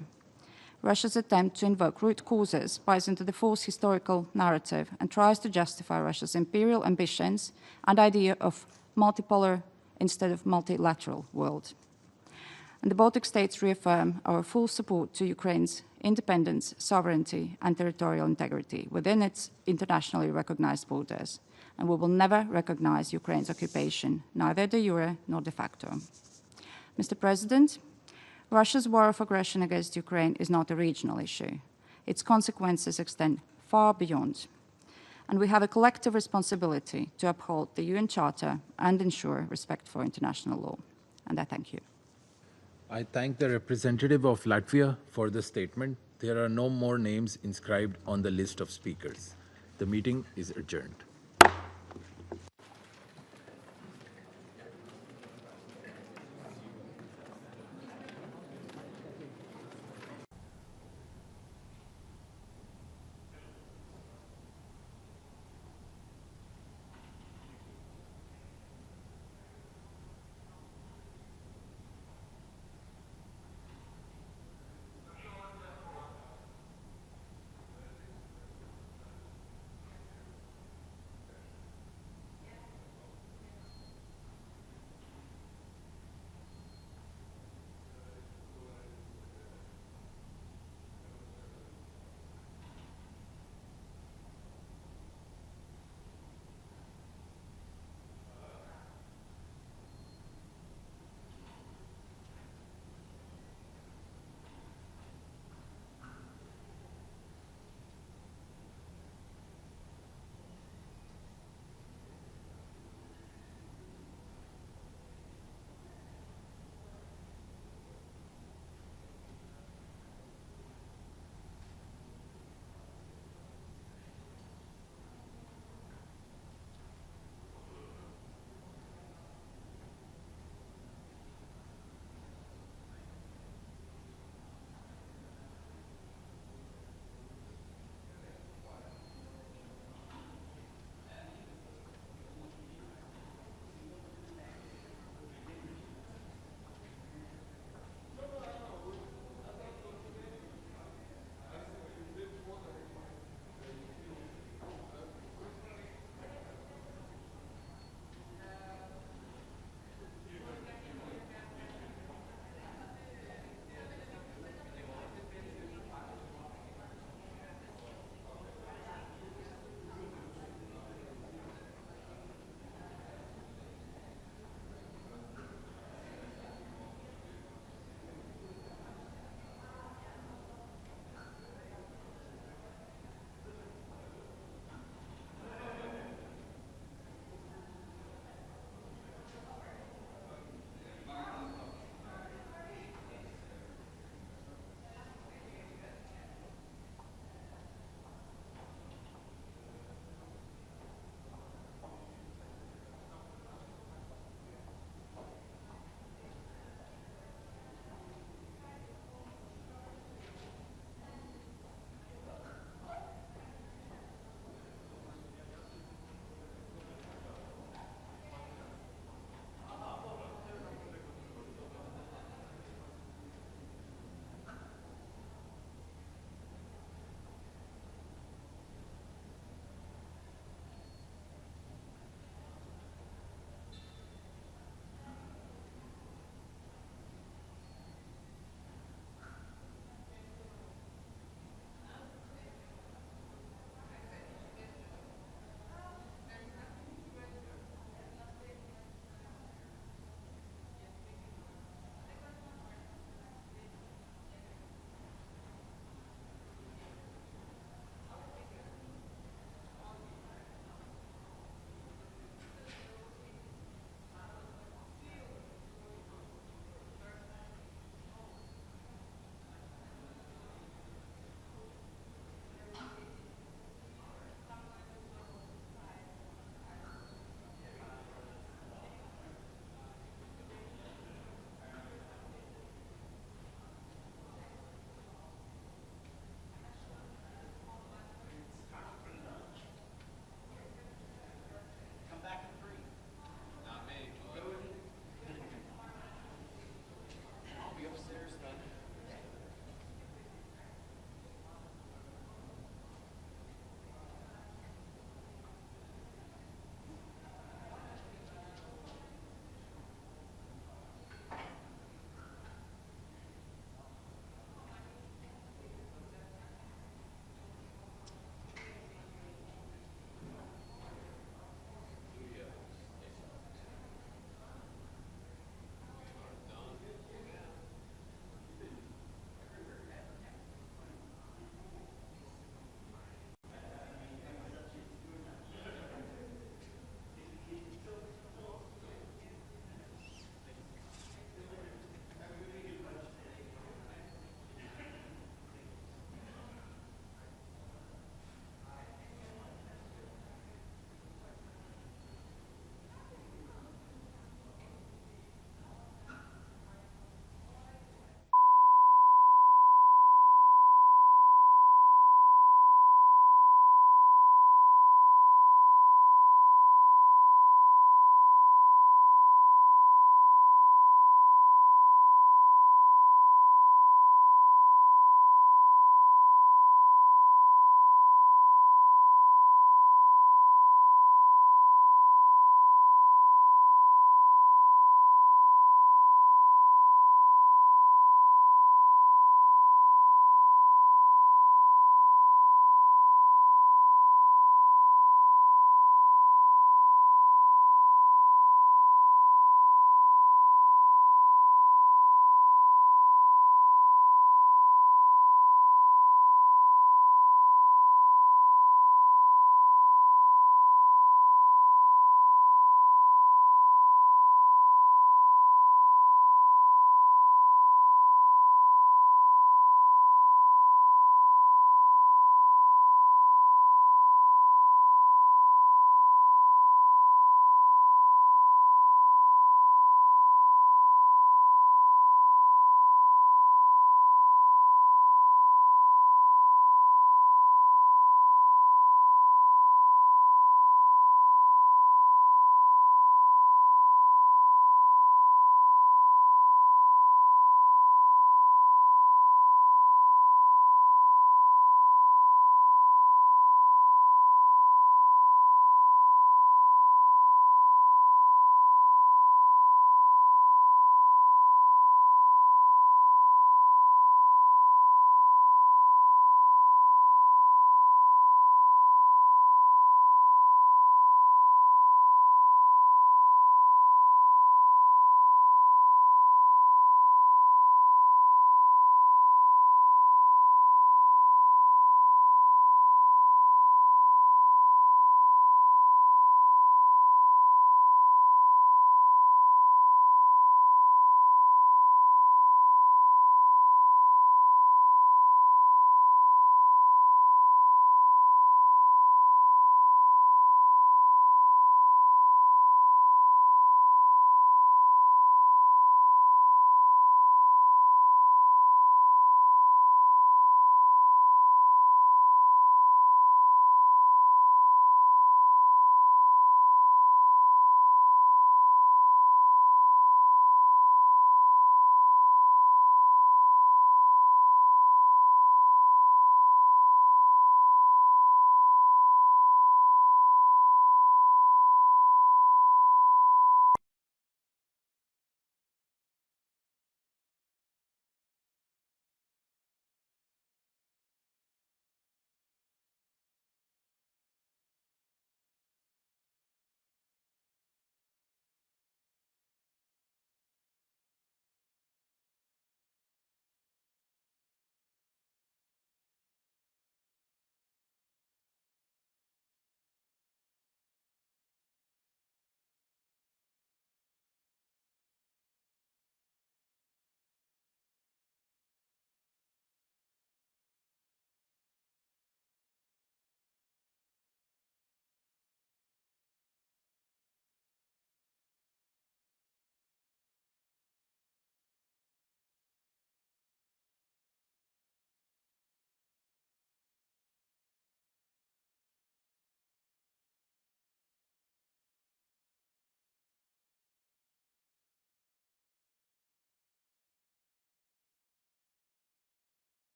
Russia's attempt to invoke root causes buys into the false historical narrative and tries to justify Russia's imperial ambitions and idea of multipolar instead of multilateral world. And the Baltic states reaffirm our full support to Ukraine's independence, sovereignty, and territorial integrity within its internationally recognized borders. And we will never recognize Ukraine's occupation, neither de jure nor de facto. Mr. President, Russia's war of aggression against Ukraine is not a regional issue. Its consequences extend far beyond. And we have a collective responsibility to uphold the UN Charter and ensure respect for international law. And I thank you. I thank the representative of Latvia for the statement. There are no more names inscribed on the list of speakers. The meeting is adjourned.